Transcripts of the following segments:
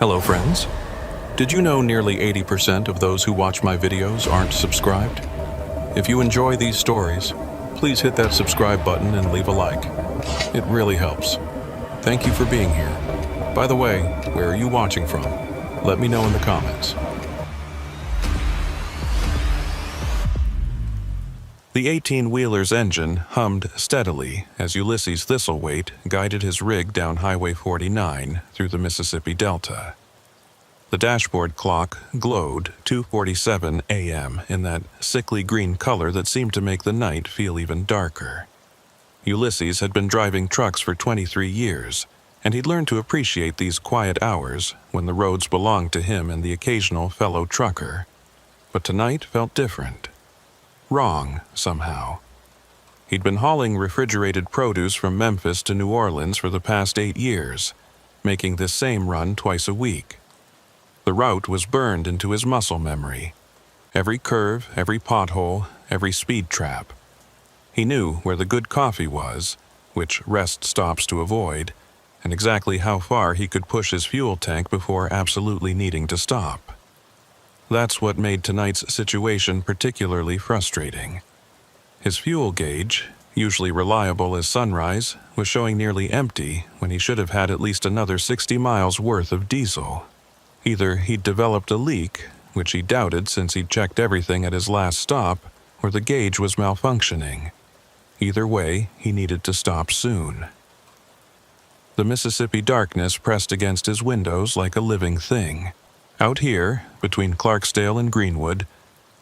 Hello friends. Did you know nearly 80% of those who watch my videos aren't subscribed? If you enjoy these stories, please hit that subscribe button and leave a like. It really helps. Thank you for being here. By the way, where are you watching from? Let me know in the comments. The 18-wheeler's engine hummed steadily as Ulysses Thistlethwaite guided his rig down Highway 49 through the Mississippi Delta. The dashboard clock glowed 2:47 a.m. in that sickly green color that seemed to make the night feel even darker. Ulysses had been driving trucks for 23 years, and he'd learned to appreciate these quiet hours when the roads belonged to him and the occasional fellow trucker. But tonight felt different. Wrong, somehow. He'd been hauling refrigerated produce from Memphis to New Orleans for the past 8 years, making this same run twice a week. The route was burned into his muscle memory. Every curve, every pothole, every speed trap. He knew where the good coffee was, which rest stops to avoid, and exactly how far he could push his fuel tank before absolutely needing to stop. That's what made tonight's situation particularly frustrating. His fuel gauge, usually reliable as sunrise, was showing nearly empty when he should have had at least another 60 miles worth of diesel. Either he'd developed a leak, which he doubted since he'd checked everything at his last stop, or the gauge was malfunctioning. Either way, he needed to stop soon. The Mississippi darkness pressed against his windows like a living thing. Out here, between Clarksdale and Greenwood,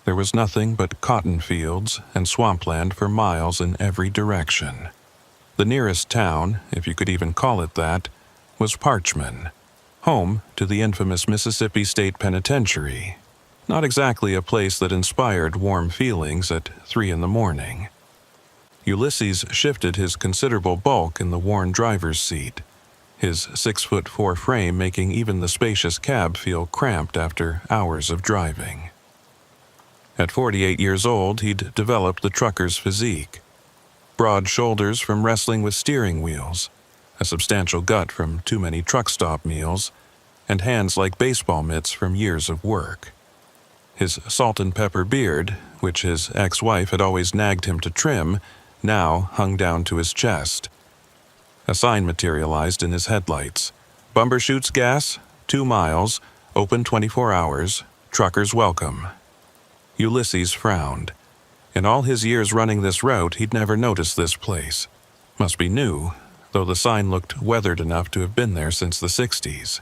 there was nothing but cotton fields and swampland for miles in every direction. The nearest town, if you could even call it that, was Parchman, home to the infamous Mississippi State Penitentiary. Not exactly a place that inspired warm feelings at 3 in the morning. Ulysses shifted his considerable bulk in the worn driver's seat, his 6'4" frame making even the spacious cab feel cramped after hours of driving. At 48 years old, he'd developed the trucker's physique. Broad shoulders from wrestling with steering wheels, a substantial gut from too many truck stop meals, and hands like baseball mitts from years of work. His salt and pepper beard, which his ex-wife had always nagged him to trim, now hung down to his chest. A sign materialized in his headlights. Bumbershoots gas, 2 miles, open 24 hours, truckers welcome. Ulysses frowned. In all his years running this route, he'd never noticed this place. Must be new, though the sign looked weathered enough to have been there since the 60s.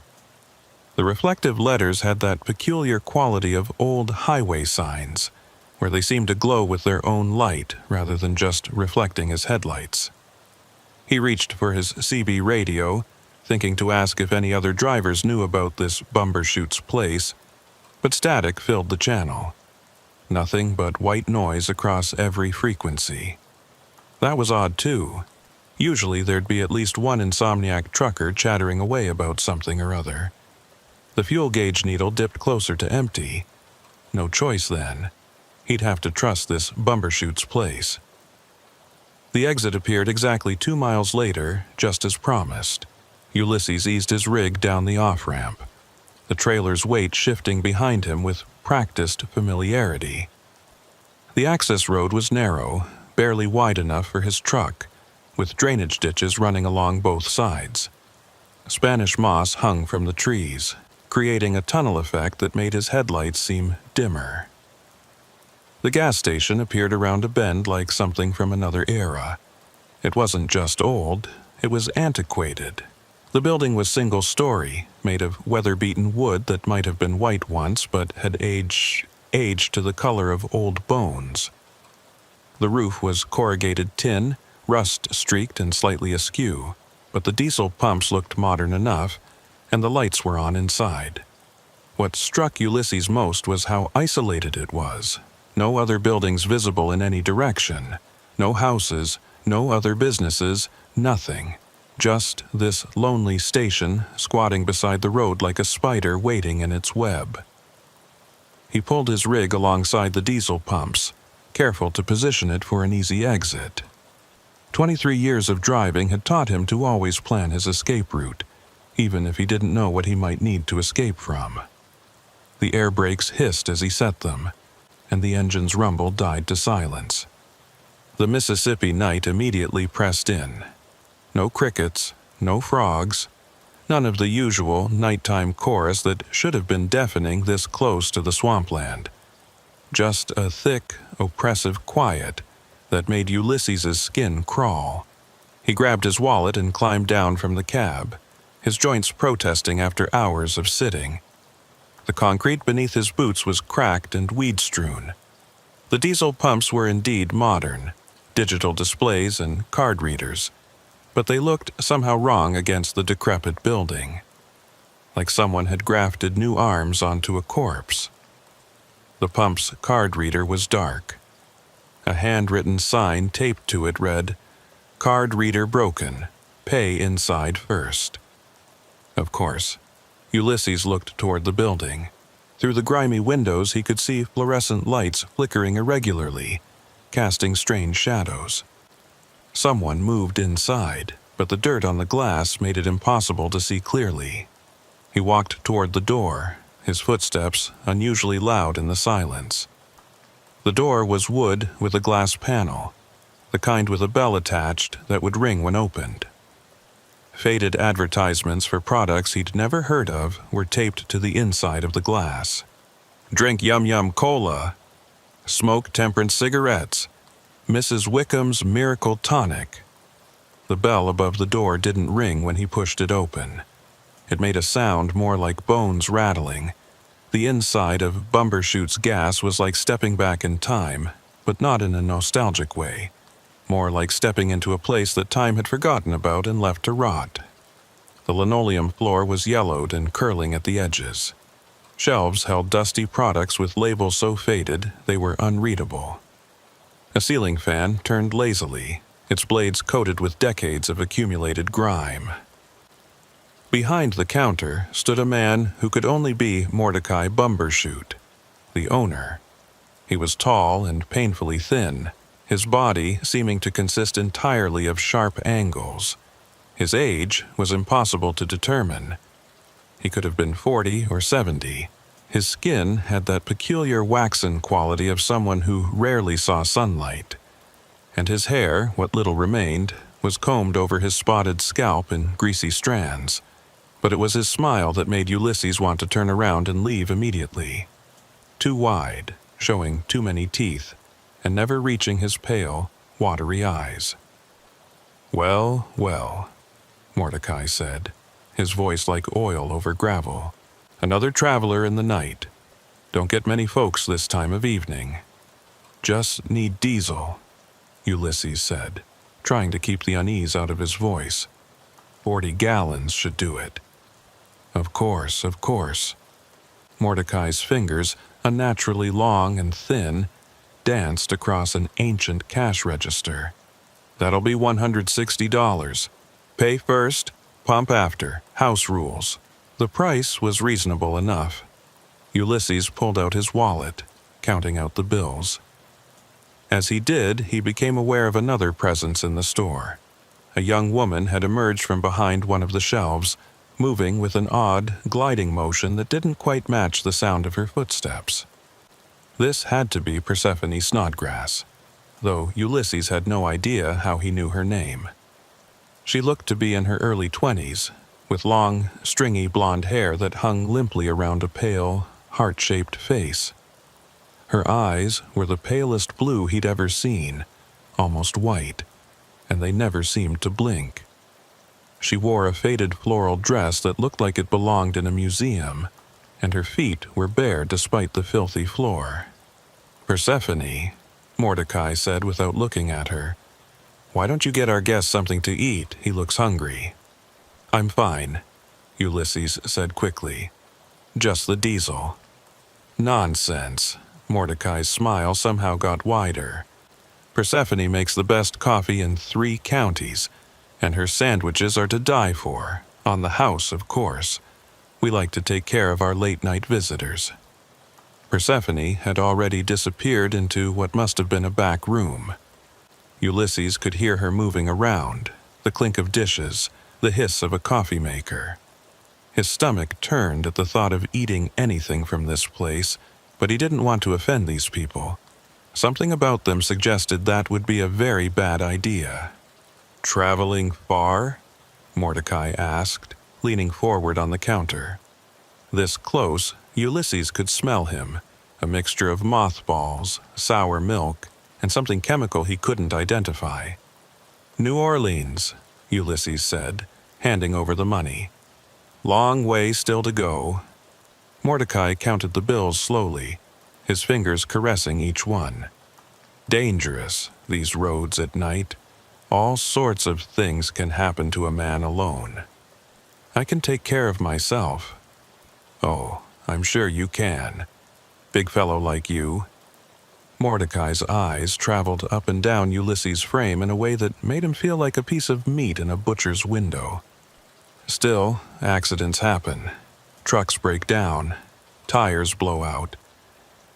The reflective letters had that peculiar quality of old highway signs, where they seemed to glow with their own light rather than just reflecting his headlights. He reached for his CB radio, thinking to ask if any other drivers knew about this Bumbershoot's place, but static filled the channel. Nothing but white noise across every frequency. That was odd too. Usually there'd be at least one insomniac trucker chattering away about something or other. The fuel gauge needle dipped closer to empty. No choice then. He'd have to trust this Bumbershoot's place. The exit appeared exactly 2 miles later, just as promised. Ulysses eased his rig down the off-ramp, the trailer's weight shifting behind him with practiced familiarity. The access road was narrow, barely wide enough for his truck, with drainage ditches running along both sides. Spanish moss hung from the trees, creating a tunnel effect that made his headlights seem dimmer. The gas station appeared around a bend like something from another era. It wasn't just old, it was antiquated. The building was single-story, made of weather-beaten wood that might have been white once but had aged to the color of old bones. The roof was corrugated tin, rust-streaked and slightly askew, but the diesel pumps looked modern enough, and the lights were on inside. What struck Ulysses most was how isolated it was. No other buildings visible in any direction. No houses, no other businesses, nothing. Just this lonely station squatting beside the road like a spider waiting in its web. He pulled his rig alongside the diesel pumps, careful to position it for an easy exit. 23 years of driving had taught him to always plan his escape route. even if he didn't know what he might need to escape from. The air brakes hissed as he set them, and the engine's rumble died to silence. The Mississippi night immediately pressed in. No crickets, no frogs, none of the usual nighttime chorus that should have been deafening this close to the swampland. Just a thick, oppressive quiet that made Ulysses's skin crawl. He grabbed his wallet and climbed down from the cab, his joints protesting after hours of sitting. The concrete beneath his boots was cracked and weed-strewn. The diesel pumps were indeed modern, digital displays and card readers, but they looked somehow wrong against the decrepit building, like someone had grafted new arms onto a corpse. The pump's card reader was dark. A handwritten sign taped to it read, "Card reader broken. Pay inside first." Of course, Ulysses looked toward the building. Through the grimy windows he could see fluorescent lights flickering irregularly, casting strange shadows. Someone moved inside, but the dirt on the glass made it impossible to see clearly. He walked toward the door, his footsteps unusually loud in the silence. The door was wood with a glass panel, the kind with a bell attached that would ring when opened. Faded advertisements for products he'd never heard of were taped to the inside of the glass. "Drink Yum Yum Cola," "Smoke Temperance Cigarettes," "Mrs. Wickham's Miracle Tonic." The bell above the door didn't ring when he pushed it open. It made a sound more like bones rattling. The inside of Bumbershoot's gas was like stepping back in time, but not in a nostalgic way. More like stepping into a place that time had forgotten about and left to rot. The linoleum floor was yellowed and curling at the edges. Shelves held dusty products with labels so faded they were unreadable. A ceiling fan turned lazily, its blades coated with decades of accumulated grime. Behind the counter stood a man who could only be Mordecai Bumbershoot, the owner. He was tall and painfully thin, his body seeming to consist entirely of sharp angles. His age was impossible to determine. He could have been 40 or 70. His skin had that peculiar waxen quality of someone who rarely saw sunlight, and his hair, what little remained, was combed over his spotted scalp in greasy strands. But it was his smile that made Ulysses want to turn around and leave immediately. Too wide, showing too many teeth, and never reaching his pale, watery eyes. "Well, well," Mordecai said, his voice like oil over gravel. "Another traveler in the night. Don't get many folks this time of evening." "Just need diesel," Ulysses said, trying to keep the unease out of his voice. 40 gallons should do it." Of course. Mordecai's fingers, unnaturally long and thin, danced across an ancient cash register. "That'll be $160. Pay first, pump after, house rules." The price was reasonable enough. Ulysses pulled out his wallet, counting out the bills. As he did, he became aware of another presence in the store. A young woman had emerged from behind one of the shelves, moving with an odd, gliding motion that didn't quite match the sound of her footsteps. This had to be Persephone Snodgrass, though Ulysses had no idea how he knew her name. She looked to be in her early 20s, with long, stringy blonde hair that hung limply around a pale, heart-shaped face. Her eyes were the palest blue he'd ever seen, almost white, and they never seemed to blink. She wore a faded floral dress that looked like it belonged in a museum, and her feet were bare despite the filthy floor. "Persephone," Mordecai said without looking at her. "Why don't you get our guest something to eat? He looks hungry." "I'm fine," Ulysses said quickly. "Just the diesel." "Nonsense." Mordecai's smile somehow got wider. "Persephone makes the best coffee in 3 counties, and her sandwiches are to die for, on the house, of course. We like to take care of our late-night visitors." Persephone had already disappeared into what must have been a back room. Ulysses could hear her moving around, the clink of dishes, the hiss of a coffee maker. His stomach turned at the thought of eating anything from this place, but he didn't want to offend these people. Something about them suggested that would be a very bad idea. "Traveling far?" Mordecai asked, leaning forward on the counter. This close, Ulysses could smell him, a mixture of mothballs, sour milk, and something chemical he couldn't identify. "New Orleans," Ulysses said, handing over the money. "Long way still to go." Mordecai counted the bills slowly, his fingers caressing each one. Dangerous, these roads at night. All sorts of things can happen to a man alone. "I can take care of myself." "Oh, I'm sure you can. Big fellow like you." Mordecai's eyes traveled up and down Ulysses' frame in a way that made him feel like a piece of meat in a butcher's window. Still, accidents happen. Trucks break down. Tires blow out.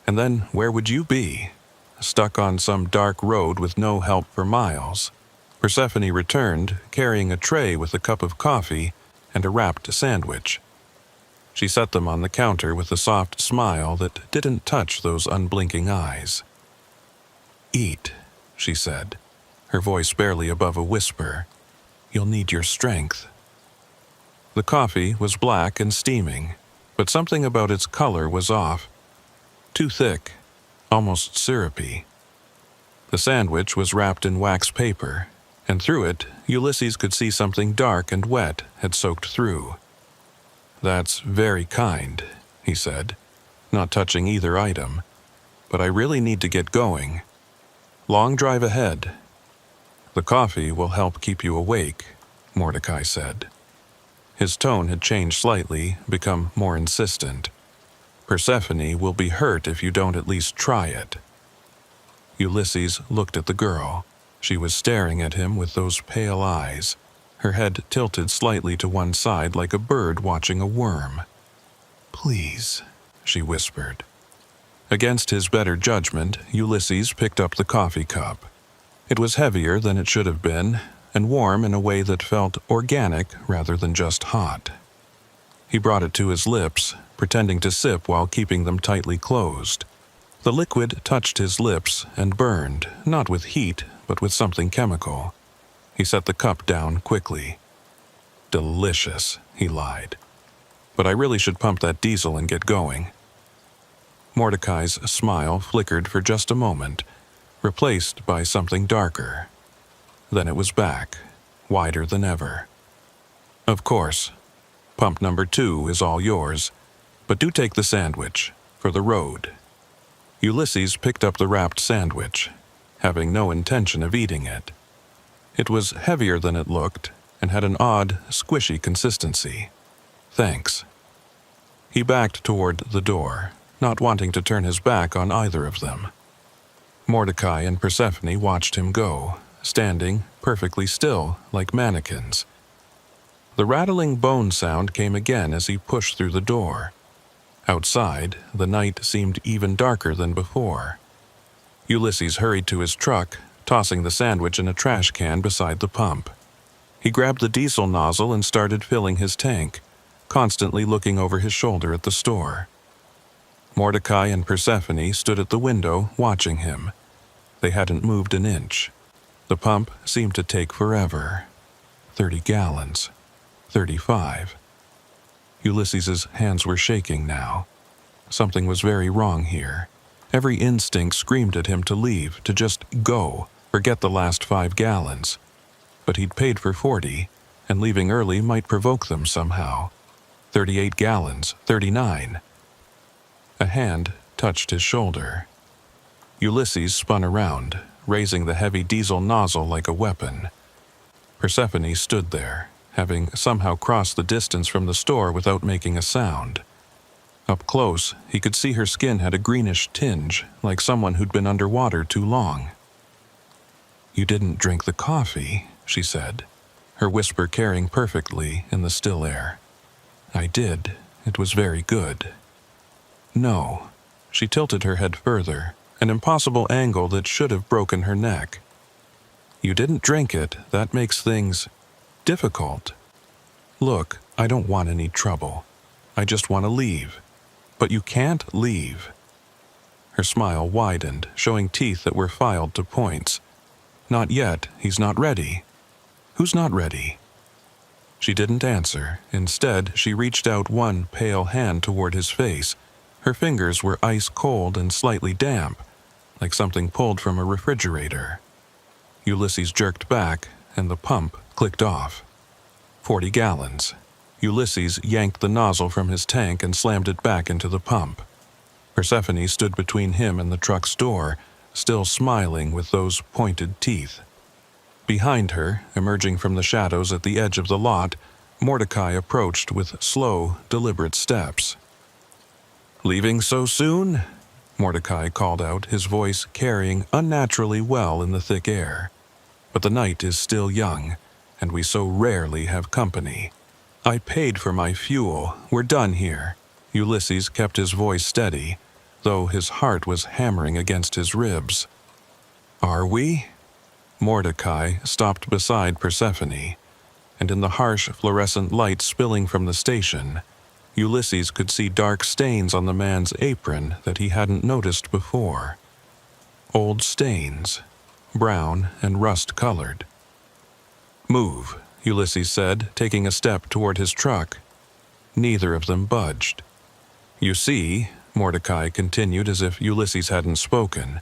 And then where would you be? Stuck on some dark road with no help for miles. Persephone returned, carrying a tray with a cup of coffee and a wrapped sandwich. She set them on the counter with a soft smile that didn't touch those unblinking eyes. "Eat," she said, her voice barely above a whisper. "You'll need your strength." The coffee was black and steaming, but something about its color was off. Too thick, almost syrupy. The sandwich was wrapped in wax paper, and through it, Ulysses could see something dark and wet had soaked through. "That's very kind," he said, not touching either item. "But I really need to get going. Long drive ahead." "The coffee will help keep you awake," Mordecai said. His tone had changed slightly, become more insistent. "Persephone will be hurt if you don't at least try it." Ulysses looked at the girl. She was staring at him with those pale eyes, her head tilted slightly to one side like a bird watching a worm. "Please," she whispered. Against his better judgment, Ulysses picked up the coffee cup. It was heavier than it should have been, and warm in a way that felt organic rather than just hot. He brought it to his lips, pretending to sip while keeping them tightly closed. The liquid touched his lips and burned, not with heat, but with something chemical. He set the cup down quickly. "Delicious," he lied. "But I really should pump that diesel and get going." Mordecai's smile flickered for just a moment, replaced by something darker. Then it was back, wider than ever. "Of course. Pump number 2 is all yours, but do take the sandwich, for the road." Ulysses picked up the wrapped sandwich, having no intention of eating it. It was heavier than it looked, and had an odd, squishy consistency. "Thanks." He backed toward the door, not wanting to turn his back on either of them. Mordecai and Persephone watched him go, standing perfectly still like mannequins. The rattling bone sound came again as he pushed through the door. Outside, the night seemed even darker than before. Ulysses hurried to his truck, tossing the sandwich in a trash can beside the pump. He grabbed the diesel nozzle and started filling his tank, constantly looking over his shoulder at the store. Mordecai and Persephone stood at the window, watching him. They hadn't moved an inch. The pump seemed to take forever. 30 gallons. 35. Ulysses's hands were shaking now. Something was very wrong here. Every instinct screamed at him to leave, to just go, forget the last 5 gallons. But he'd paid for 40, and leaving early might provoke them somehow. 38 gallons, 39. A hand touched his shoulder. Ulysses spun around, raising the heavy diesel nozzle like a weapon. Persephone stood there, having somehow crossed the distance from the store without making a sound. Up close, he could see her skin had a greenish tinge, like someone who'd been underwater too long. "You didn't drink the coffee," she said, her whisper carrying perfectly in the still air. "I did. It was very good." "No." She tilted her head further, an impossible angle that should have broken her neck. "You didn't drink it. That makes things difficult. Look, I don't want any trouble. I just want to leave. But you can't leave." Her smile widened, showing teeth that were filed to points. "Not yet. He's not ready." "Who's not ready?" She didn't answer. Instead, she reached out one pale hand toward his face. Her fingers were ice cold and slightly damp, like something pulled from a refrigerator. Ulysses jerked back, and the pump clicked off. 40 gallons. Ulysses yanked the nozzle from his tank and slammed it back into the pump. Persephone stood between him and the truck's door, still smiling with those pointed teeth. Behind her, emerging from the shadows at the edge of the lot, Mordecai approached with slow, deliberate steps. "Leaving so soon?" Mordecai called out, his voice carrying unnaturally well in the thick air. "But the night is still young, and we so rarely have company. I paid for my fuel. We're done here." Ulysses kept his voice steady, though his heart was hammering against his ribs. "Are we?" Mordecai stopped beside Persephone, and in the harsh fluorescent light spilling from the station, Ulysses could see dark stains on the man's apron that he hadn't noticed before. Old stains, brown and rust-colored. "Move," Ulysses said, taking a step toward his truck. Neither of them budged. "You see," Mordecai continued as if Ulysses hadn't spoken,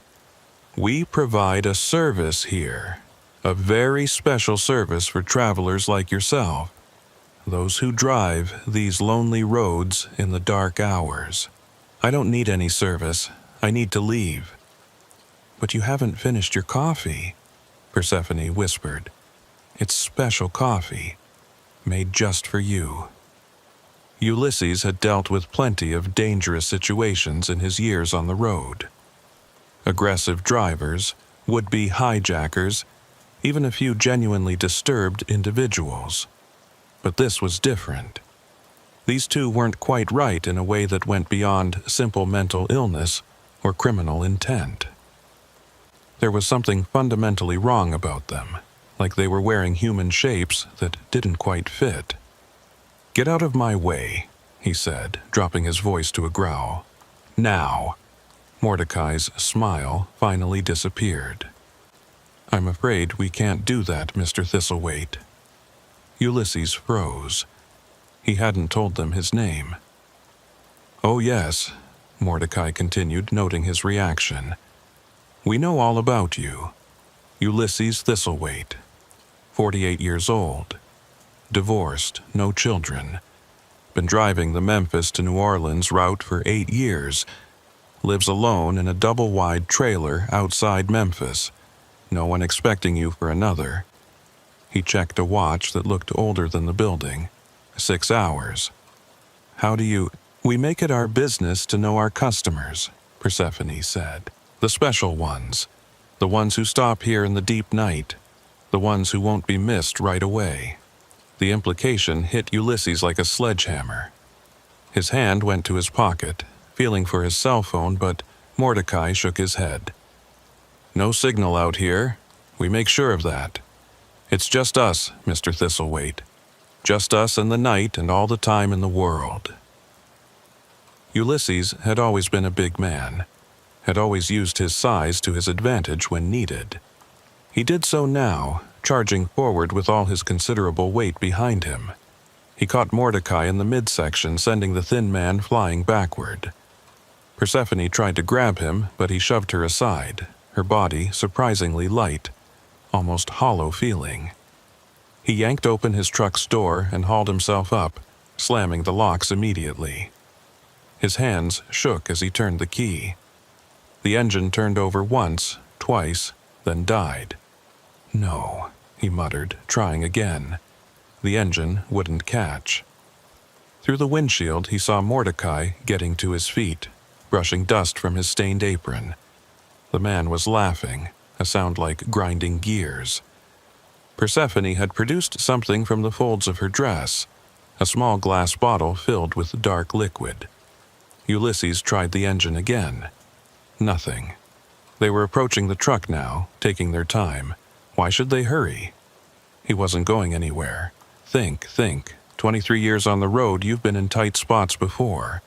"we provide a service here, a very special service for travelers like yourself, those who drive these lonely roads in the dark hours. I don't need any service. I need to leave." "But you haven't finished your coffee," Persephone whispered. "It's special coffee, made just for you." Ulysses had dealt with plenty of dangerous situations in his years on the road. Aggressive drivers, would-be hijackers, even a few genuinely disturbed individuals. But this was different. These two weren't quite right in a way that went beyond simple mental illness or criminal intent. There was something fundamentally wrong about them, like they were wearing human shapes that didn't quite fit. "Get out of my way," he said, dropping his voice to a growl. "Now." Mordecai's smile finally disappeared. "I'm afraid we can't do that, Mr. Thistlethwaite." Ulysses froze. He hadn't told them his name. "Oh yes," Mordecai continued, noting his reaction. "We know all about you. Ulysses Thistlethwaite, 48 years old, divorced, no children, been driving the Memphis to New Orleans route for 8 years, lives alone in a double-wide trailer outside Memphis, no one expecting you for another." He checked a watch that looked older than the building. 6 hours. "How do you—" "We make it our business to know our customers," Persephone said. "The special ones. The ones who stop here in the deep night. The ones who won't be missed right away." The implication hit Ulysses like a sledgehammer. His hand went to his pocket, feeling for his cell phone, but Mordecai shook his head. "No signal out here. We make sure of that. It's just us, Mr. Thistlethwaite. Just us and the night and all the time in the world." Ulysses had always been a big man, had always used his size to his advantage when needed. He did so now, charging forward with all his considerable weight behind him. He caught Mordecai in the midsection, sending the thin man flying backward. Persephone tried to grab him, but he shoved her aside, her body surprisingly light, almost hollow feeling. He yanked open his truck's door and hauled himself up, slamming the locks immediately. His hands shook as he turned the key. The engine turned over once, twice, then died. "No," he muttered, trying again. The engine wouldn't catch. Through the windshield, he saw Mordecai getting to his feet, brushing dust from his stained apron. The man was laughing, a sound like grinding gears. Persephone had produced something from the folds of her dress, a small glass bottle filled with dark liquid. Ulysses tried the engine again. Nothing. They were approaching the truck now, taking their time. Why should they hurry? He wasn't going anywhere. Think, 23 years on the road, you've been in tight spots before.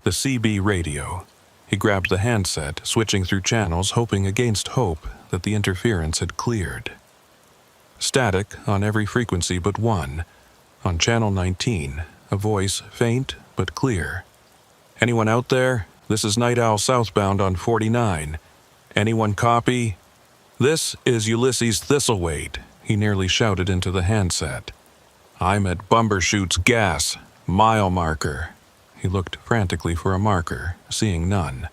The CB radio. He grabbed the handset, switching through channels, hoping against hope that the interference had cleared. Static on every frequency but one. On channel 19, a voice faint but clear. "Anyone out there? This is Night Owl southbound on 49. Anyone copy?" "This is Ulysses Thistlethwaite," he nearly shouted into the handset. "I'm at Bumbershoot's gas, mile marker." He looked frantically for a marker, seeing none.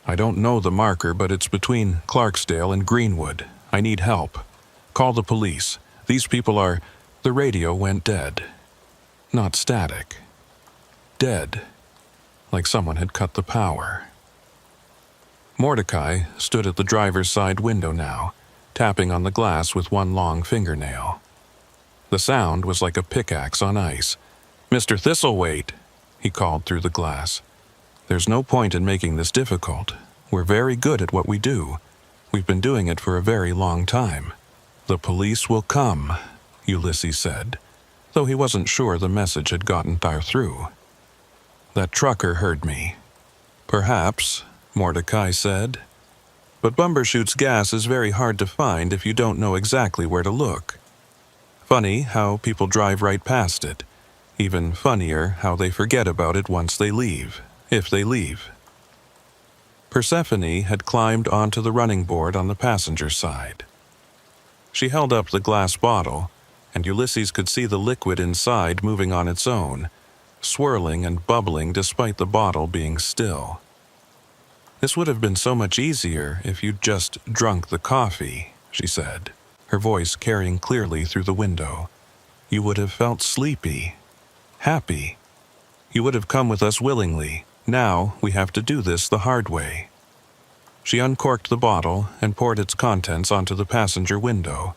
"I don't know the marker, but it's between Clarksdale and Greenwood. I need help. Call the police. These people are—" The radio went dead. Not static. Dead. Like someone had cut the power. Mordecai stood at the driver's side window now, tapping on the glass with one long fingernail. The sound was like a pickaxe on ice. "Mr. Thistlethwaite," he called through the glass. "There's no point in making this difficult. We're very good at what we do. We've been doing it for a very long time." "The police will come," Ulysses said, though he wasn't sure the message had gotten far through. "That trucker heard me." "Perhaps," Mordecai said. "But Bumbershoot's gas is very hard to find if you don't know exactly where to look. Funny how people drive right past it. Even funnier how they forget about it once they leave, if they leave." Persephone had climbed onto the running board on the passenger side. She held up the glass bottle, and Ulysses could see the liquid inside moving on its own, swirling and bubbling despite the bottle being still. "This would have been so much easier if you'd just drunk the coffee," she said, her voice carrying clearly through the window. "You would have felt sleepy, happy. You would have come with us willingly. Now we have to do this the hard way." She uncorked the bottle and poured its contents onto the passenger window.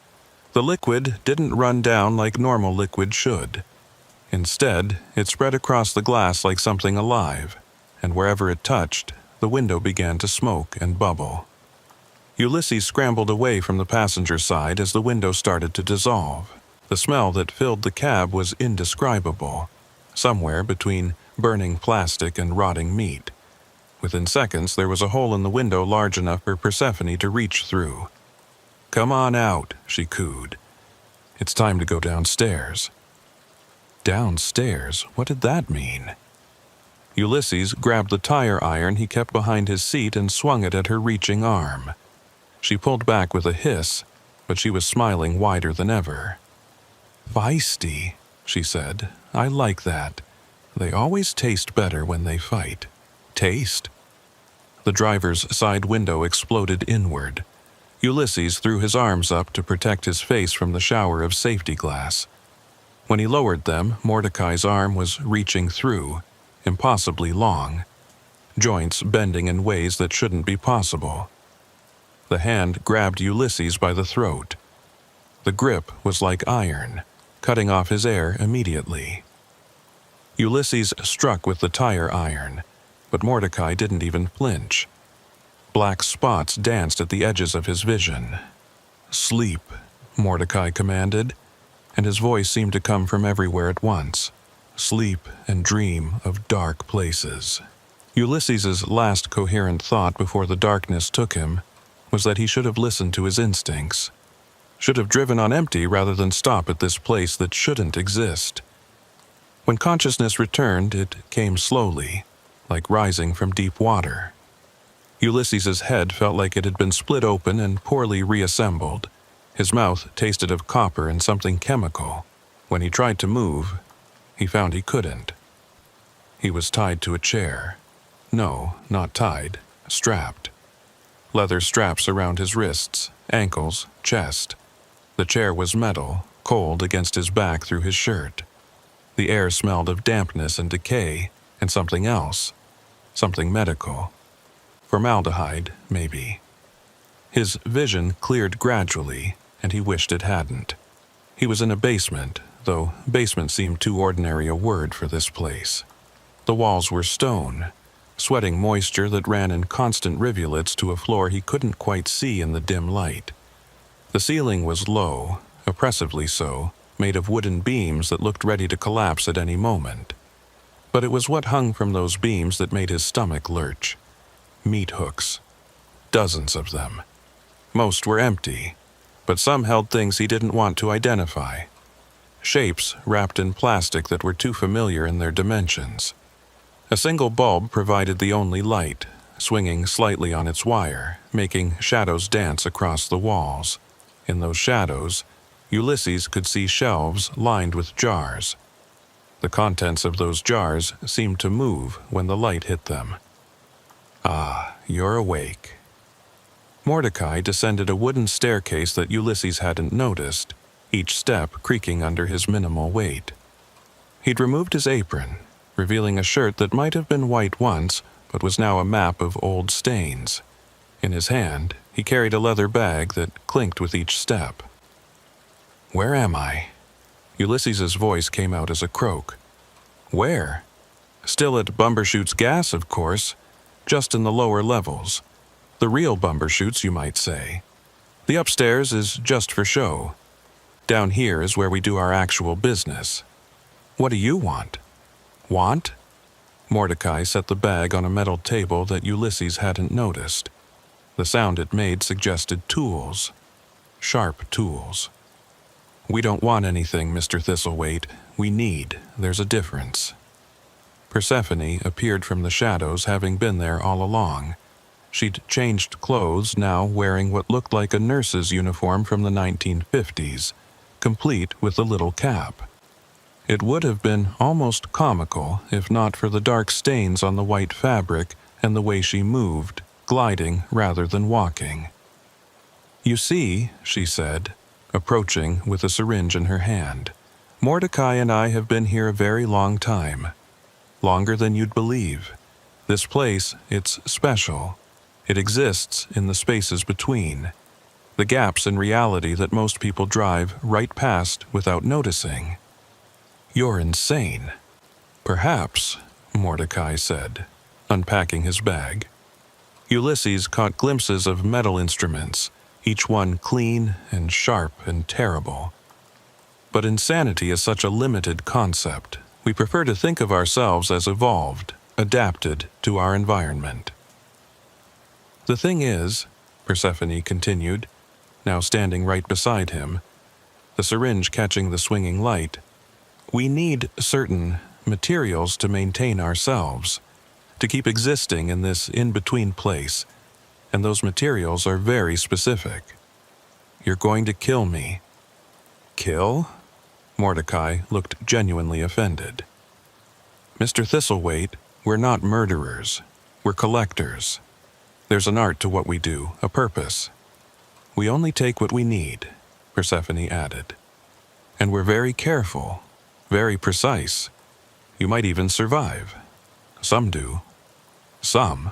The liquid didn't run down like normal liquid should. Instead, it spread across the glass like something alive, and wherever it touched, the window began to smoke and bubble. Ulysses scrambled away from the passenger side as the window started to dissolve. The smell that filled the cab was indescribable, somewhere between burning plastic and rotting meat. Within seconds, there was a hole in the window large enough for Persephone to reach through. "Come on out," she cooed. "It's time to go downstairs." Downstairs? What did that mean? Ulysses grabbed the tire iron he kept behind his seat and swung it at her reaching arm. She pulled back with a hiss, but she was smiling wider than ever. "Feisty," she said. "I like that. They always taste better when they fight." "Taste?" The driver's side window exploded inward. Ulysses threw his arms up to protect his face from the shower of safety glass. When he lowered them, Mordecai's arm was reaching through, impossibly long, joints bending in ways that shouldn't be possible. The hand grabbed Ulysses by the throat. The grip was like iron, cutting off his air immediately. Ulysses struck with the tire iron, but Mordecai didn't even flinch. Black spots danced at the edges of his vision. "Sleep," Mordecai commanded, and his voice seemed to come from everywhere at once. "Sleep and dream of dark places." Ulysses's last coherent thought before the darkness took him was that he should have listened to his instincts, should have driven on empty rather than stop at this place that shouldn't exist. When consciousness returned, it came slowly, like rising from deep water. Ulysses's head felt like it had been split open and poorly reassembled. His mouth tasted of copper and something chemical. When he tried to move, he found he couldn't. He was tied to a chair. No, not tied, strapped. Leather straps around his wrists, ankles, chest. The chair was metal, cold against his back through his shirt. The air smelled of dampness and decay, and something else. Something medical. Formaldehyde, maybe. His vision cleared gradually, and he wished it hadn't. He was in a basement, though basement seemed too ordinary a word for this place. The walls were stone, sweating moisture that ran in constant rivulets to a floor he couldn't quite see in the dim light. The ceiling was low, oppressively so, made of wooden beams that looked ready to collapse at any moment. But it was what hung from those beams that made his stomach lurch. Meat hooks. Dozens of them. Most were empty, but some held things he didn't want to identify. Shapes wrapped in plastic that were too familiar in their dimensions. A single bulb provided the only light, swinging slightly on its wire, making shadows dance across the walls. In those shadows, Ulysses could see shelves lined with jars. The contents of those jars seemed to move when the light hit them. "Ah, you're awake." Mordecai descended a wooden staircase that Ulysses hadn't noticed, each step creaking under his minimal weight. He'd removed his apron, revealing a shirt that might have been white once, but was now a map of old stains. In his hand, he carried a leather bag that clinked with each step. "Where am I?" Ulysses's voice came out as a croak. "Where?" "Still at Bumbershoot's gas, of course, just in the lower levels. The real Bumbershoots, you might say. The upstairs is just for show. Down here is where we do our actual business. What do you want?" "Want?" Mordecai set the bag on a metal table that Ulysses hadn't noticed. The sound it made suggested tools. Sharp tools. "We don't want anything, Mr. Thistlethwaite. We need. There's a difference." Persephone appeared from the shadows, having been there all along. She'd changed clothes, now wearing what looked like a nurse's uniform from the 1950s, complete with a little cap. It would have been almost comical if not for the dark stains on the white fabric and the way she moved, gliding rather than walking. "You see," she said, approaching with a syringe in her hand, "Mordecai and I have been here a very long time. Longer than you'd believe. This place, it's special. It exists in the spaces between. The gaps in reality that most people drive right past without noticing." "You're insane." "Perhaps," Mordecai said, unpacking his bag. Ulysses caught glimpses of metal instruments, each one clean and sharp and terrible. But insanity is such a limited concept. We prefer to think of ourselves as evolved, adapted to our environment. "The thing is," Persephone continued, now standing right beside him, the syringe catching the swinging light, "we need certain materials to maintain ourselves, to keep existing in this in-between place, and those materials are very specific. You're going to kill me." "Kill?" Mordecai looked genuinely offended. "Mr. Thistlethwaite, we're not murderers. We're collectors. There's an art to what we do, a purpose. We only take what we need," Persephone added. "And we're very careful, very precise. You might even survive. Some do. Some.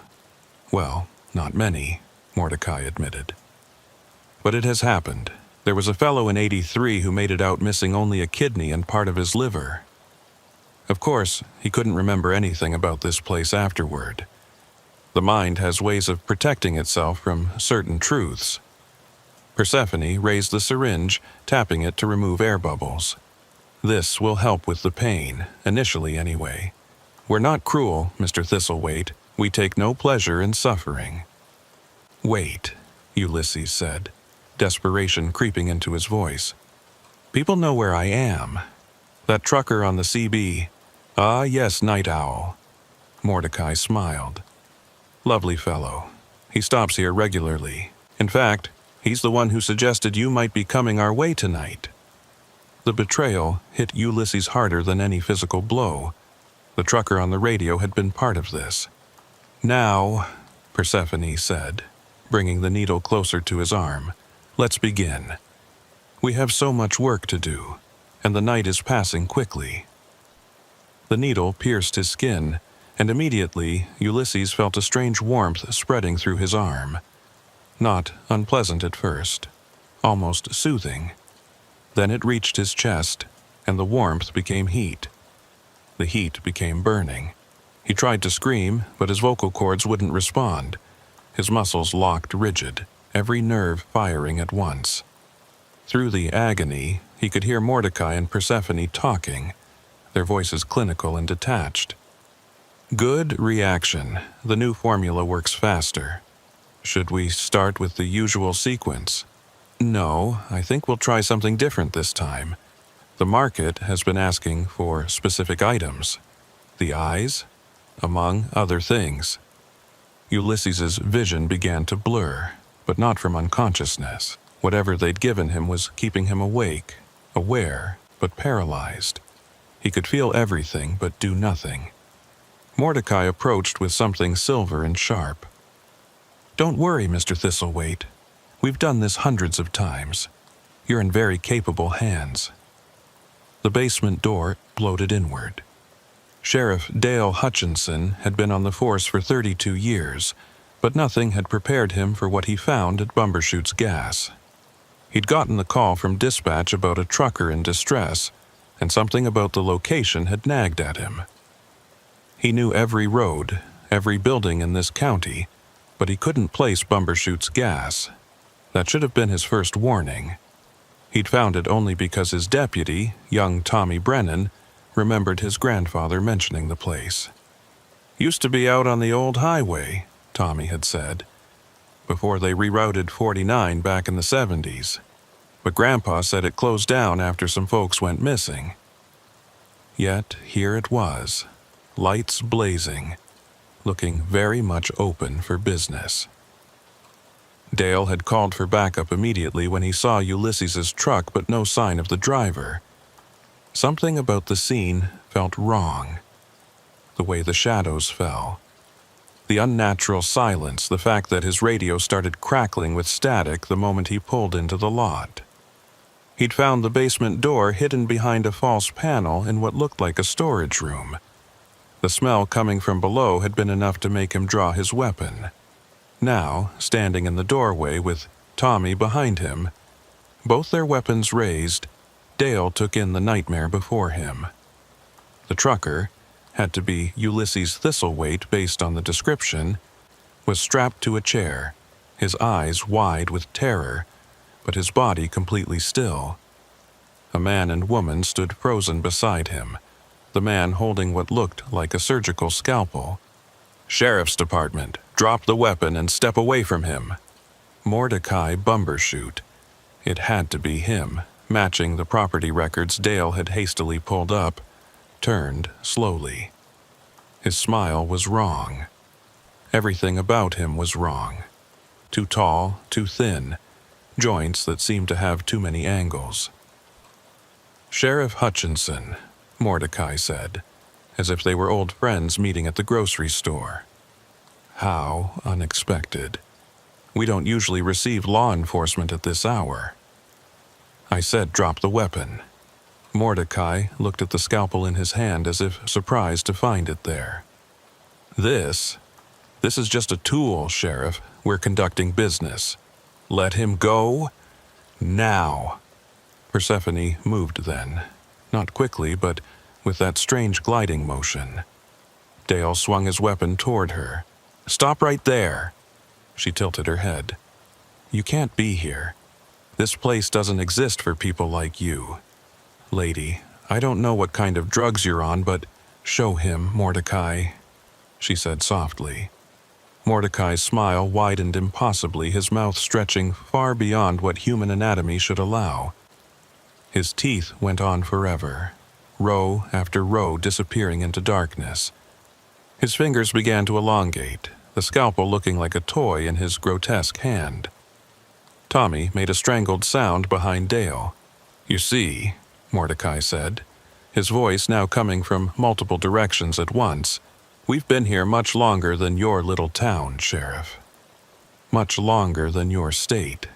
Well, not many," Mordecai admitted. "But it has happened. There was a fellow in '83 who made it out missing only a kidney and part of his liver. Of course, he couldn't remember anything about this place afterward. The mind has ways of protecting itself from certain truths." Persephone raised the syringe, tapping it to remove air bubbles. "This will help with the pain, initially anyway. We're not cruel, Mr. Thistlethwaite. We take no pleasure in suffering." "Wait," Ulysses said, desperation creeping into his voice. "People know where I am. That trucker on the CB. Ah, yes, Night Owl." Mordecai smiled. "Lovely fellow. He stops here regularly. In fact, he's the one who suggested you might be coming our way tonight." The betrayal hit Ulysses harder than any physical blow. The trucker on the radio had been part of this. "Now," Persephone said, bringing the needle closer to his arm, "let's begin. We have so much work to do, and the night is passing quickly." The needle pierced his skin, and immediately Ulysses felt a strange warmth spreading through his arm. Not unpleasant at first, almost soothing. Then it reached his chest, and the warmth became heat. The heat became burning. He tried to scream, but his vocal cords wouldn't respond. His muscles locked rigid, every nerve firing at once. Through the agony, he could hear Mordecai and Persephone talking, their voices clinical and detached. Good reaction. The new formula works faster. Should we start with the usual sequence? No, I think we'll try something different this time. The market has been asking for specific items. The eyes, among other things. Ulysses's vision began to blur, but not from unconsciousness. Whatever they'd given him was keeping him awake, aware, but paralyzed. He could feel everything but do nothing. Mordecai approached with something silver and sharp. "Don't worry, Mr. Thistlethwaite. We've done this hundreds of times. You're in very capable hands." The basement door bloated inward. Sheriff Dale Hutchinson had been on the force for 32 years, but nothing had prepared him for what he found at Bumbershoot's Gas. He'd gotten the call from dispatch about a trucker in distress, and something about the location had nagged at him. He knew every road, every building in this county, but he couldn't place Bumbershoot's Gas. That should have been his first warning. He'd found it only because his deputy, young Tommy Brennan, remembered his grandfather mentioning the place. "Used to be out on the old highway," Tommy had said, before they rerouted 49 back in the 70s. But Grandpa said it closed down after some folks went missing. Yet here it was, lights blazing, looking very much open for business. Dale had called for backup immediately when he saw Ulysses's truck, but no sign of the driver. Something about the scene felt wrong. The way the shadows fell. The unnatural silence, the fact that his radio started crackling with static the moment he pulled into the lot. He'd found the basement door hidden behind a false panel in what looked like a storage room. The smell coming from below had been enough to make him draw his weapon. Now, standing in the doorway with Tommy behind him, both their weapons raised, Dale took in the nightmare before him. The trucker, had to be Ulysses Thistlethwaite based on the description, was strapped to a chair, his eyes wide with terror, but his body completely still. A man and woman stood frozen beside him, the man holding what looked like a surgical scalpel. "Sheriff's Department, drop the weapon and step away from him." Mordecai Bumbershoot. It had to be him, matching the property records Dale had hastily pulled up, turned slowly. His smile was wrong. Everything about him was wrong. Too tall, too thin, joints that seemed to have too many angles. "Sheriff Hutchinson," Mordecai said, as if they were old friends meeting at the grocery store. How unexpected. "We don't usually receive law enforcement at this hour." "I said drop the weapon." Mordecai looked at the scalpel in his hand as if surprised to find it there. This is just a tool, Sheriff. We're conducting business. Let him go now." Persephone moved then, not quickly, but with that strange gliding motion. Dale swung his weapon toward her. "Stop right there." She tilted her head. "You can't be here. This place doesn't exist for people like you. Lady, I don't know what kind of drugs you're on, but show him, Mordecai," she said softly. Mordecai's smile widened impossibly, his mouth stretching far beyond what human anatomy should allow. His teeth went on forever, row after row disappearing into darkness. His fingers began to elongate, the scalpel looking like a toy in his grotesque hand. Tommy made a strangled sound behind Dale. "You see," Mordecai said, his voice now coming from multiple directions at once, "we've been here much longer than your little town, Sheriff. Much longer than your state.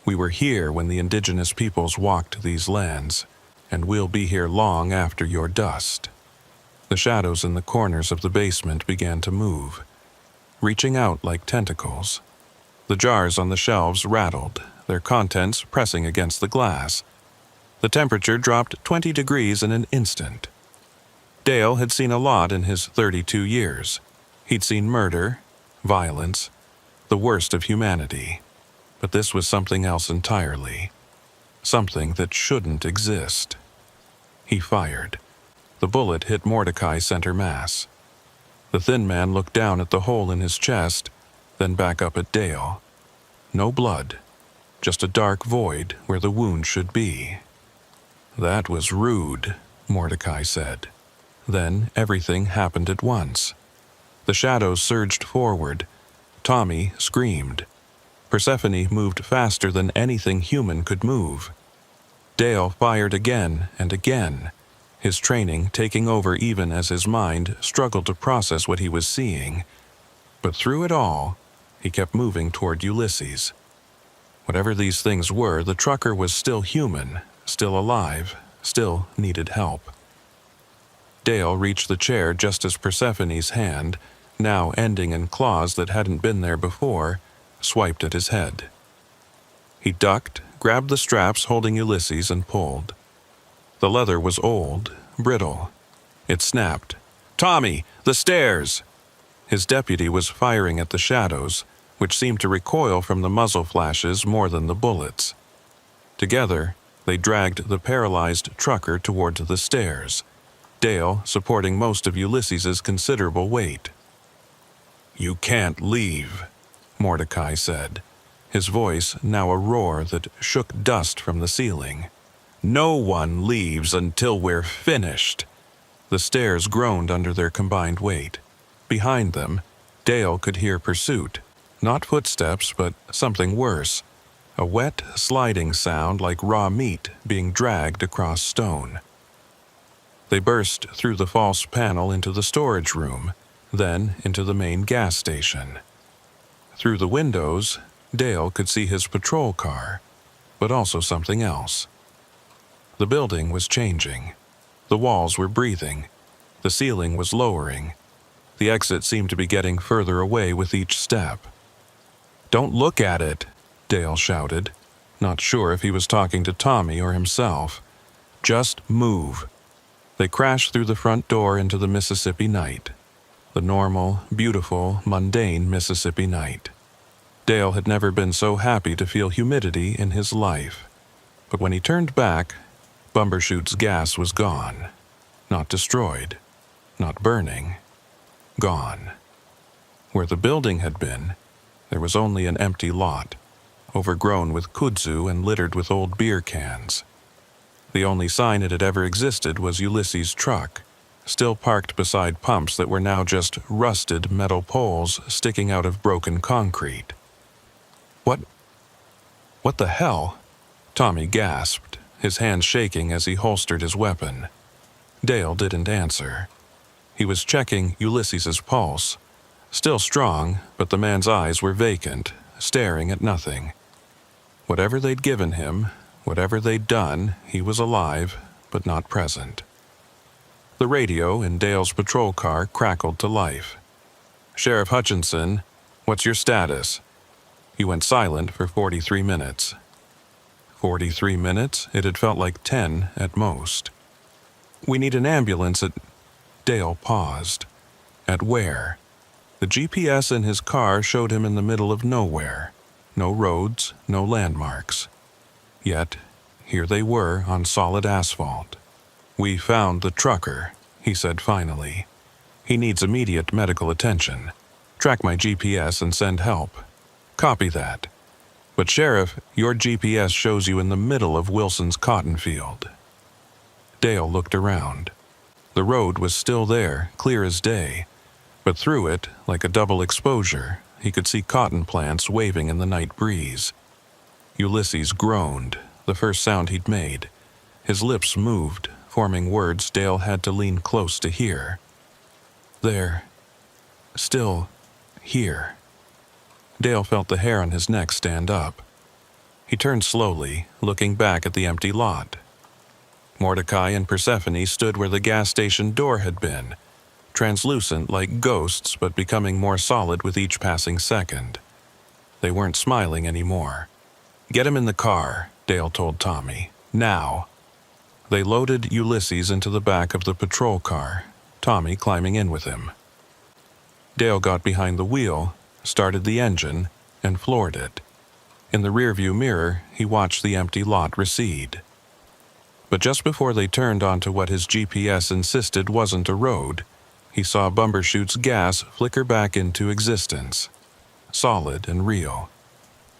We were here when the indigenous peoples walked these lands, and we'll be here long after your dust." The shadows in the corners of the basement began to move, reaching out like tentacles. The jars on the shelves rattled, their contents pressing against the glass. The temperature dropped 20 degrees in an instant. Dale had seen a lot in his 32 years. He'd seen murder, violence, the worst of humanity. But this was something else entirely. something that shouldn't exist. He fired. The bullet hit Mordecai center mass. The thin man looked down at the hole in his chest, then back up at Dale. No blood, just a dark void where the wound should be. "That was rude," Mordecai said. Then everything happened at once. The shadows surged forward. Tommy screamed. Persephone moved faster than anything human could move. Dale fired again and again, his training taking over even as his mind struggled to process what he was seeing. But through it all, he kept moving toward Ulysses. Whatever these things were, the trucker was still human, still alive, still needed help. Dale reached the chair just as Persephone's hand, now ending in claws that hadn't been there before, swiped at his head. He ducked, grabbed the straps holding Ulysses, and pulled. The leather was old, brittle. It snapped. "Tommy, the stairs!" His deputy was firing at the shadows, which seemed to recoil from the muzzle flashes more than the bullets. Together, they dragged the paralyzed trucker toward the stairs, Dale supporting most of Ulysses's considerable weight. "You can't leave," Mordecai said, his voice now a roar that shook dust from the ceiling. "No one leaves until we're finished." The stairs groaned under their combined weight. Behind them, Dale could hear pursuit. Not footsteps, but something worse. A wet, sliding sound like raw meat being dragged across stone. They burst through the false panel into the storage room, then into the main gas station. Through the windows, Dale could see his patrol car, but also something else. The building was changing. The walls were breathing. The ceiling was lowering. The exit seemed to be getting further away with each step. "Don't look at it," Dale shouted, not sure if he was talking to Tommy or himself. "Just move." They crashed through the front door into the Mississippi night. The normal, beautiful, mundane Mississippi night. Dale had never been so happy to feel humidity in his life. But when he turned back, Bumbershoot's gas was gone. Not destroyed. Not burning. Gone. Where the building had been, there was only an empty lot, overgrown with kudzu and littered with old beer cans. The only sign it had ever existed was Ulysses' truck, still parked beside pumps that were now just rusted metal poles sticking out of broken concrete. What the hell?" Tommy gasped, his hands shaking as he holstered his weapon. Dale didn't answer. He was checking Ulysses's pulse. Still strong, but the man's eyes were vacant, staring at nothing. Whatever they'd given him, whatever they'd done, he was alive, but not present. The radio in Dale's patrol car crackled to life. "Sheriff Hutchinson, what's your status?" He went silent for 43 minutes. 43 minutes? It had felt like 10 at most. "We need an ambulance at..." Dale paused. At where? The GPS in his car showed him in the middle of nowhere. No roads, no landmarks. Yet, here they were on solid asphalt. "We found the trucker," he said finally. "He needs immediate medical attention. Track my GPS and send help." "Copy that. But Sheriff, your GPS shows you in the middle of Wilson's cotton field." Dale looked around. The road was still there, clear as day, but through it, like a double exposure, he could see cotton plants waving in the night breeze. Ulysses groaned, the first sound he'd made. His lips moved, forming words Dale had to lean close to hear. "They're still here." Dale felt the hair on his neck stand up. He turned slowly, looking back at the empty lot. Mordecai and Persephone stood where the gas station door had been, translucent like ghosts but becoming more solid with each passing second. They weren't smiling anymore. "Get him in the car," Dale told Tommy. "Now." They loaded Ulysses into the back of the patrol car, Tommy climbing in with him. Dale got behind the wheel, started the engine, and floored it. In the rearview mirror, he watched the empty lot recede. But just before they turned onto what his GPS insisted wasn't a road, he saw Bumbershoots gas flicker back into existence, solid and real,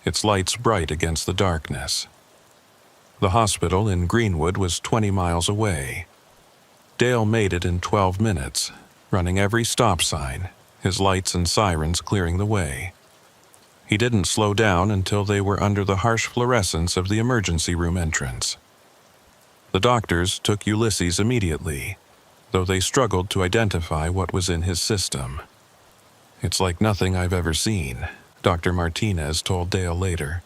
its lights bright against the darkness. The hospital in Greenwood was 20 miles away. Dale made it in 12 minutes, running every stop sign, his lights and sirens clearing the way. He didn't slow down until they were under the harsh fluorescence of the emergency room entrance. The doctors took Ulysses immediately, though they struggled to identify what was in his system. "It's like nothing I've ever seen," Dr. Martinez told Dale later.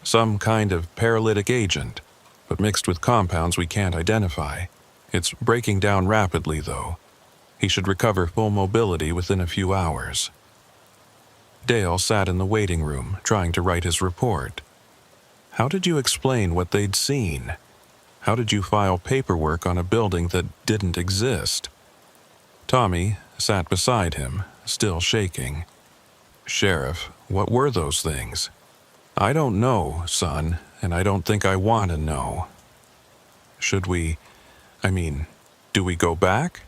"Some kind of paralytic agent, but mixed with compounds we can't identify. It's breaking down rapidly, though. He should recover full mobility within a few hours." Dale sat in the waiting room, trying to write his report. How did you explain what they'd seen? How did you file paperwork on a building that didn't exist? Tommy sat beside him, still shaking. "Sheriff, what were those things?" "I don't know, son, and I don't think I want to know." "Should we, do we go back?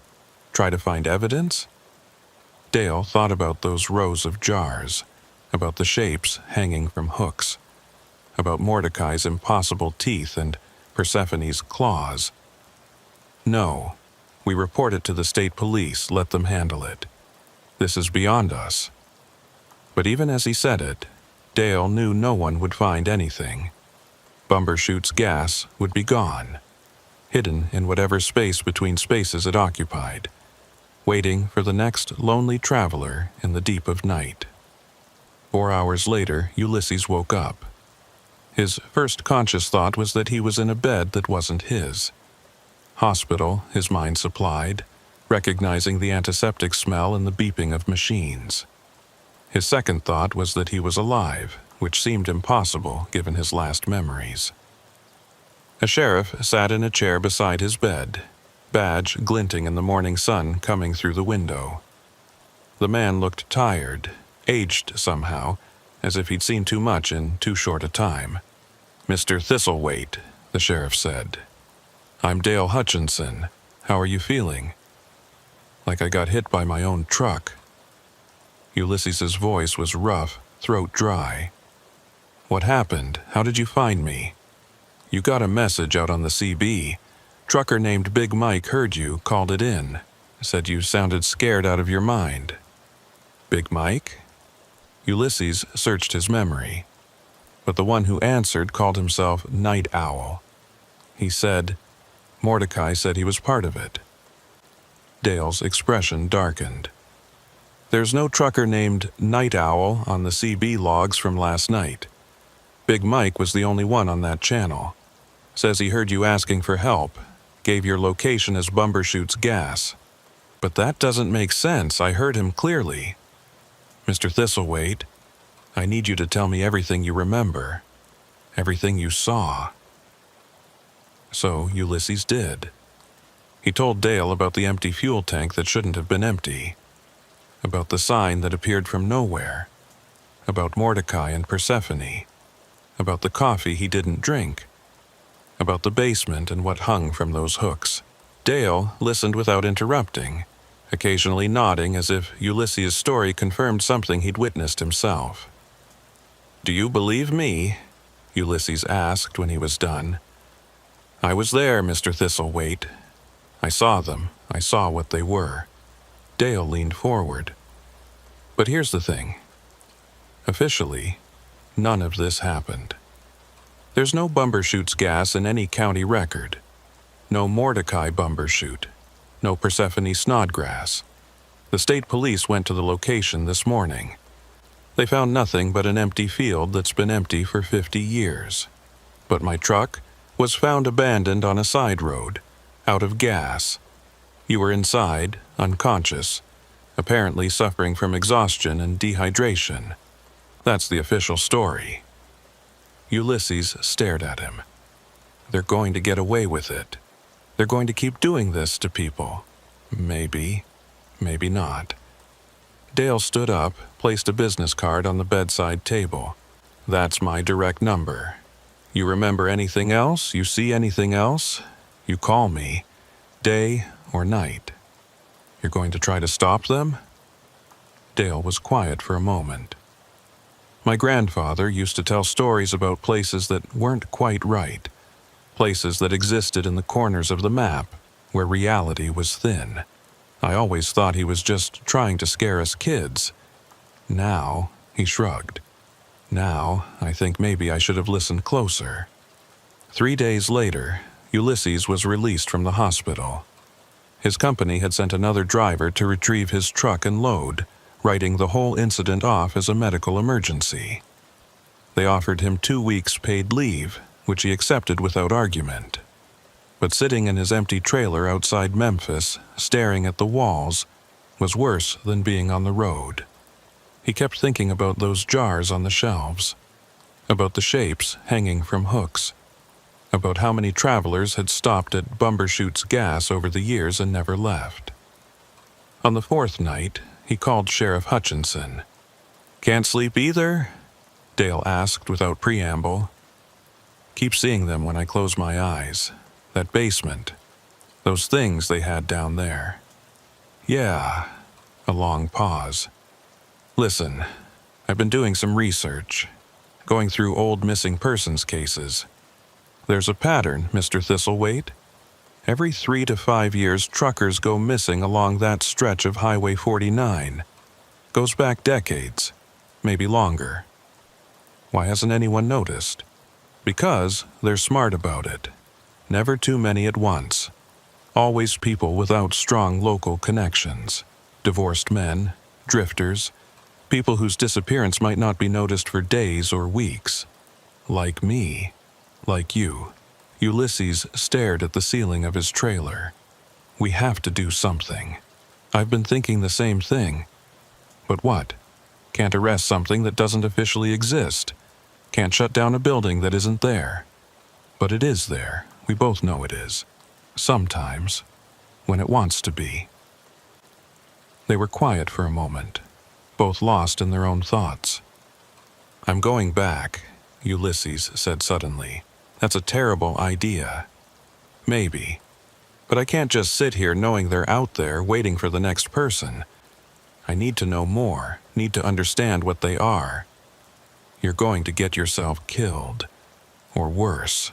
Try to find evidence?" Dale thought about those rows of jars, about the shapes hanging from hooks, about Mordecai's impossible teeth and Persephone's claws. "No, we report it to the state police, let them handle it. This is beyond us." But even as he said it, Dale knew no one would find anything. Bumbershoot's gas would be gone, hidden in whatever space between spaces it occupied, waiting for the next lonely traveler in the deep of night. 4 hours later, Ulysses woke up. His first conscious thought was that he was in a bed that wasn't his. Hospital, his mind supplied, recognizing the antiseptic smell and the beeping of machines. His second thought was that he was alive, which seemed impossible given his last memories. A sheriff sat in a chair beside his bed, badge glinting in the morning sun coming through the window. The man looked tired, aged somehow, as if he'd seen too much in too short a time. "Mr. Thistlethwaite," the sheriff said. "I'm Dale Hutchinson. How are you feeling?" "Like I got hit by my own truck." Ulysses's voice was rough, throat dry. "What happened? How did you find me?" "You got a message out on the CB. Trucker named Big Mike heard you, called it in. Said you sounded scared out of your mind." "Big Mike?" Ulysses searched his memory, but the one who answered called himself Night Owl. He said, Mordecai said he was part of it. Dale's expression darkened. "There's no trucker named Night Owl on the CB logs from last night. Big Mike was the only one on that channel. Says he heard you asking for help, gave your location as Bumbershoot's gas. But that doesn't make sense. I heard him clearly. Mr. Thistlethwaite, I need you to tell me everything you remember, everything you saw." So Ulysses did. He told Dale about the empty fuel tank that shouldn't have been empty, about the sign that appeared from nowhere, about Mordecai and Persephone, about the coffee he didn't drink, about the basement and what hung from those hooks. Dale listened without interrupting, occasionally nodding as if Ulysses' story confirmed something he'd witnessed himself. "Do you believe me?" Ulysses asked when he was done. "I was there, Mr. Thistlethwaite. I saw them. I saw what they were." Dale leaned forward. "But here's the thing. Officially, none of this happened. There's no Bumbershoot's gas in any county record. No Mordecai Bumbershoot. No Persephone Snodgrass. The state police went to the location this morning. They found nothing but an empty field that's been empty for 50 years. But my truck was found abandoned on a side road, out of gas. You were inside, unconscious, apparently suffering from exhaustion and dehydration. That's the official story." Ulysses stared at him. "They're going to get away with it. They're going to keep doing this to people. Maybe, maybe not." Dale stood up, placed a business card on the bedside table. That's my direct number. You remember anything else? You see anything else? You call me, day or night. You're going to try to stop them?" Dale was quiet for a moment. "My grandfather used to tell stories about places that weren't quite right, places that existed in the corners of the map, where reality was thin. I always thought he was just trying to scare us kids. Now," he shrugged, "now I think maybe I should have listened closer." 3 days later, Ulysses was released from the hospital. His company had sent another driver to retrieve his truck and load, writing the whole incident off as a medical emergency. They offered him 2 weeks paid leave, which he accepted without argument. But sitting in his empty trailer outside Memphis, staring at the walls, was worse than being on the road. He kept thinking about those jars on the shelves, about the shapes hanging from hooks, about how many travelers had stopped at Bumbershoot's Gas over the years and never left. On the 4th night, he called Sheriff Hutchinson. "Can't sleep either?" Dale asked without preamble. "Keep seeing them when I close my eyes. That basement. Those things they had down there." "Yeah." A long pause. "Listen, I've been doing some research, going through old missing persons cases. There's a pattern, Mr. Thistlethwaite. Every 3 to 5 years, truckers go missing along that stretch of Highway 49. Goes back decades, maybe longer. Why hasn't anyone noticed? Because they're smart about it. Never too many at once. Always people without strong local connections. Divorced men, drifters, people whose disappearance might not be noticed for days or weeks. Like me. Like you." Ulysses stared at the ceiling of his trailer. "We have to do something. I've been thinking the same thing. But what? Can't arrest something that doesn't officially exist. Can't shut down a building that isn't there. But it is there. We both know it is. Sometimes. When it wants to be." They were quiet for a moment, both lost in their own thoughts. "I'm going back," Ulysses said suddenly. "That's a terrible idea. Maybe. But I can't just sit here knowing they're out there waiting for the next person. I need to know more, need to understand what they are. You're going to get yourself killed. Or worse."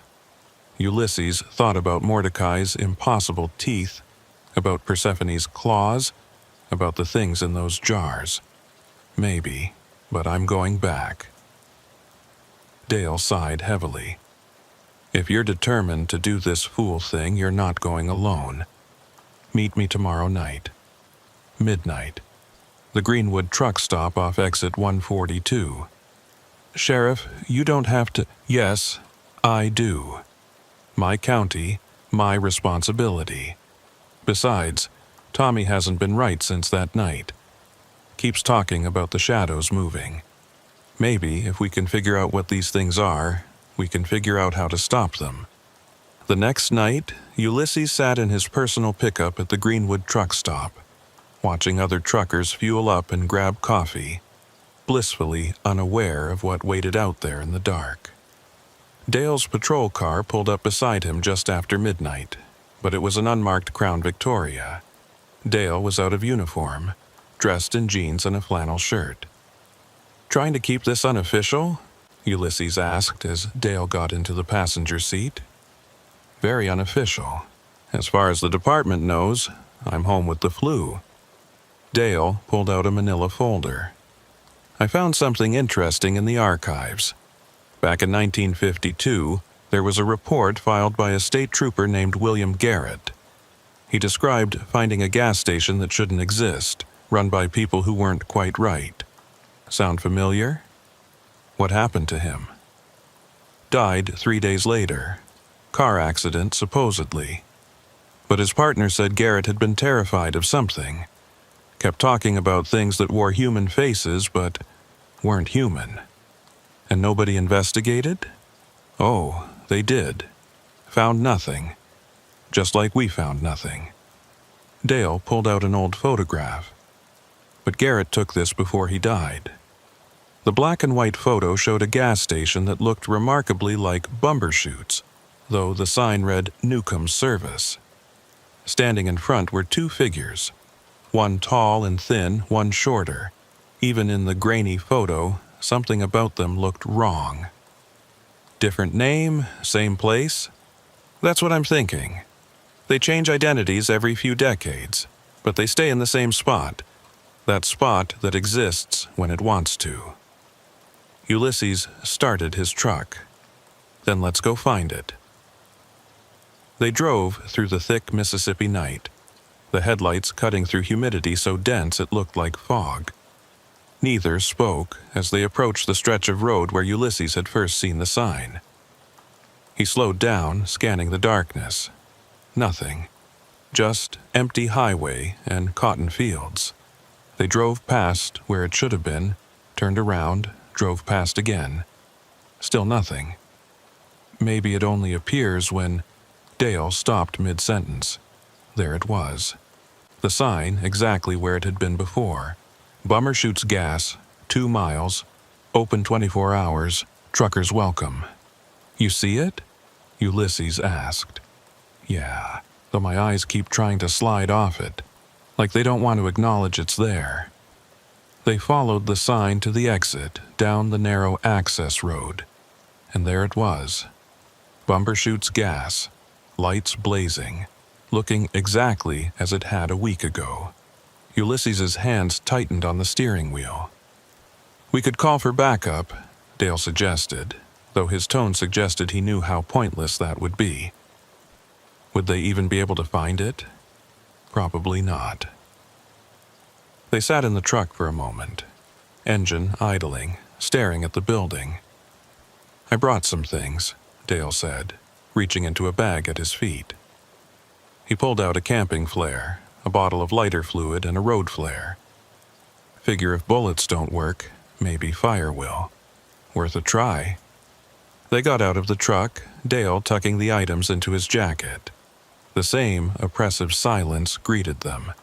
Ulysses thought about Mordecai's impossible teeth, about Persephone's claws, about the things in those jars. "Maybe, but I'm going back." Dale sighed heavily. "If you're determined to do this fool thing, you're not going alone. Meet me tomorrow night. Midnight. The Greenwood truck stop off exit 142. Sheriff, you don't have to—" "Yes, I do. My county, my responsibility. Besides, Tommy hasn't been right since that night. Keeps talking about the shadows moving. Maybe if we can figure out what these things are, we can figure out how to stop them." The next night, Ulysses sat in his personal pickup at the Greenwood truck stop, watching other truckers fuel up and grab coffee, blissfully unaware of what waited out there in the dark. Dale's patrol car pulled up beside him just after midnight, but it was an unmarked Crown Victoria. Dale was out of uniform, dressed in jeans and a flannel shirt. "Trying to keep this unofficial?" Ulysses asked as Dale got into the passenger seat. "Very unofficial. As far as the department knows, I'm home with the flu." Dale pulled out a manila folder. "I found something interesting in the archives. Back in 1952, there was a report filed by a state trooper named William Garrett. He described finding a gas station that shouldn't exist, run by people who weren't quite right. Sound familiar? What happened to him? Died 3 days later. Car accident, supposedly. But his partner said Garrett had been terrified of something. Kept talking about things that wore human faces but weren't human. And nobody investigated? Oh, they did. Found nothing. Just like we found nothing." Dale pulled out an old photograph. "But Garrett took this before he died. The black and white photo showed a gas station that looked remarkably like Bumbershoots, though the sign read Newcomb's Service. Standing in front were two figures, one tall and thin, one shorter. Even in the grainy photo, something about them looked wrong. Different name, same place? That's what I'm thinking. They change identities every few decades, but they stay in the same spot. That spot that exists when it wants to. Ulysses started his truck. Then let's go find it. They drove through the thick Mississippi night, the headlights cutting through humidity so dense it looked like fog. Neither spoke as they approached the stretch of road where Ulysses had first seen the sign. He slowed down, scanning the darkness. Nothing. Just empty highway and cotton fields. They drove past where it should have been, turned around, drove past again. Still nothing. Maybe it only appears when... Dale stopped mid-sentence. There it was. The sign exactly where it had been before. Bumbershoots Gas, 2 miles, open 24 hours, truckers welcome. You see it? Ulysses asked. Yeah, though my eyes keep trying to slide off it, like they don't want to acknowledge it's there. They followed the sign to the exit, down the narrow access road. And there it was. Bumbershoots Gas, lights blazing, looking exactly as it had a week ago. Ulysses's hands tightened on the steering wheel. We could call for backup, Dale suggested, though his tone suggested he knew how pointless that would be. Would they even be able to find it? Probably not. They sat in the truck for a moment, engine idling, staring at the building. I brought some things, Dale said, reaching into a bag at his feet. He pulled out a camping flare, a bottle of lighter fluid, and a road flare. Figure if bullets don't work, maybe fire will. Worth a try. They got out of the truck, Dale tucking the items into his jacket. The same oppressive silence greeted them.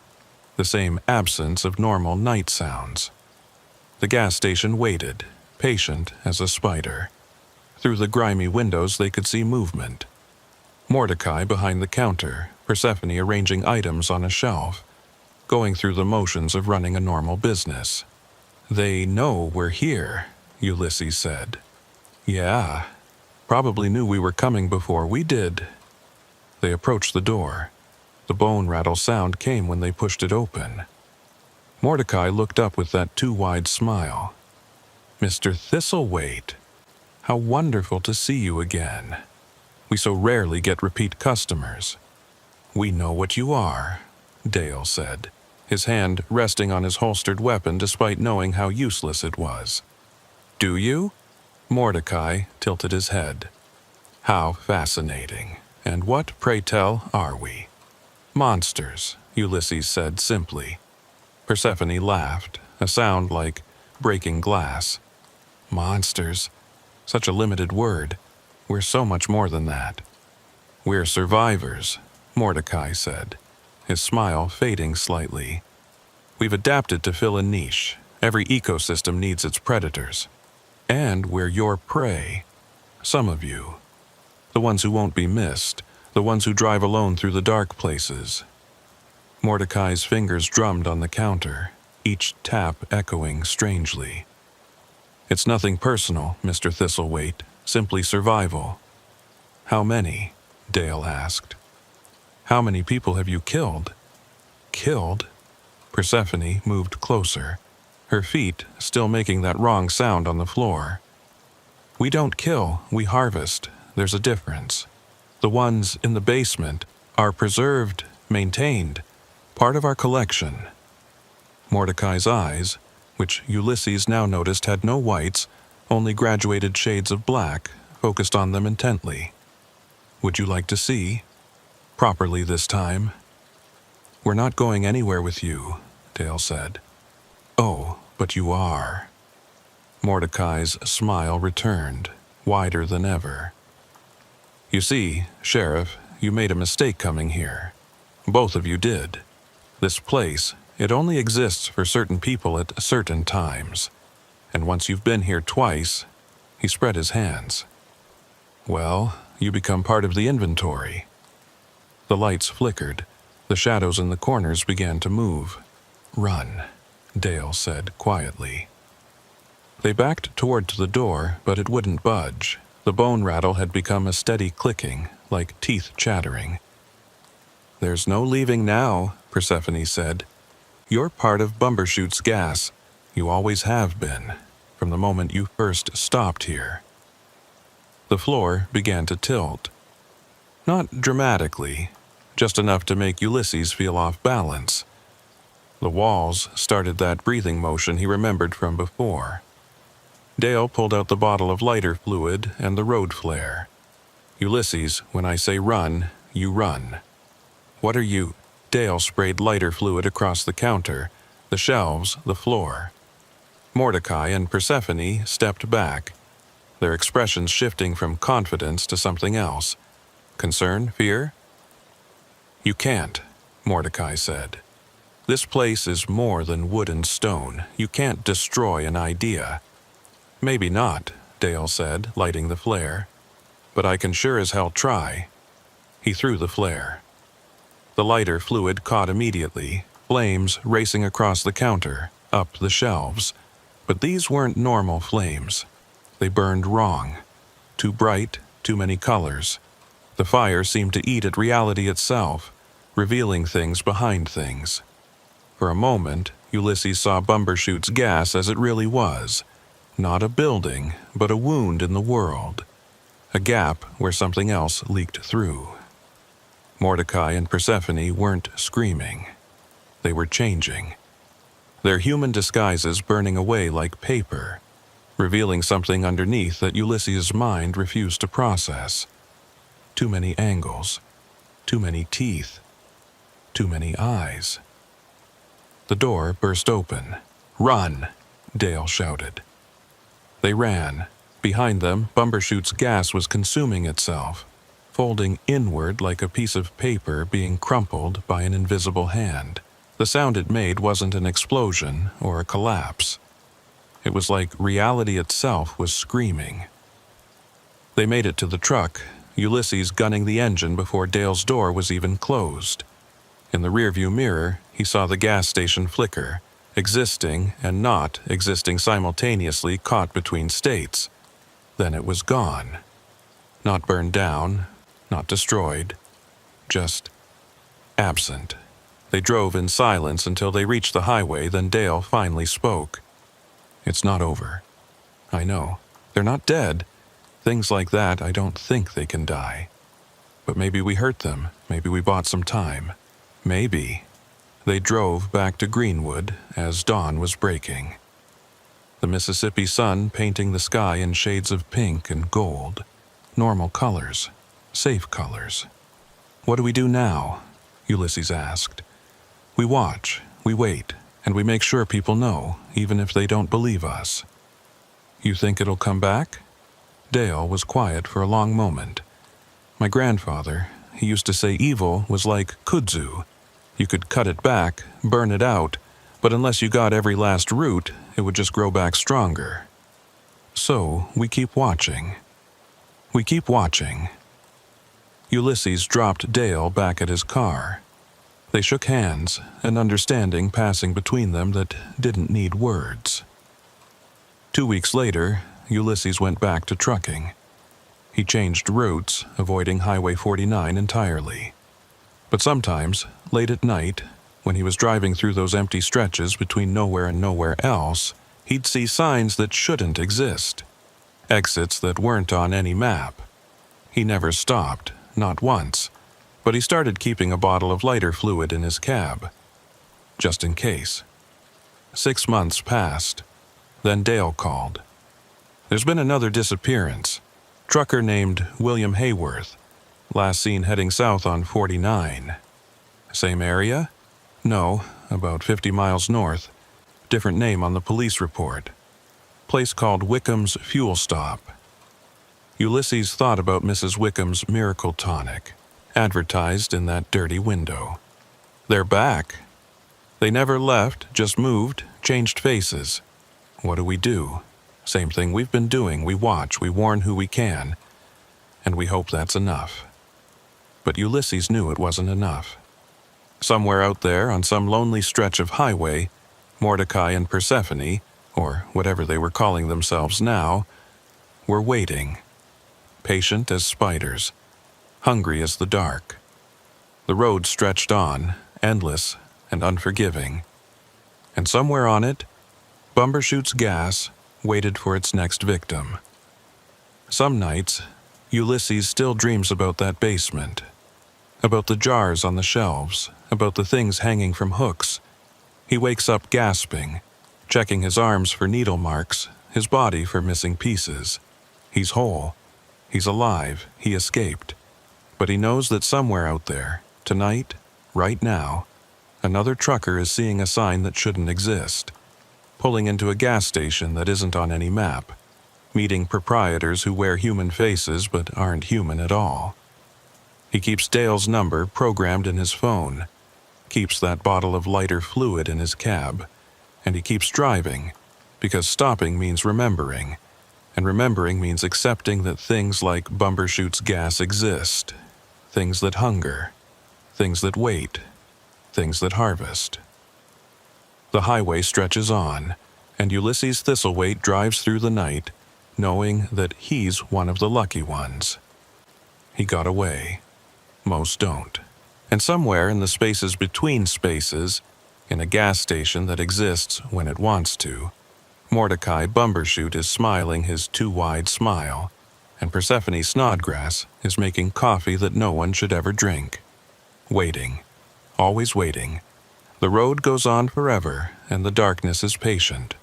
The same absence of normal night sounds. The gas station waited, patient as a spider. Through the grimy windows they could see movement. Mordecai behind the counter, Persephone arranging items on a shelf, going through the motions of running a normal business. They know we're here, Ulysses said. Yeah, probably knew we were coming before we did. They approached the door. The bone rattle sound came when they pushed it open. Mordecai looked up with that too-wide smile. Mr. Thistlethwaite, how wonderful to see you again. We so rarely get repeat customers. We know what you are, Dale said, his hand resting on his holstered weapon despite knowing how useless it was. Do you? Mordecai tilted his head. How fascinating. And what, pray tell, are we? Monsters, Ulysses said simply. Persephone laughed, a sound like breaking glass. Monsters. Such a limited word. We're so much more than that. We're survivors, Mordecai said, his smile fading slightly. We've adapted to fill a niche. Every ecosystem needs its predators. And we're your prey. Some of you. The ones who won't be missed. The ones who drive alone through the dark places. Mordecai's fingers drummed on the counter, each tap echoing strangely. It's nothing personal, Mr. Thistlethwaite, simply survival. How many? Dale asked. How many people have you killed? Killed? Persephone moved closer, her feet still making that wrong sound on the floor. We don't kill, we harvest. There's a difference. The ones in the basement are preserved, maintained, part of our collection. Mordecai's eyes, which Ulysses now noticed had no whites, only graduated shades of black, focused on them intently. Would you like to see? Properly this time. We're not going anywhere with you, Dale said. Oh, but you are. Mordecai's smile returned, wider than ever. You see, Sheriff, you made a mistake coming here. Both of you did. This place, it only exists for certain people at certain times. And once you've been here twice, he spread his hands. Well, you become part of the inventory. The lights flickered. The shadows in the corners began to move. Run, Dale said quietly. They backed toward the door, but it wouldn't budge. The bone rattle had become a steady clicking, like teeth chattering. There's no leaving now, Persephone said. You're part of Bumbershoot's gas. You always have been, from the moment you first stopped here. The floor began to tilt. Not dramatically, just enough to make Ulysses feel off balance. The walls started that breathing motion he remembered from before. Dale pulled out the bottle of lighter fluid and the road flare. Ulysses, when I say run, you run. What are you? Dale sprayed lighter fluid across the counter, the shelves, the floor. Mordecai and Persephone stepped back, their expressions shifting from confidence to something else. Concern? Fear? You can't, Mordecai said. This place is more than wood and stone. You can't destroy an idea. Maybe not, Dale said, lighting the flare. But I can sure as hell try. He threw the flare. The lighter fluid caught immediately, flames racing across the counter, up the shelves. But these weren't normal flames. They burned wrong. Too bright, too many colors. The fire seemed to eat at reality itself, revealing things behind things. For a moment, Ulysses saw Bumbershoot's gas as it really was. Not a building, but a wound in the world. A gap where something else leaked through. Mordecai and Persephone weren't screaming. They were changing. Their human disguises burning away like paper, revealing something underneath that Ulysses' mind refused to process. Too many angles. Too many teeth. Too many eyes. The door burst open. Run! Dale shouted. They ran. Behind them, Bumbershoot's gas was consuming itself, folding inward like a piece of paper being crumpled by an invisible hand. The sound it made wasn't an explosion or a collapse. It was like reality itself was screaming. They made it to the truck, Ulysses gunning the engine before Dale's door was even closed. In the rearview mirror, he saw the gas station flicker, existing and not existing simultaneously caught between states. Then it was gone. Not burned down, not destroyed, just absent. They drove in silence until they reached the highway, then Dale finally spoke. It's not over. I know. They're not dead. Things like that, I don't think they can die. But maybe we hurt them. Maybe we bought some time. Maybe. They drove back to Greenwood as dawn was breaking. The Mississippi sun painting the sky in shades of pink and gold. Normal colors. Safe colors. What do we do now? Ulysses asked. We watch, we wait, and we make sure people know, even if they don't believe us. You think it'll come back? Dale was quiet for a long moment. My grandfather, he used to say evil was like kudzu. You could cut it back, burn it out, but unless you got every last root, it would just grow back stronger. So, we keep watching. We keep watching. Ulysses dropped Dale back at his car. They shook hands, an understanding passing between them that didn't need words. 2 weeks later, Ulysses went back to trucking. He changed routes, avoiding Highway 49 entirely. But sometimes, late at night, when he was driving through those empty stretches between nowhere and nowhere else, he'd see signs that shouldn't exist. Exits that weren't on any map. He never stopped, not once, but he started keeping a bottle of lighter fluid in his cab. Just in case. 6 months passed. Then Dale called. There's been another disappearance. Trucker named William Hayworth. Last seen heading south on 49. Same area? No, about 50 miles north. Different name on the police report. Place called Wickham's Fuel Stop. Ulysses thought about Mrs. Wickham's miracle tonic, advertised in that dirty window. They're back. They never left, just moved, changed faces. What do? Same thing we've been doing. We watch, we warn who we can, and we hope that's enough. But Ulysses knew it wasn't enough. Somewhere out there on some lonely stretch of highway, Mordecai and Persephone, or whatever they were calling themselves now, were waiting, patient as spiders, hungry as the dark. The road stretched on, endless and unforgiving, and somewhere on it, Bumbershoot's gas waited for its next victim. Some nights, Ulysses still dreams about that basement, about the jars on the shelves, about the things hanging from hooks. He wakes up gasping, checking his arms for needle marks, his body for missing pieces. He's whole. He's alive. He escaped. But he knows that somewhere out there, tonight, right now, another trucker is seeing a sign that shouldn't exist, pulling into a gas station that isn't on any map, meeting proprietors who wear human faces but aren't human at all. He keeps Dale's number programmed in his phone, keeps that bottle of lighter fluid in his cab, and he keeps driving, because stopping means remembering, and remembering means accepting that things like Bumbershoot's gas exist, things that hunger, things that wait, things that harvest. The highway stretches on, and Ulysses Thistlethwaite drives through the night, knowing that he's one of the lucky ones. He got away. Most don't. And somewhere in the spaces between spaces, in a gas station that exists when it wants to, Mordecai Bumbershoot is smiling his too-wide smile, and Persephone Snodgrass is making coffee that no one should ever drink. Waiting. Always waiting. The road goes on forever, and the darkness is patient.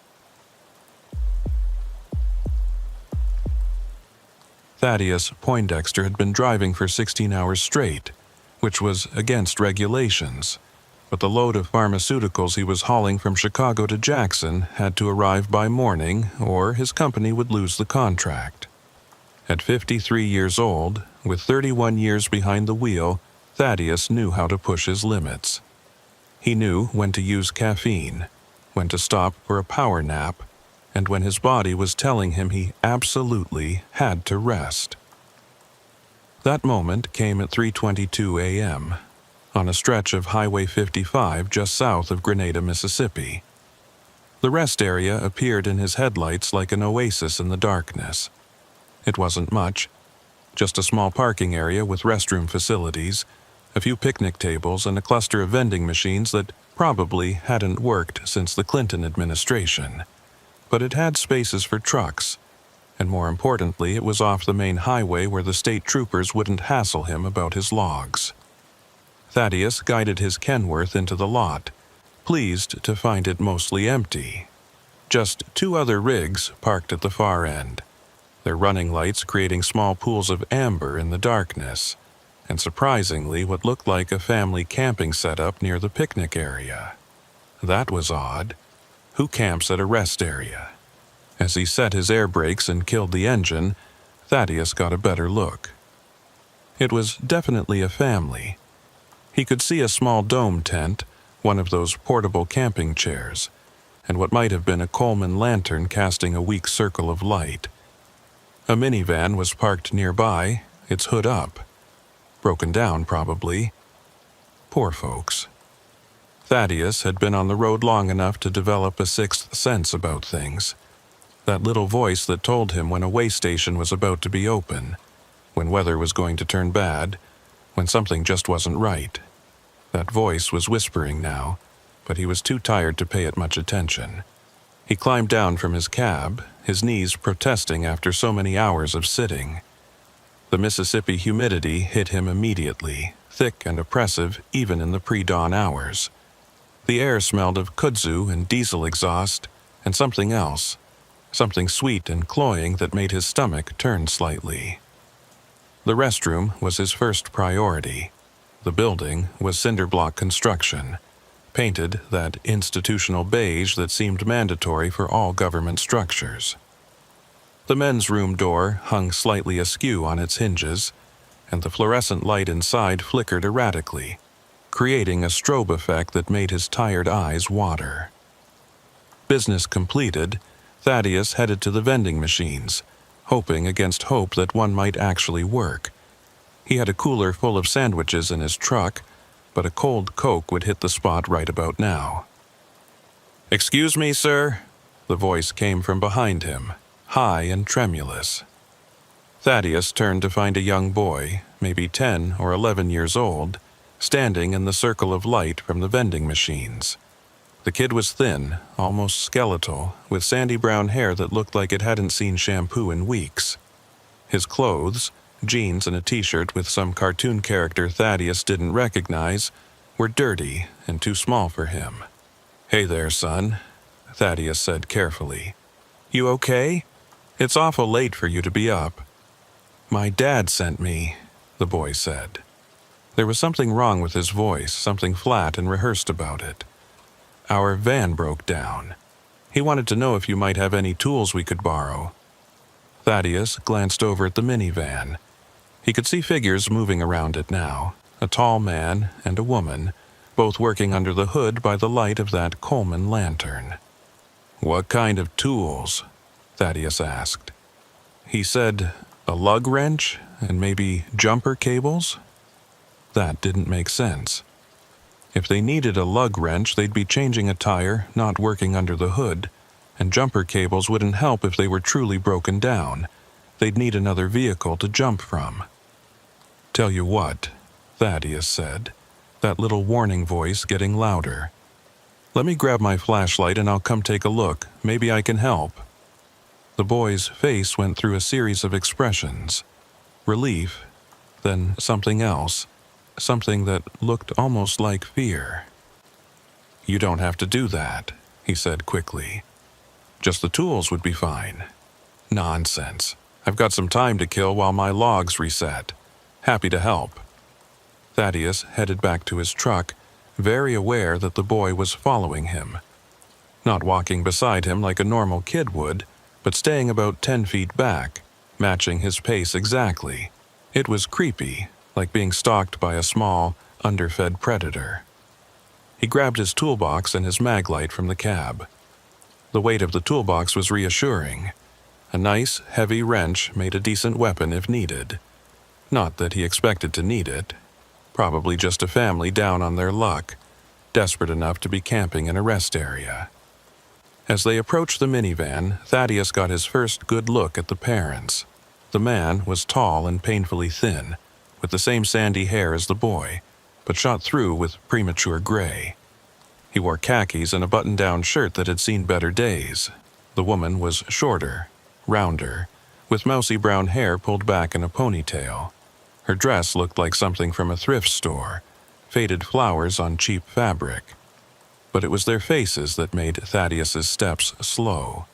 Thaddeus Poindexter had been driving for 16 hours straight, which was against regulations, but the load of pharmaceuticals he was hauling from Chicago to Jackson had to arrive by morning, or his company would lose the contract. At 53 years old, with 31 years behind the wheel, Thaddeus knew how to push his limits. He knew when to use caffeine, when to stop for a power nap, and when his body was telling him he absolutely had to rest. That moment came at 3:22 a.m., on a stretch of Highway 55 just south of Grenada, Mississippi. The rest area appeared in his headlights like an oasis in the darkness. It wasn't much, just a small parking area with restroom facilities, a few picnic tables, and a cluster of vending machines that probably hadn't worked since the Clinton administration. But it had spaces for trucks, and more importantly, it was off the main highway where the state troopers wouldn't hassle him about his logs. Thaddeus guided his Kenworth into the lot, pleased to find it mostly empty. Just 2 other rigs parked at the far end, their running lights creating small pools of amber in the darkness, and surprisingly what looked like a family camping setup near the picnic area. That was odd. Who camps at a rest area? As he set his air brakes and killed the engine, Thaddeus got a better look. It was definitely a family. He could see a small dome tent, one of those portable camping chairs, and what might have been a Coleman lantern casting a weak circle of light. A minivan was parked nearby, its hood up. Broken down, probably. Poor folks. Thaddeus had been on the road long enough to develop a sixth sense about things. That little voice that told him when a way station was about to be open, when weather was going to turn bad, when something just wasn't right. That voice was whispering now, but he was too tired to pay it much attention. He climbed down from his cab, his knees protesting after so many hours of sitting. The Mississippi humidity hit him immediately, thick and oppressive even in the pre-dawn hours. The air smelled of kudzu and diesel exhaust, and something else, something sweet and cloying that made his stomach turn slightly. The restroom was his first priority. The building was cinder block construction, painted that institutional beige that seemed mandatory for all government structures. The men's room door hung slightly askew on its hinges, and the fluorescent light inside flickered erratically, creating a strobe effect that made his tired eyes water. Business completed, Thaddeus headed to the vending machines, hoping against hope that one might actually work. He had a cooler full of sandwiches in his truck, but a cold Coke would hit the spot right about now. "Excuse me, sir?" The voice came from behind him, high and tremulous. Thaddeus turned to find a young boy, maybe 10 or 11 years old, standing in the circle of light from the vending machines. The kid was thin, almost skeletal, with sandy brown hair that looked like it hadn't seen shampoo in weeks. His clothes, jeans and a t-shirt with some cartoon character Thaddeus didn't recognize, were dirty and too small for him. "Hey there, son," Thaddeus said carefully. "You okay? It's awful late for you to be up." "My dad sent me," the boy said. There was something wrong with his voice, something flat and rehearsed about it. "Our van broke down. He wanted to know if you might have any tools we could borrow." Thaddeus glanced over at the minivan. He could see figures moving around it now, a tall man and a woman, both working under the hood by the light of that Coleman lantern. "What kind of tools?" Thaddeus asked. He said, "A lug wrench and maybe jumper cables?" That didn't make sense. If they needed a lug wrench, they'd be changing a tire, not working under the hood, and jumper cables wouldn't help if they were truly broken down. They'd need another vehicle to jump from. "Tell you what," Thaddeus said, that little warning voice getting louder. "Let me grab my flashlight and I'll come take a look. Maybe I can help." The boy's face went through a series of expressions. Relief, then something else. Something that looked almost like fear. "You don't have to do that," he said quickly. "Just the tools would be fine." "Nonsense. I've got some time to kill while my logs reset. Happy to help." Thaddeus headed back to his truck, very aware that the boy was following him. Not walking beside him like a normal kid would, but staying about 10 feet back, matching his pace exactly. It was creepy, like being stalked by a small, underfed predator. He grabbed his toolbox and his maglite from the cab. The weight of the toolbox was reassuring. A nice, heavy wrench made a decent weapon if needed. Not that he expected to need it. Probably just a family down on their luck, desperate enough to be camping in a rest area. As they approached the minivan, Thaddeus got his first good look at the parents. The man was tall and painfully thin, with the same sandy hair as the boy, but shot through with premature gray. He wore khakis and a button-down shirt that had seen better days. The woman was shorter, rounder, with mousy brown hair pulled back in a ponytail. Her dress looked like something from a thrift store, faded flowers on cheap fabric. But it was their faces that made Thaddeus's steps slow.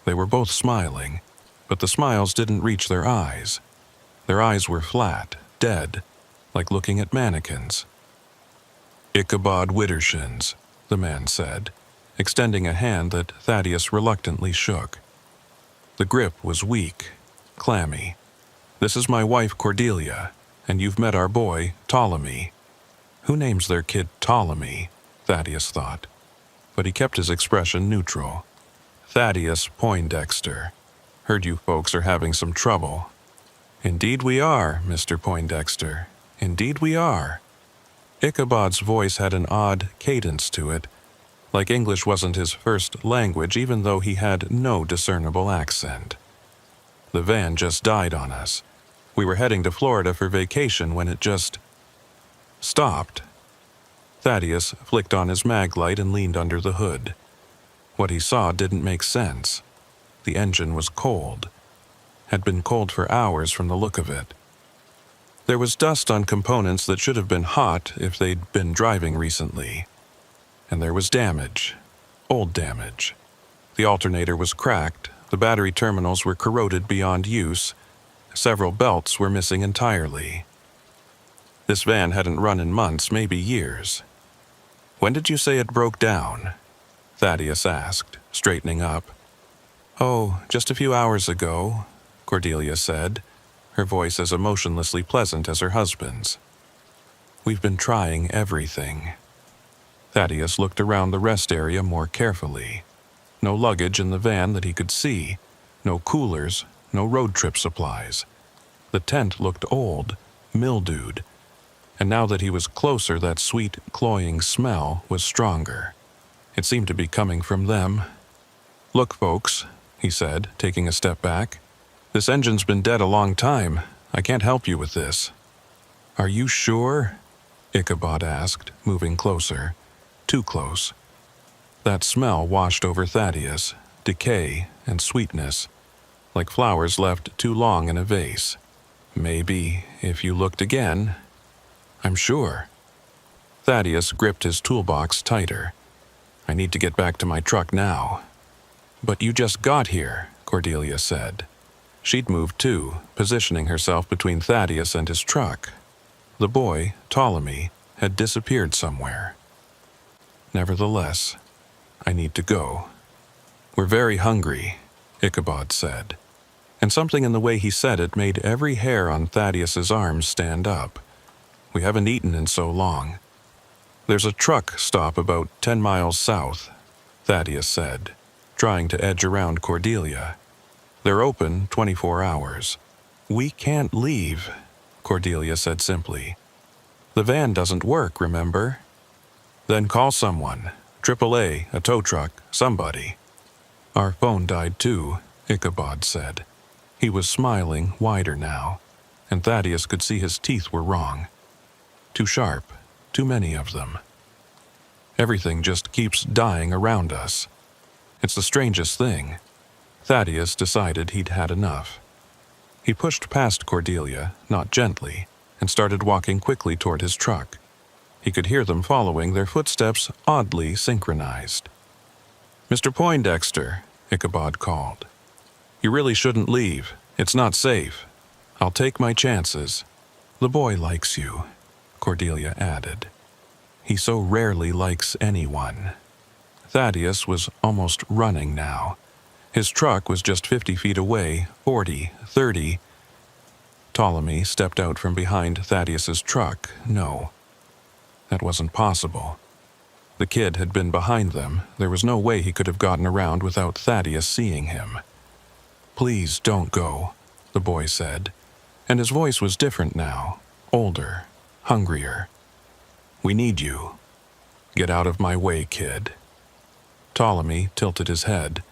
They were both smiling, but the smiles didn't reach their eyes. Their eyes were flat, dead, like looking at mannequins. "Ichabod Widdershins," the man said, extending a hand that Thaddeus reluctantly shook. The grip was weak, clammy. "This is my wife Cordelia, and you've met our boy, Ptolemy." Who names their kid Ptolemy? Thaddeus thought, but he kept his expression neutral. "Thaddeus Poindexter. Heard you folks are having some trouble." "Indeed we are, Mr. Poindexter. Indeed we are." Ichabod's voice had an odd cadence to it, like English wasn't his first language even though he had no discernible accent. "The van just died on us. We were heading to Florida for vacation when it just stopped." Thaddeus flicked on his maglite and leaned under the hood. What he saw didn't make sense. The engine was cold. Had been cold for hours from the look of it. There was dust on components that should have been hot if they'd been driving recently. And there was damage. Old damage. The alternator was cracked, the battery terminals were corroded beyond use, several belts were missing entirely. This van hadn't run in months, maybe years. "When did you say it broke down?" Thaddeus asked, straightening up. "Oh, just a few hours ago," Cordelia said, her voice as emotionlessly pleasant as her husband's. "We've been trying everything." Thaddeus looked around the rest area more carefully. No luggage in the van that he could see. No coolers, no road trip supplies. The tent looked old, mildewed, and now that he was closer, that sweet, cloying smell was stronger. It seemed to be coming from them. "Look, folks," he said, taking a step back. "This engine's been dead a long time. I can't help you with this." "Are you sure?" Ichabod asked, moving closer. Too close. That smell washed over Thaddeus, decay and sweetness, like flowers left too long in a vase. "Maybe, if you looked again." "I'm sure." Thaddeus gripped his toolbox tighter. "I need to get back to my truck now." "But you just got here," Cordelia said. She'd moved too, positioning herself between Thaddeus and his truck. The boy, Ptolemy, had disappeared somewhere. "Nevertheless, I need to go." "We're very hungry," Ichabod said. And something in the way he said it made every hair on Thaddeus's arms stand up. "We haven't eaten in so long." "There's a truck stop about 10 miles south," Thaddeus said, trying to edge around Cordelia. "They're open 24 hours. "We can't leave," Cordelia said simply. "The van doesn't work, remember?" "Then call someone. AAA, a tow truck, somebody." "Our phone died too," Ichabod said. He was smiling wider now, and Thaddeus could see his teeth were wrong. Too sharp, too many of them. "Everything just keeps dying around us. It's the strangest thing." Thaddeus decided he'd had enough. He pushed past Cordelia, not gently, and started walking quickly toward his truck. He could hear them following, their footsteps oddly synchronized. "Mr. Poindexter," Ichabod called. "You really shouldn't leave. It's not safe. I'll take my chances." "The boy likes you," Cordelia added. "He so rarely likes anyone." Thaddeus was almost running now. His truck was just 50 feet away, 40, 30. Ptolemy stepped out from behind Thaddeus's truck. No, that wasn't possible. The kid had been behind them. There was no way he could have gotten around without Thaddeus seeing him. "Please don't go," the boy said, and his voice was different now, older, hungrier. "We need you. Get out of my way, kid." Ptolemy tilted his head,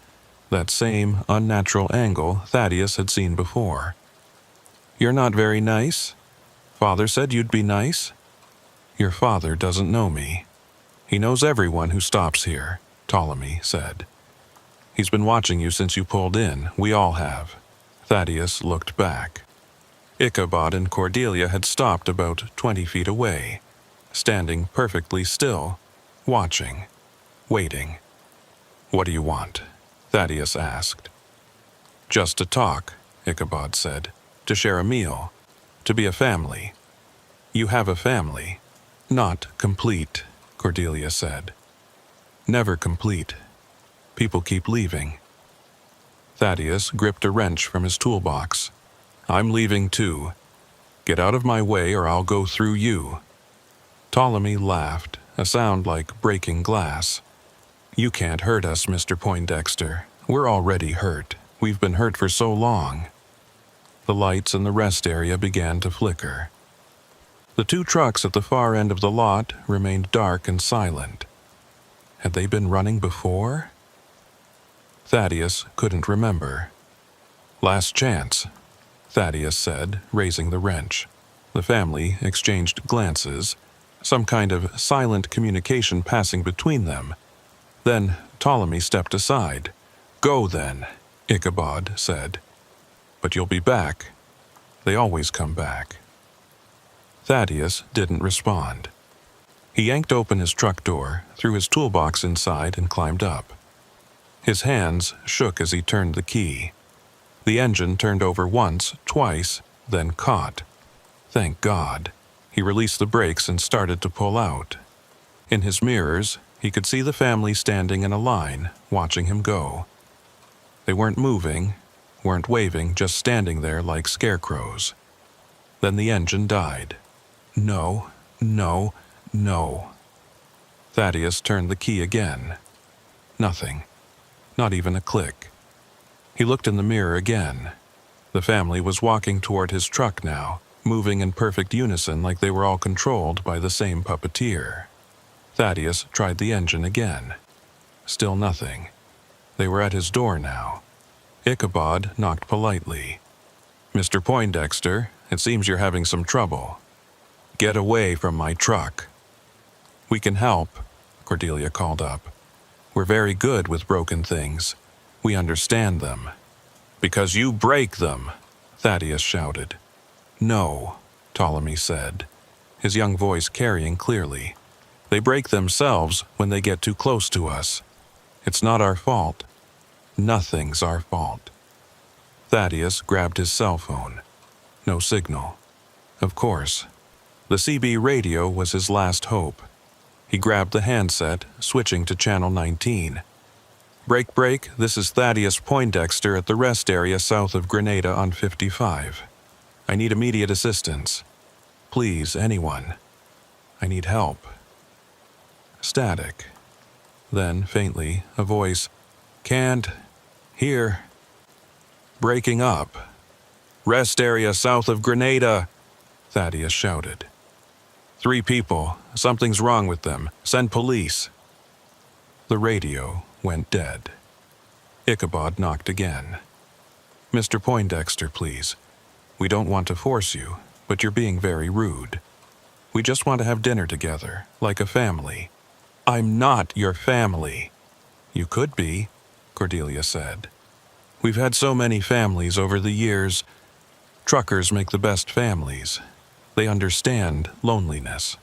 that same unnatural angle Thaddeus had seen before. "You're not very nice? Father said you'd be nice?" "Your father doesn't know me. He knows everyone who stops here," Ptolemy said. "He's been watching you since you pulled in. We all have." Thaddeus looked back. Ichabod and Cordelia had stopped about 20 feet away, standing perfectly still, watching, waiting. "What do you want?" Thaddeus asked. "Just to talk," Ichabod said. "To share a meal. To be a family." "You have a family." "Not complete," Cordelia said. "Never complete. People keep leaving." Thaddeus gripped a wrench from his toolbox. "I'm leaving too. Get out of my way or I'll go through you." Ptolemy laughed, a sound like breaking glass. "You can't hurt us, Mr. Poindexter. We're already hurt. We've been hurt for so long." The lights in the rest area began to flicker. The two trucks at the far end of the lot remained dark and silent. Had they been running before? Thaddeus couldn't remember. "Last chance," Thaddeus said, raising the wrench. The family exchanged glances, some kind of silent communication passing between them. Then Ptolemy stepped aside. "Go then," Ichabod said. "But you'll be back. They always come back." Thaddeus didn't respond. He yanked open his truck door, threw his toolbox inside, and climbed up. His hands shook as he turned the key. The engine turned over once, twice, then caught. Thank God. He released the brakes and started to pull out. In his mirrors, he could see the family standing in a line, watching him go. They weren't moving, weren't waving, just standing there like scarecrows. Then the engine died. No, no, no. Thaddeus turned the key again. Nothing. not even a click. He looked in the mirror again. The family was walking toward his truck now, moving in perfect unison like they were all controlled by the same puppeteer. Thaddeus tried the engine again. Still nothing. They were at his door now. Ichabod knocked politely. "Mr. Poindexter, it seems you're having some trouble. Get away from my truck." "We can help," Cordelia called up. "We're very good with broken things. We understand them." "Because you break them," Thaddeus shouted. "No," Ptolemy said, his young voice carrying clearly. "They break themselves when they get too close to us. It's not our fault. Nothing's our fault." Thaddeus grabbed his cell phone. No signal. Of course. The CB radio was his last hope. He grabbed the handset, switching to channel 19. Break, this is Thaddeus Poindexter at the rest area south of Grenada on 55. I need immediate assistance. Please, anyone. I need help." Static. Then, faintly, a voice. "Can't. Hear. Breaking up. Rest area south of Grenada," Thaddeus shouted. "3 people. Something's wrong with them. Send police." The radio went dead. Ichabod knocked again. "Mr. Poindexter, please. We don't want to force you, but you're being very rude. We just want to have dinner together, like a family." "I'm not your family." "You could be," Cordelia said. "We've had so many families over the years. Truckers make the best families. They understand loneliness."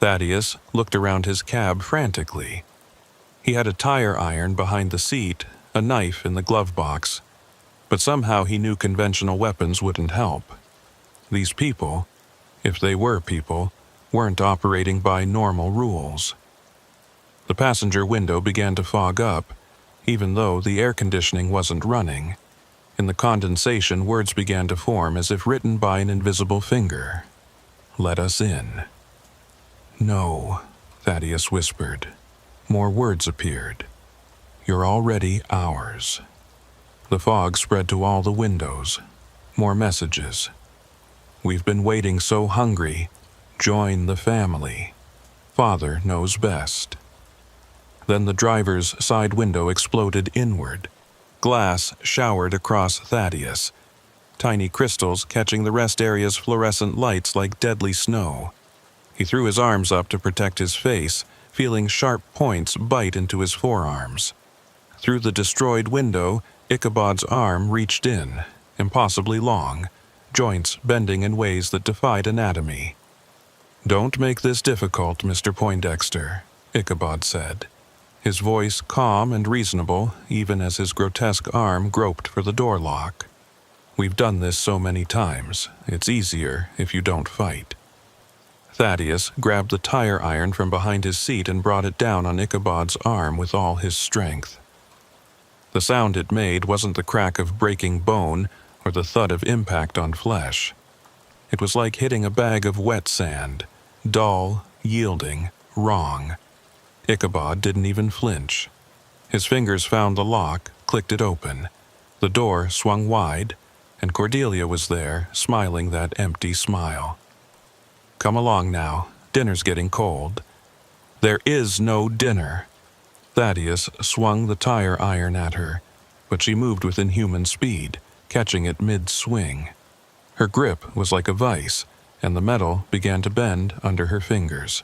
Thaddeus looked around his cab frantically. He had a tire iron behind the seat, a knife in the glove box, but somehow he knew conventional weapons wouldn't help. These people, if they were people, weren't operating by normal rules. The passenger window began to fog up, even though the air conditioning wasn't running. In the condensation, words began to form as if written by an invisible finger. "Let us in." "No," Thaddeus whispered. More words appeared. "You're already ours." The fog spread to all the windows. More messages. "We've been waiting so hungry. Join the family. Father knows best." Then the driver's side window exploded inward. Glass showered across Thaddeus, tiny crystals catching the rest area's fluorescent lights like deadly snow. He threw his arms up to protect his face, feeling sharp points bite into his forearms. Through the destroyed window, Ichabod's arm reached in, impossibly long, joints bending in ways that defied anatomy. "Don't make this difficult, Mr. Poindexter," Ichabod said, his voice calm and reasonable even as his grotesque arm groped for the door lock. "We've done this so many times. It's easier if you don't fight." Thaddeus grabbed the tire iron from behind his seat and brought it down on Ichabod's arm with all his strength. The sound it made wasn't the crack of breaking bone or the thud of impact on flesh. It was like hitting a bag of wet sand, dull, yielding, wrong. Ichabod didn't even flinch. His fingers found the lock, clicked it open. The door swung wide, and Cordelia was there, smiling that empty smile. "Come along now. Dinner's getting cold." "There is no dinner." Thaddeus swung the tire iron at her, but she moved with inhuman speed, catching it mid-swing. Her grip was like a vice, and the metal began to bend under her fingers.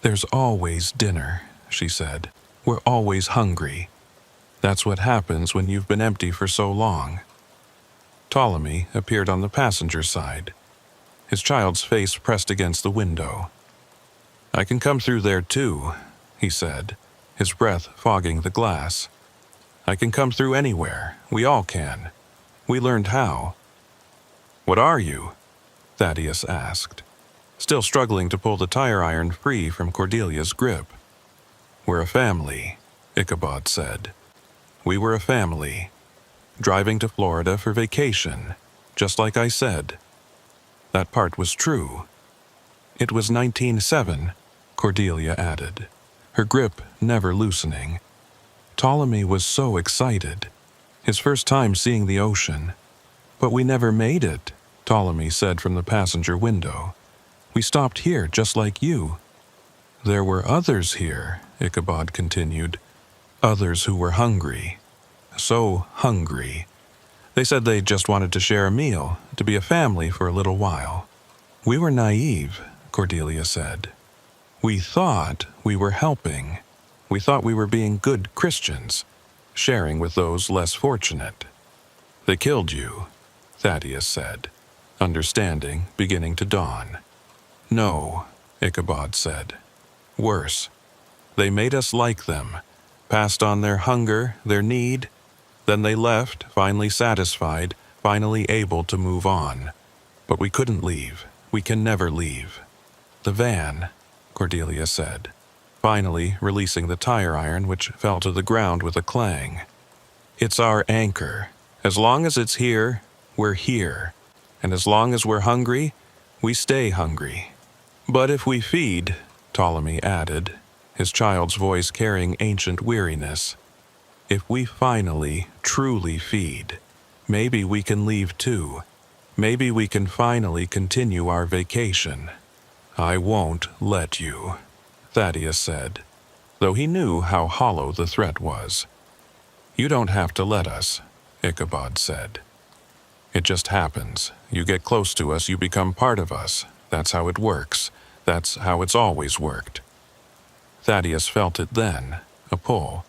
"There's always dinner," she said. "We're always hungry. That's what happens when you've been empty for so long." Ptolemy appeared on the passenger side, his child's face pressed against the window. "I can come through there too," he said, his breath fogging the glass. "I can come through anywhere. We all can. We learned how." "What are you?" Thaddeus asked, still struggling to pull the tire iron free from Cordelia's grip. "We're a family," Ichabod said. "We were a family, driving to Florida for vacation, just like I said." That part was true. "It was 1907, Cordelia added, her grip never loosening. Ptolemy was so excited. His first time seeing the ocean. "But we never made it," Ptolemy said from the passenger window. "We stopped here just like you." "There were others here," Ichabod continued. "Others who were hungry. So hungry. They said they just wanted to share a meal, to be a family for a little while." "We were naive," Cordelia said. "We thought we were helping. We thought we were being good Christians, sharing with those less fortunate." "They killed you," Thaddeus said, understanding beginning to dawn. "No," Ichabod said. "Worse. They made us like them, passed on their hunger, their need. Then they left, finally satisfied, finally able to move on. But we couldn't leave. We can never leave." "The van," Cordelia said, finally releasing the tire iron which fell to the ground with a clang. "It's our anchor. As long as it's here, we're here. And as long as we're hungry, we stay hungry. But if we feed," Ptolemy added, his child's voice carrying ancient weariness, "if we finally, truly feed, maybe we can leave too. Maybe we can finally continue our vacation." "I won't let you," Thaddeus said, though he knew how hollow the threat was. "You don't have to let us," Ichabod said. "It just happens. You get close to us, you become part of us. That's how it works. That's how it's always worked." Thaddeus felt it then, a pull,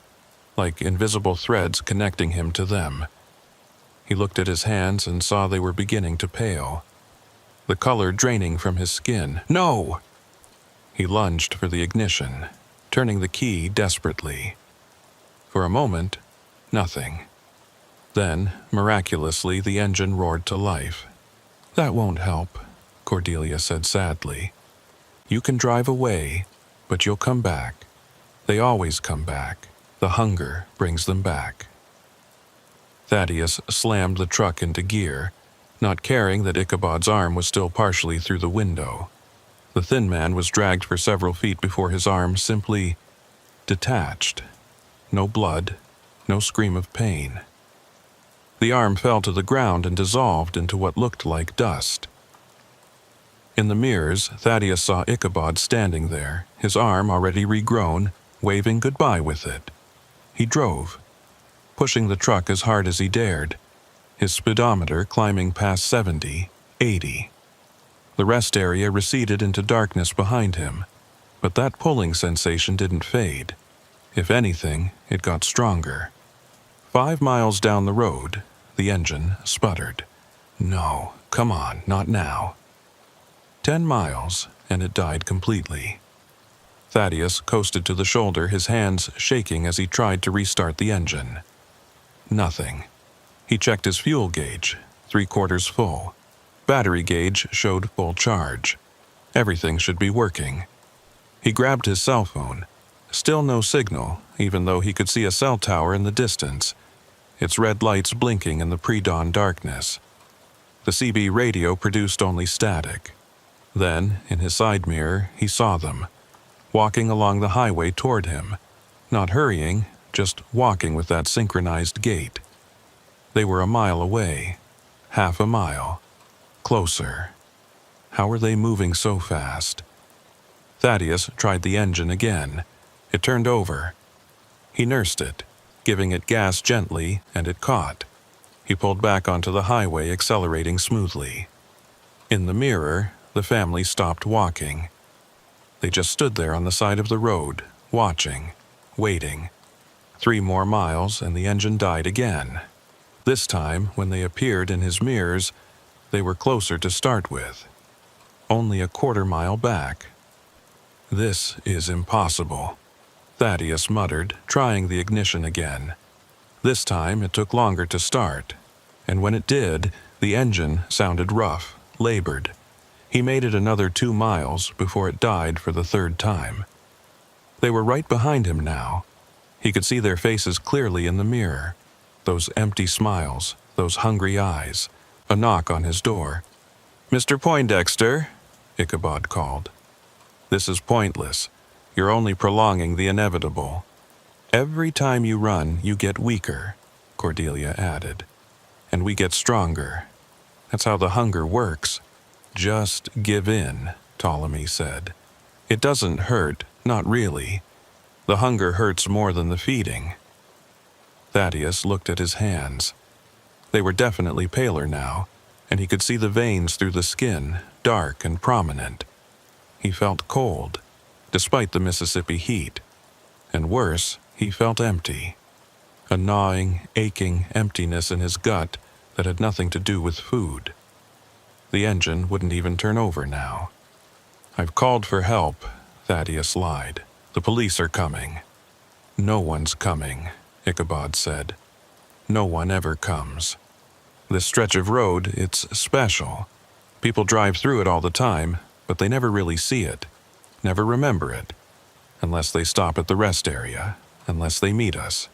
like invisible threads connecting him to them. He looked at his hands and saw they were beginning to pale, the color draining from his skin. "No!" He lunged for the ignition, turning the key desperately. For a moment, nothing. Then, miraculously, the engine roared to life. "That won't help," Cordelia said sadly. "You can drive away, but you'll come back. They always come back. The hunger brings them back." Thaddeus slammed the truck into gear, not caring that Ichabod's arm was still partially through the window. The thin man was dragged for several feet before his arm simply detached. No blood, no scream of pain. The arm fell to the ground and dissolved into what looked like dust. In the mirrors, Thaddeus saw Ichabod standing there, his arm already regrown, waving goodbye with it. He drove, pushing the truck as hard as he dared, his speedometer climbing past 70, 80. The rest area receded into darkness behind him, but that pulling sensation didn't fade. If anything, it got stronger. 5 miles down the road, the engine sputtered. "No, come on, not now." 10 miles, and it died completely. Thaddeus coasted to the shoulder, his hands shaking as he tried to restart the engine. Nothing. He checked his fuel gauge, 3/4 full. Battery gauge showed full charge. Everything should be working. He grabbed his cell phone. Still no signal, even though he could see a cell tower in the distance, its red lights blinking in the pre-dawn darkness. The CB radio produced only static. Then, in his side mirror, he saw them, walking along the highway toward him, not hurrying, just walking with that synchronized gait. They were a mile away, half a mile, closer. How were they moving so fast? Thaddeus tried the engine again. It turned over. He nursed it, giving it gas gently, and it caught. He pulled back onto the highway, accelerating smoothly. In the mirror, the family stopped walking. They just stood there on the side of the road, watching, waiting. 3 more miles, and the engine died again. This time, when they appeared in his mirrors, they were closer to start with. Only a 1/4 mile back. "This is impossible," Thaddeus muttered, trying the ignition again. This time it took longer to start, and when it did, the engine sounded rough, labored. He made it another 2 miles before it died for the 3rd time. They were right behind him now. He could see their faces clearly in the mirror. Those empty smiles, those hungry eyes. A knock on his door. "Mr. Poindexter," Ichabod called. "This is pointless. You're only prolonging the inevitable." Every time you run, you get weaker, Cordelia added. And we get stronger. That's how the hunger works. Just give in, Ptolemy said. It doesn't hurt, not really. The hunger hurts more than the feeding. Thaddeus looked at his hands. They were definitely paler now, and he could see the veins through the skin, dark and prominent. He felt cold, despite the Mississippi heat. And worse, he felt empty. A gnawing, aching emptiness in his gut that had nothing to do with food. The engine wouldn't even turn over now. I've called for help, Thaddeus lied. The police are coming. No one's coming, Ichabod said. No one ever comes. This stretch of road, it's special. People drive through it all the time, but they never really see it, never remember it, unless they stop at the rest area, unless they meet us.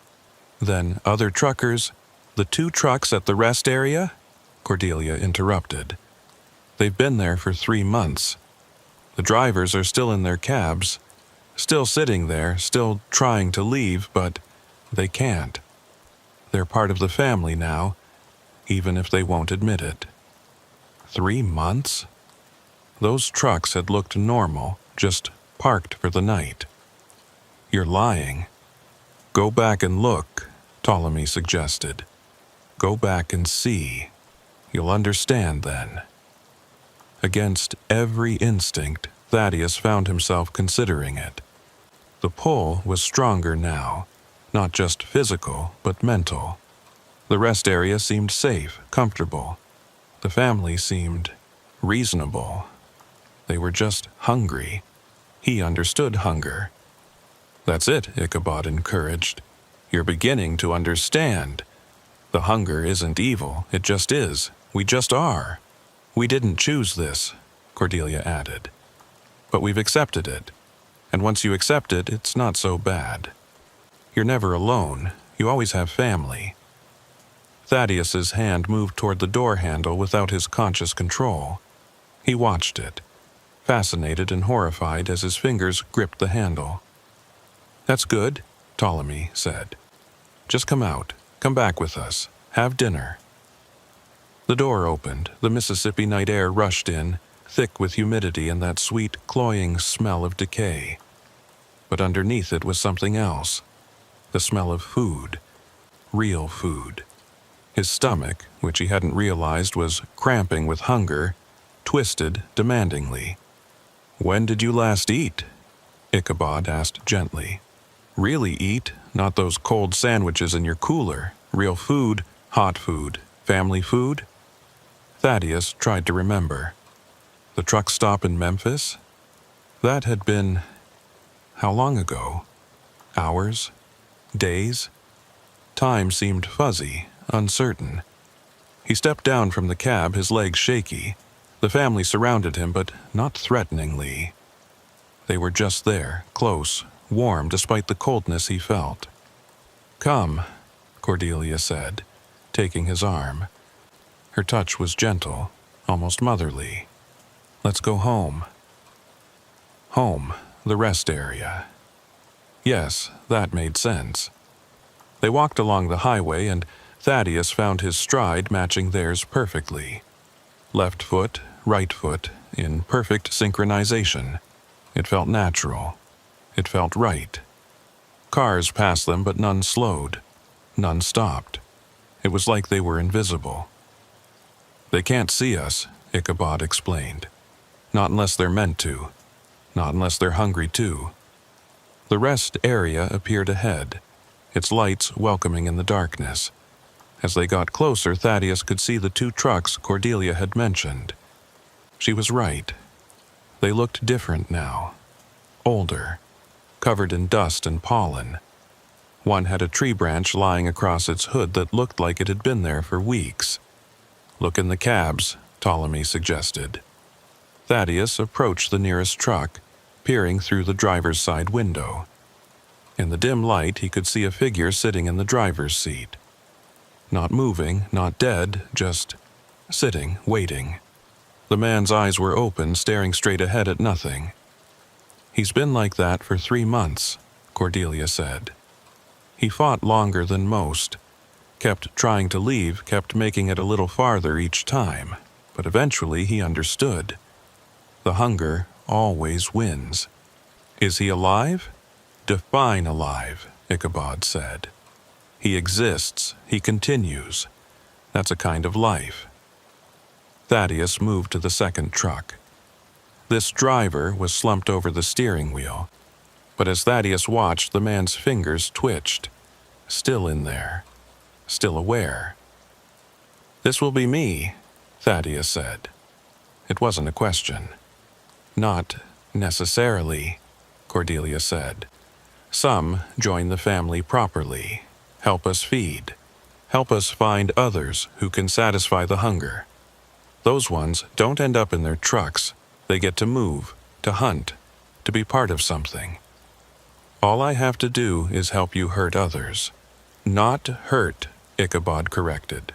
Then other truckers, the 2 trucks at the rest area? Cordelia interrupted. They've been there for 3 months. The drivers are still in their cabs, still sitting there, still trying to leave, but they can't. They're part of the family now, even if they won't admit it. 3 months? Those trucks had looked normal, just parked for the night. You're lying. Go back and look, Ptolemy suggested. Go back and see. You'll understand then. Against every instinct, Thaddeus found himself considering it. The pull was stronger now, not just physical, but mental. The rest area seemed safe, comfortable. The family seemed reasonable. They were just hungry. He understood hunger. That's it, Ichabod encouraged. You're beginning to understand. The hunger isn't evil, it just is. We just are. We didn't choose this, Cordelia added. But we've accepted it. And once you accept it, it's not so bad. You're never alone. You always have family. Thaddeus's hand moved toward the door handle without his conscious control. He watched it, fascinated and horrified as his fingers gripped the handle. That's good, Ptolemy said. Just come out. Come back with us. Have dinner. The door opened. The Mississippi night air rushed in, thick with humidity and that sweet, cloying smell of decay. But underneath it was something else. The smell of food. Real food. His stomach, which he hadn't realized was cramping with hunger, twisted demandingly. When did you last eat? Ichabod asked gently. Really eat, not those cold sandwiches in your cooler. Real food, hot food, family food? Thaddeus tried to remember. The truck stop in Memphis? That had been... how long ago? Hours? Days? Time seemed fuzzy, uncertain. He stepped down from the cab, his legs shaky. The family surrounded him, but not threateningly. They were just there, close, warm despite the coldness he felt. Come, Cordelia said, taking his arm. Her touch was gentle, almost motherly. Let's go home. Home, the rest area. Yes, that made sense. They walked along the highway, and Thaddeus found his stride matching theirs perfectly. Left foot, right foot, in perfect synchronization. It felt natural. It felt right. Cars passed them, but none slowed. None stopped. It was like they were invisible. They can't see us, Ichabod explained. Not unless they're meant to. Not unless they're hungry too. The rest area appeared ahead, its lights welcoming in the darkness. As they got closer, Thaddeus could see the 2 trucks Cordelia had mentioned. She was right. They looked different now. Older, covered in dust and pollen. One had a tree branch lying across its hood that looked like it had been there for weeks. Look in the cabs, Ptolemy suggested. Thaddeus approached the nearest truck, peering through the driver's side window. In the dim light, he could see a figure sitting in the driver's seat. Not moving, not dead, just sitting, waiting. The man's eyes were open, staring straight ahead at nothing. He's been like that for 3 months, Cordelia said. He fought longer than most, kept trying to leave, kept making it a little farther each time, but eventually he understood. The hunger always wins. Is he alive? Define alive, Ichabod said. He exists, he continues. That's a kind of life. Thaddeus moved to the second truck. This driver was slumped over the steering wheel, but as Thaddeus watched, the man's fingers twitched. Still in there, still aware. "This will be me," Thaddeus said. It wasn't a question. "Not necessarily," Cordelia said. "Some join the family properly, help us feed, help us find others who can satisfy the hunger. Those ones don't end up in their trucks. They get to move, to hunt, to be part of something. All I have to do is help you hurt others." "Not hurt," Ichabod corrected.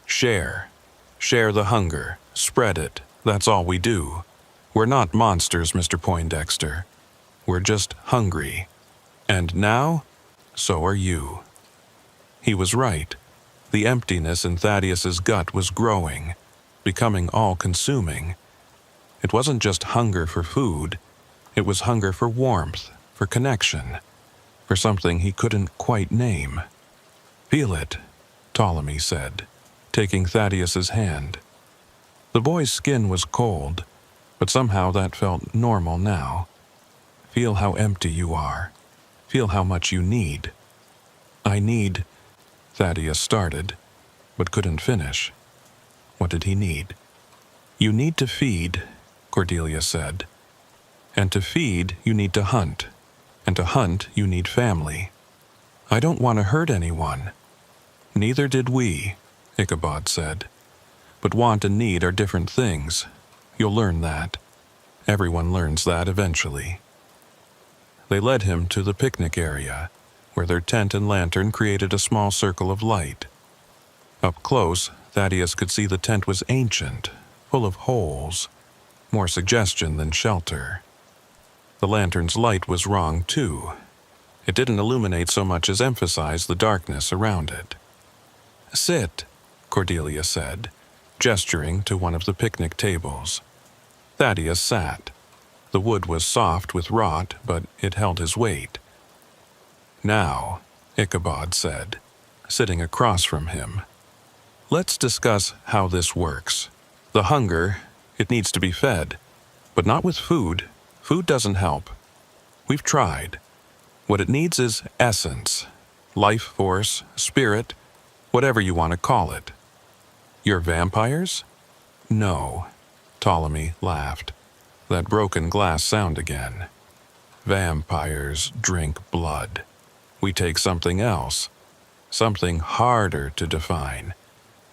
"Share. Share the hunger. Spread it. That's all we do. We're not monsters, Mr. Poindexter. We're just hungry. And now, so are you." He was right. The emptiness in Thaddeus's gut was growing, becoming all-consuming. It wasn't just hunger for food. It was hunger for warmth, for connection, for something he couldn't quite name. "Feel it," Ptolemy said, taking Thaddeus's hand. The boy's skin was cold, but somehow that felt normal now. "Feel how empty you are. Feel how much you need." "I need," Thaddeus started, but couldn't finish. What did he need? "You need to feed," Cordelia said. "And to feed, you need to hunt. And to hunt, you need family. I don't want to hurt anyone." "Neither did we," Ichabod said. "But want and need are different things. You'll learn that. Everyone learns that eventually." They led him to the picnic area, where their tent and lantern created a small circle of light. Up close, Thaddeus could see the tent was ancient, full of holes, more suggestion than shelter. The lantern's light was wrong, too. It didn't illuminate so much as emphasize the darkness around it. "Sit," Cordelia said, gesturing to one of the picnic tables. Thaddeus sat. The wood was soft with rot, but it held his weight. "Now," Ichabod said, sitting across from him, "let's discuss how this works. The hunger, it needs to be fed, but not with food. Food doesn't help. We've tried. What it needs is essence, life force, spirit, whatever you want to call it. You're vampires?" "No," Ptolemy laughed. That broken glass sound again. "Vampires drink blood. We take something else, something harder to define.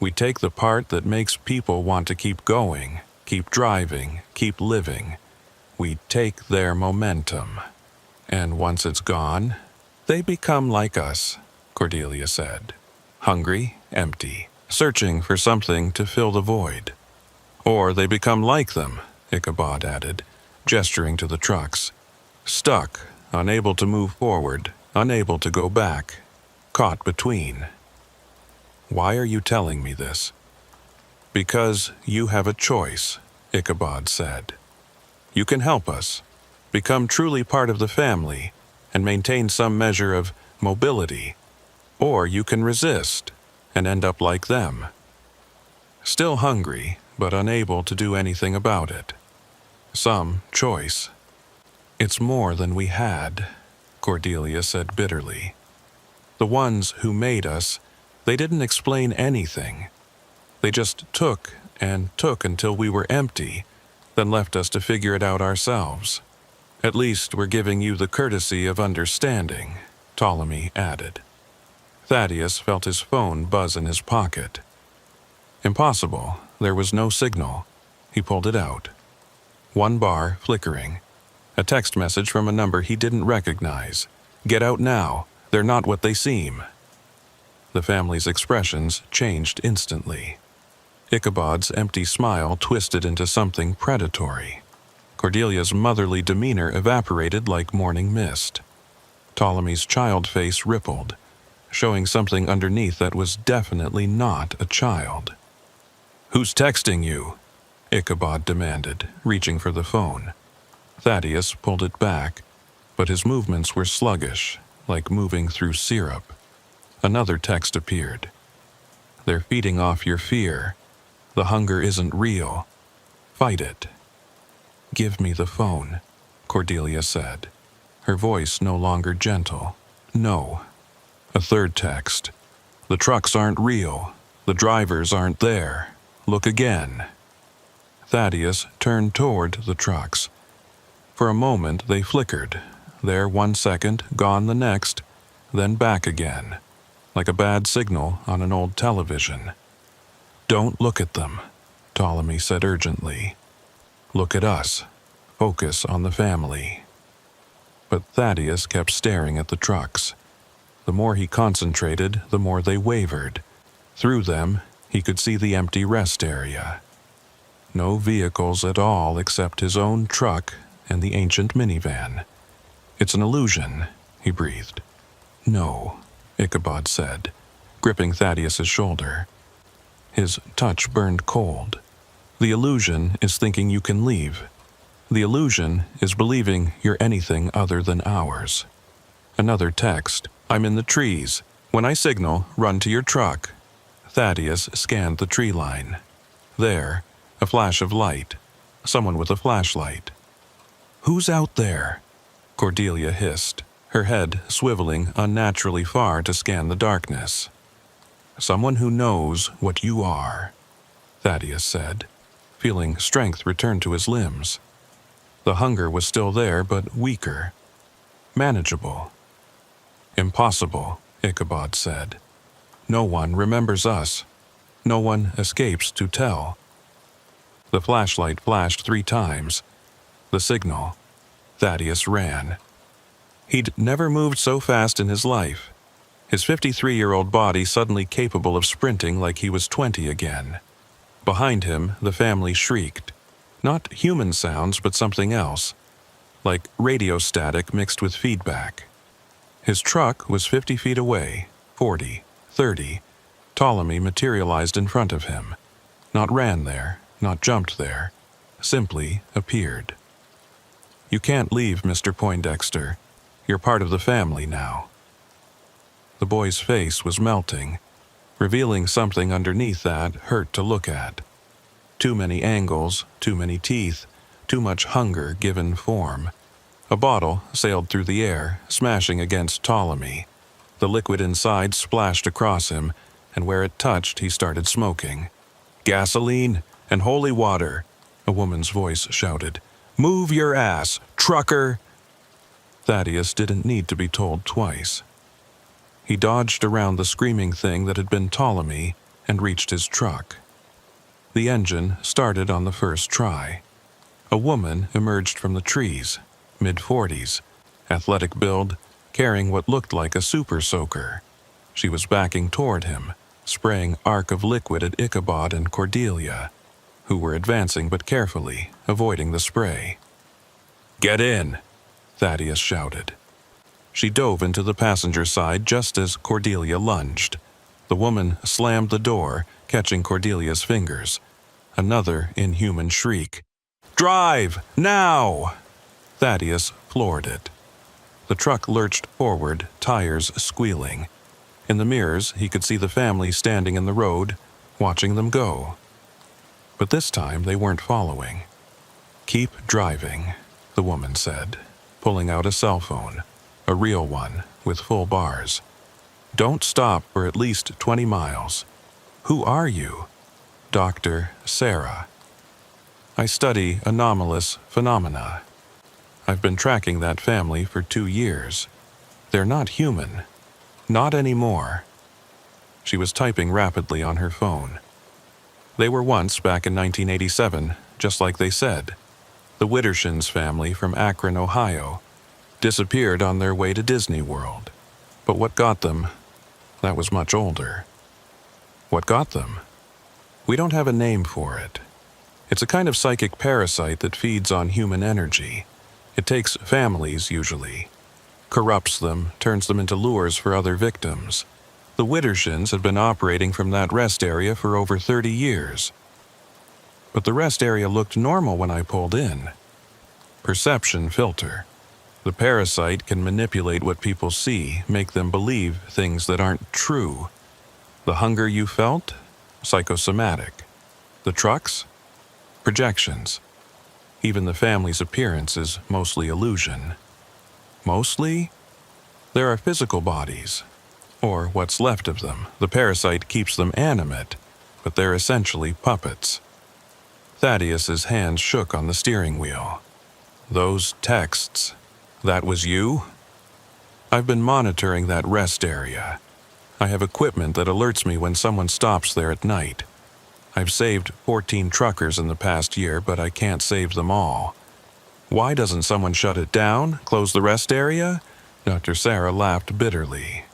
We take the part that makes people want to keep going, keep driving, keep living. We take their momentum. And once it's gone, they become like us," Cordelia said. "Hungry, empty, searching for something to fill the void. Or they become like them," Ichabod added, gesturing to the trucks. "Stuck, unable to move forward, unable to go back, caught between." "Why are you telling me this?" "Because you have a choice," Ichabod said. "You can help us, become truly part of the family, and maintain some measure of mobility. Or you can resist and end up like them. Still hungry, but unable to do anything about it. Some choice." "It's more than we had," Cordelia said bitterly. "The ones who made us, they didn't explain anything. They just took and took until we were empty, then left us to figure it out ourselves. At least we're giving you the courtesy of understanding," Ptolemy added. Thaddeus felt his phone buzz in his pocket. Impossible. There was no signal. He pulled it out. One bar flickering. A text message from a number he didn't recognize. "Get out now. They're not what they seem." The family's expressions changed instantly. Ichabod's empty smile twisted into something predatory. Cordelia's motherly demeanor evaporated like morning mist. Ptolemy's child face rippled, showing something underneath that was definitely not a child. "Who's texting you?" Ichabod demanded, reaching for the phone. Thaddeus pulled it back, but his movements were sluggish, like moving through syrup. Another text appeared. "They're feeding off your fear. The hunger isn't real. Fight it." "Give me the phone," Cordelia said, her voice no longer gentle. "No." A third text. "The trucks aren't real. The drivers aren't there. Look again." Thaddeus turned toward the trucks. For a moment they flickered, there 1 second, gone the next, then back again, like a bad signal on an old television. "Don't look at them," Ptolemy said urgently. "Look at us. Focus on the family." But Thaddeus kept staring at the trucks. The more he concentrated, the more they wavered. Through them, he could see the empty rest area. No vehicles at all except his own truck and the ancient minivan. "It's an illusion," he breathed. "No," Ichabod said, gripping Thaddeus's shoulder. His touch burned cold. "The illusion is thinking you can leave. The illusion is believing you're anything other than ours." Another text. "I'm in the trees. When I signal, run to your truck." Thaddeus scanned the tree line. There, a flash of light. Someone with a flashlight. "Who's out there?" Cordelia hissed, her head swiveling unnaturally far to scan the darkness. "Someone who knows what you are," Thaddeus said, feeling strength return to his limbs. The hunger was still there, but weaker. Manageable. "Impossible," Ichabod said. "No one remembers us. No one escapes to tell." The flashlight flashed 3 times. The signal. Thaddeus ran. He'd never moved so fast in his life. His 53-year-old body suddenly capable of sprinting like he was 20 again. Behind him, the family shrieked. Not human sounds, but something else, like radio static mixed with feedback. His truck was 50 feet away, 40, 30. Ptolemy materialized in front of him. Not ran there, not jumped there, simply appeared. "You can't leave, Mr. Poindexter. You're part of the family now." The boy's face was melting, revealing something underneath that hurt to look at. Too many angles, too many teeth, too much hunger given form. A bottle sailed through the air, smashing against Ptolemy. The liquid inside splashed across him, and where it touched he started smoking. "Gasoline and holy water," a woman's voice shouted. "Move your ass, trucker!" Thaddeus didn't need to be told twice. He dodged around the screaming thing that had been Ptolemy and reached his truck. The engine started on the first try. A woman emerged from the trees, mid-40s, athletic build, carrying what looked like a super soaker. She was backing toward him, spraying arc of liquid at Ichabod and Cordelia, who were advancing but carefully, avoiding the spray. "Get in!" Thaddeus shouted. She dove into the passenger side just as Cordelia lunged. The woman slammed the door, catching Cordelia's fingers. Another inhuman shriek. "Drive! Now!" Thaddeus floored it. The truck lurched forward, tires squealing. In the mirrors, he could see the family standing in the road, watching them go. But this time they weren't following. "Keep driving," the woman said, pulling out a cell phone, a real one with full bars. "Don't stop for at least 20 miles. Who are you?" "Dr. Sarah. I study anomalous phenomena. I've been tracking that family for 2 years. They're not human. Not anymore." She was typing rapidly on her phone. "They were once back in 1987, just like they said. The Widdershins family from Akron, Ohio, disappeared on their way to Disney World. But what got them, that was much older." "What got them?" "We don't have a name for it. It's a kind of psychic parasite that feeds on human energy. It takes families, usually. corrupts them, turns them into lures for other victims. The Widdershins had been operating from that rest area for over 30 years. But the rest area looked normal when I pulled in. Perception filter. The parasite can manipulate what people see, make them believe things that aren't true. The hunger you felt? Psychosomatic. The trucks? Projections. Even the family's appearance is mostly illusion. Mostly? There are physical bodies, or what's left of them. The parasite keeps them animate, but they're essentially puppets. Thaddeus's hands shook on the steering wheel. Those texts. That was you? I've been monitoring that rest area. I have equipment that alerts me when someone stops there at night. I've saved 14 truckers in the past year, but I can't save them all. Why doesn't someone shut it down, close the rest area? Dr. Sarah laughed bitterly.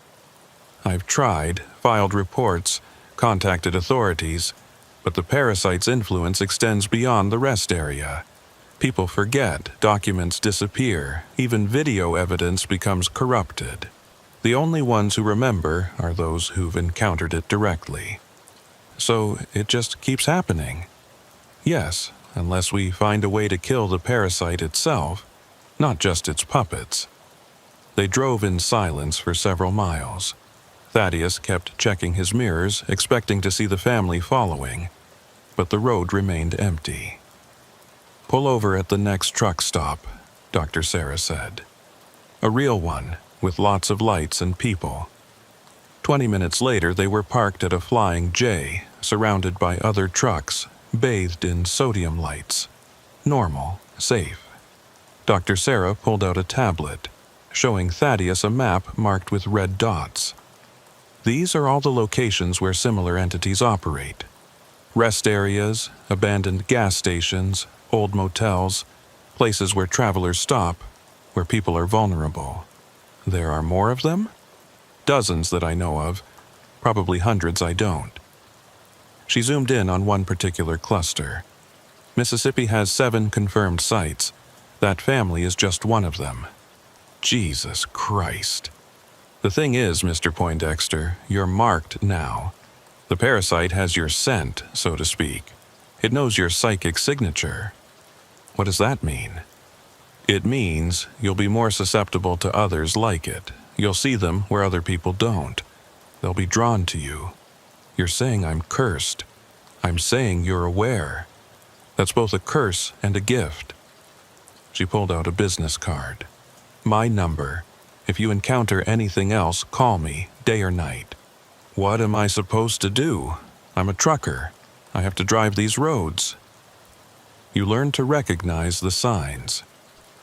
I've tried, filed reports, contacted authorities, but the parasite's influence extends beyond the rest area. People forget, documents disappear, even video evidence becomes corrupted. The only ones who remember are those who've encountered it directly. So it just keeps happening. Yes, unless we find a way to kill the parasite itself, not just its puppets. They drove in silence for several miles. Thaddeus kept checking his mirrors, expecting to see the family following, but the road remained empty. Pull over at the next truck stop, Dr. Sarah said. A real one, with lots of lights and people. 20 minutes later, they were parked at a Flying J, surrounded by other trucks, bathed in sodium lights. Normal, safe. Dr. Sarah pulled out a tablet, showing Thaddeus a map marked with red dots. These are all the locations where similar entities operate. Rest areas, abandoned gas stations, old motels, places where travelers stop, where people are vulnerable. There are more of them? Dozens that I know of, probably hundreds I don't. She zoomed in on one particular cluster. Mississippi has 7 confirmed sites. That family is just one of them. Jesus Christ. The thing is, Mr. Poindexter, you're marked now. The parasite has your scent, so to speak. It knows your psychic signature. What does that mean? It means you'll be more susceptible to others like it. You'll see them where other people don't. They'll be drawn to you. You're saying I'm cursed. I'm saying you're aware. That's both a curse and a gift. She pulled out a business card. My number. If you encounter anything else, call me, day or night. What am I supposed to do? I'm a trucker. I have to drive these roads. You learn to recognize the signs.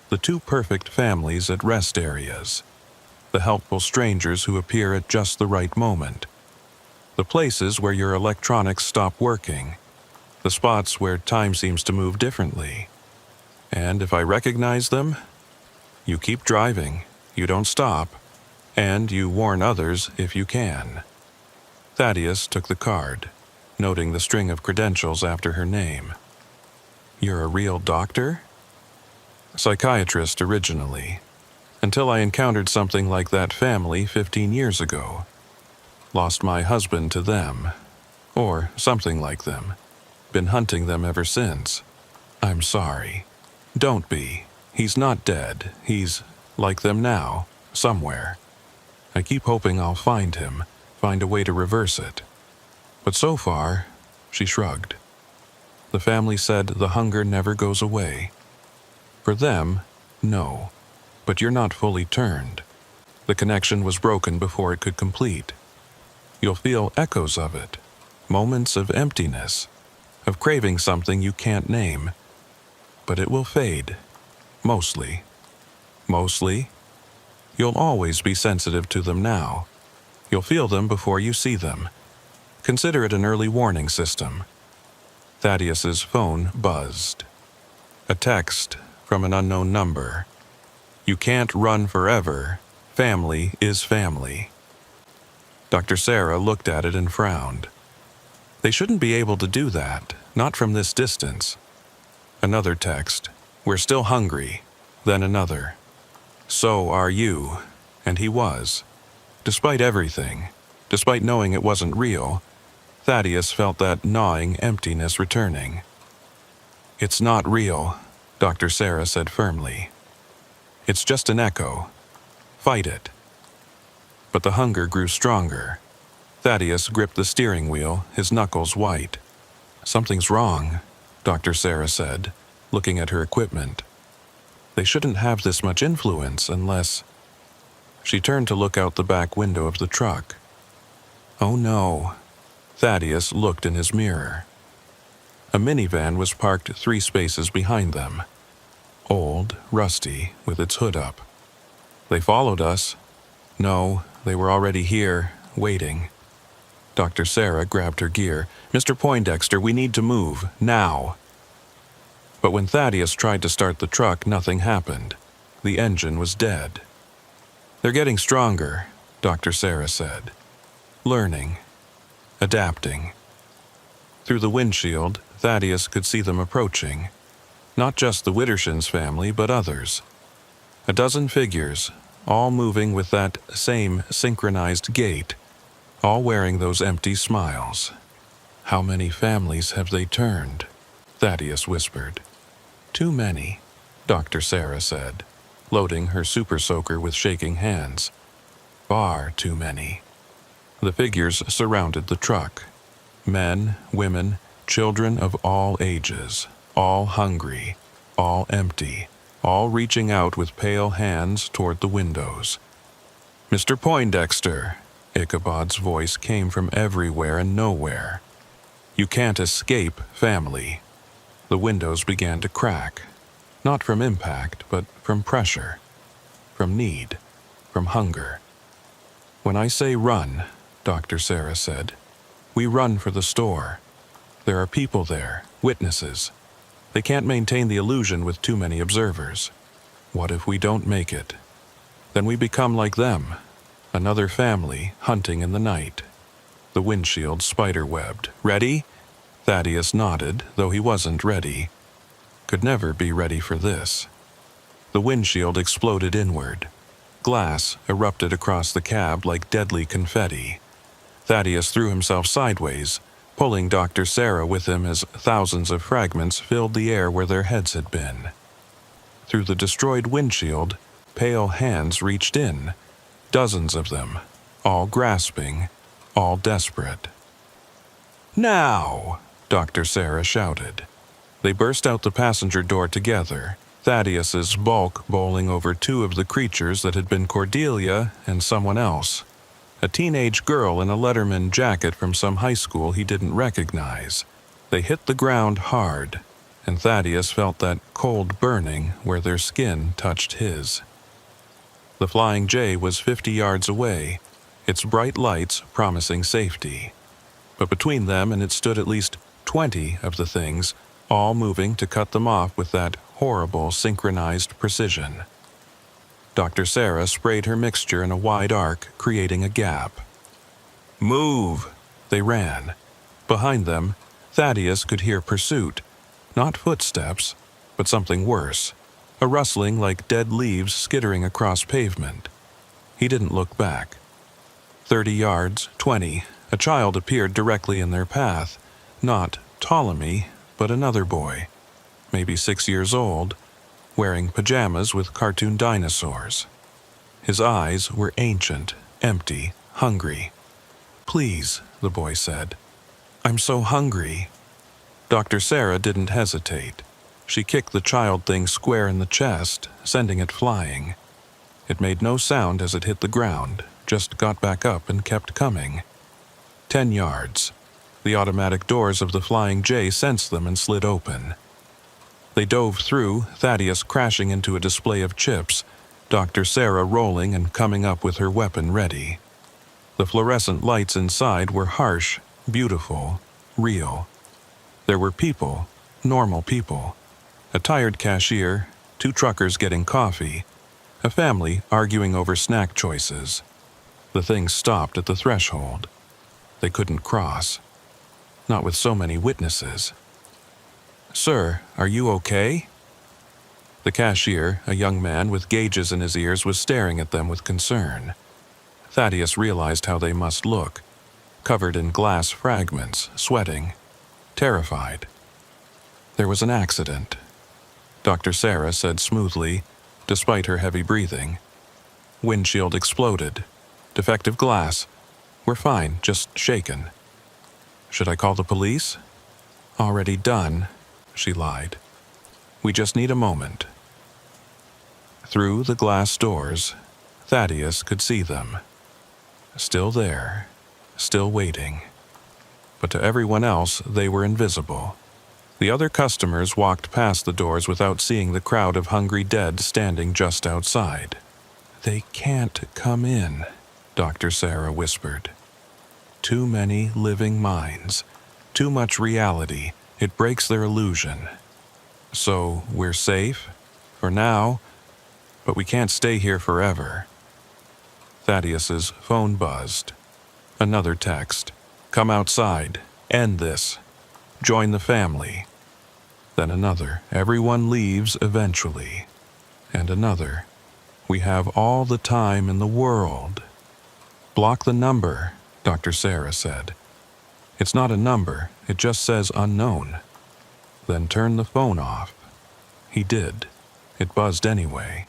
The 2 perfect families at rest areas. The helpful strangers who appear at just the right moment. The places where your electronics stop working. The spots where time seems to move differently. And if I recognize them, you keep driving, you don't stop, and you warn others if you can. Thaddeus took the card, noting the string of credentials after her name. You're a real doctor? Psychiatrist originally, until I encountered something like that family 15 years ago. Lost my husband to them, or something like them. Been hunting them ever since. I'm sorry. Don't be. He's not dead. He's like them now, somewhere. I keep hoping I'll find him, find a way to reverse it. But so far, she shrugged. The family said the hunger never goes away. For them, no. But you're not fully turned. The connection was broken before it could complete. You'll feel echoes of it, moments of emptiness, of craving something you can't name. But it will fade. Mostly. Mostly. You'll always be sensitive to them now. You'll feel them before you see them. Consider it an early warning system. Thaddeus's phone buzzed. A text from an unknown number. You can't run forever. Family is family. Dr. Sarah looked at it and frowned. They shouldn't be able to do that, not from this distance. Another text. We're still hungry. Then another. So are you. And he was. Despite everything, despite knowing it wasn't real, Thaddeus felt that gnawing emptiness returning. It's not real, Dr. Sarah said firmly. It's just an echo. Fight it. But the hunger grew stronger. Thaddeus gripped the steering wheel, his knuckles white. Something's wrong, Dr. Sarah said, looking at her equipment. They shouldn't have this much influence unless... She turned to look out the back window of the truck. Oh no. Thaddeus looked in his mirror. A minivan was parked 3 spaces behind them. Old, rusty, with its hood up. They followed us. No, they were already here, waiting. Dr. Sarah grabbed her gear. Mr. Poindexter, we need to move, now. But when Thaddeus tried to start the truck, nothing happened. The engine was dead. They're getting stronger, Dr. Sarah said. Learning. Adapting. Through the windshield, Thaddeus could see them approaching. Not just the Widdershins family, but others. A dozen figures, all moving with that same synchronized gait, all wearing those empty smiles. How many families have they turned? Thaddeus whispered. Too many, Dr. Sarah said, loading her super soaker with shaking hands. Far too many. The figures surrounded the truck. Men, women, children of all ages, all hungry, all empty, all reaching out with pale hands toward the windows. Mr. Poindexter, Ichabod's voice came from everywhere and nowhere. You can't escape family. The windows began to crack, not from impact, but from pressure, from need, from hunger. When I say run, Dr. Sarah said, we run for the store. There are people there, witnesses. They can't maintain the illusion with too many observers. What if we don't make it? Then we become like them, another family hunting in the night. The windshield spider-webbed. Ready? Thaddeus nodded, though he wasn't ready. Could never be ready for this. The windshield exploded inward. Glass erupted across the cab like deadly confetti. Thaddeus threw himself sideways, pulling Dr. Sarah with him as thousands of fragments filled the air where their heads had been. Through the destroyed windshield, pale hands reached in, dozens of them, all grasping, all desperate. Now! Dr. Sarah shouted. They burst out the passenger door together, Thaddeus's bulk bowling over 2 of the creatures that had been Cordelia and someone else. A teenage girl in a Letterman jacket from some high school he didn't recognize. They hit the ground hard, and Thaddeus felt that cold burning where their skin touched his. The Flying J was 50 yards away, its bright lights promising safety. But between them and it stood at least 20 of the things, all moving to cut them off with that horrible synchronized precision. Dr. Sarah sprayed her mixture in a wide arc, creating a gap. Move! They ran. Behind them, Thaddeus could hear pursuit. Not footsteps, but something worse. A rustling like dead leaves skittering across pavement. He didn't look back. 30 yards, 20, a child appeared directly in their path. Not Ptolemy, but another boy. Maybe 6 years old, wearing pajamas with cartoon dinosaurs. His eyes were ancient, empty, hungry. Please, the boy said. I'm so hungry. Dr. Sarah didn't hesitate. She kicked the child thing square in the chest, sending it flying. It made no sound as it hit the ground, just got back up and kept coming. 10 yards. The automatic doors of the Flying J sensed them and slid open. They dove through, Thaddeus crashing into a display of chips, Dr. Sarah rolling and coming up with her weapon ready. The fluorescent lights inside were harsh, beautiful, real. There were people, normal people. A tired cashier, 2 truckers getting coffee, a family arguing over snack choices. The thing stopped at the threshold. They couldn't cross. Not with so many witnesses. Sir, are you okay? The cashier, a young man with gauges in his ears, was staring at them with concern. Thaddeus realized how they must look, covered in glass fragments, sweating, terrified. There was an accident, Dr. Sarah said smoothly, despite her heavy breathing. Windshield exploded. Defective glass. We're fine, just shaken. Should I call the police? Already done, she lied. We just need a moment. Through the glass doors, Thaddeus could see them. Still there, still waiting. But to everyone else, they were invisible. The other customers walked past the doors without seeing the crowd of hungry dead standing just outside. They can't come in, Dr. Sarah whispered. Too many living minds. Too much reality. It breaks their illusion. So we're safe? For now? But we can't stay here forever. Thaddeus's phone buzzed. Another text. Come outside. End this. Join the family. Then another. Everyone leaves eventually. And another. We have all the time in the world. Block the number, Dr. Sarah said. It's not a number. It just says unknown. Then turn the phone off. He did. It buzzed anyway.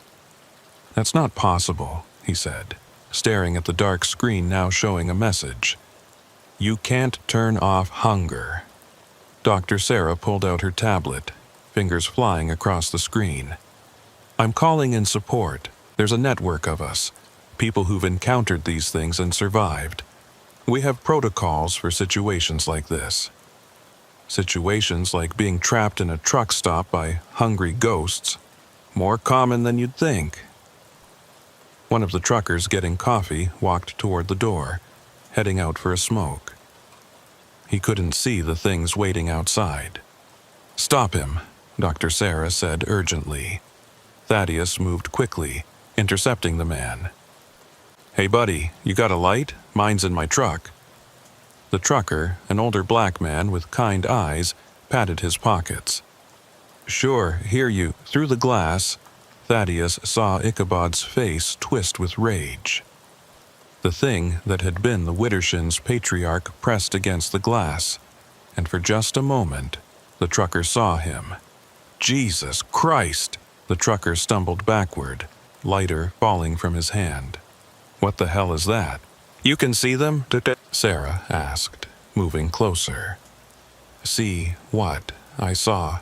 That's not possible, he said, staring at the dark screen now showing a message. You can't turn off hunger. Dr. Sarah pulled out her tablet, fingers flying across the screen. I'm calling in support. There's a network of us, people who've encountered these things and survived. We have protocols for situations like this. Situations like being trapped in a truck stop by hungry ghosts. More common than you'd think. One of the truckers getting coffee walked toward the door, heading out for a smoke. He couldn't see the things waiting outside. Stop him, Dr. Sarah said urgently. Thaddeus moved quickly, intercepting the man. Hey buddy, you got a light? Mine's in my truck. The trucker, an older black man with kind eyes, patted his pockets. Sure, hear you. Through the glass, Thaddeus saw Ichabod's face twist with rage. The thing that had been the Widdershins' patriarch pressed against the glass, and for just a moment, the trucker saw him. Jesus Christ! The trucker stumbled backward, lighter falling from his hand. What the hell is that? You can see them? Sarah asked, moving closer. See what I saw?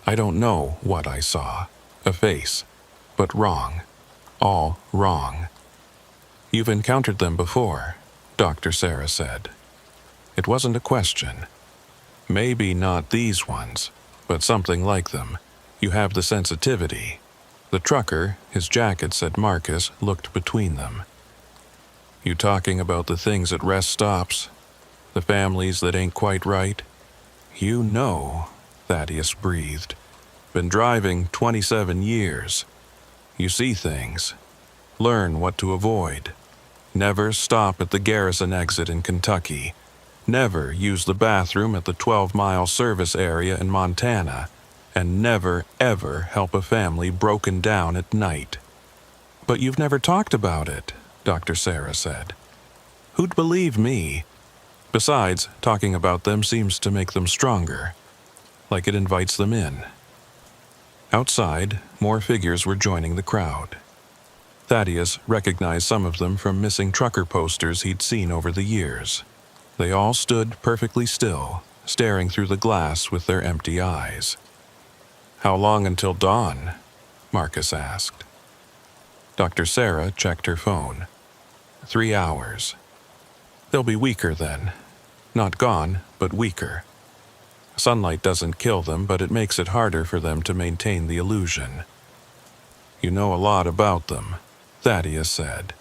I don't know what I saw. A face, but wrong. All wrong. You've encountered them before, Dr. Sarah said. It wasn't a question. Maybe not these ones, but something like them. You have the sensitivity. The trucker, his jacket said Marcus, looked between them. You talking about the things at rest stops? The families that ain't quite right? You know, Thaddeus breathed. Been driving 27 years. You see things. Learn what to avoid. Never stop at the Garrison exit in Kentucky. Never use the bathroom at the 12-mile service area in Montana. And never, ever help a family broken down at night. But you've never talked about it, Dr. Sarah said. Who'd believe me? Besides, talking about them seems to make them stronger. Like it invites them in. Outside, more figures were joining the crowd. Thaddeus recognized some of them from missing trucker posters he'd seen over the years. They all stood perfectly still, staring through the glass with their empty eyes. How long until dawn? Marcus asked. Dr. Sarah checked her phone. 3 hours. They'll be weaker then. Not gone, but weaker. Sunlight doesn't kill them, but it makes it harder for them to maintain the illusion. You know a lot about them, Thaddeus said.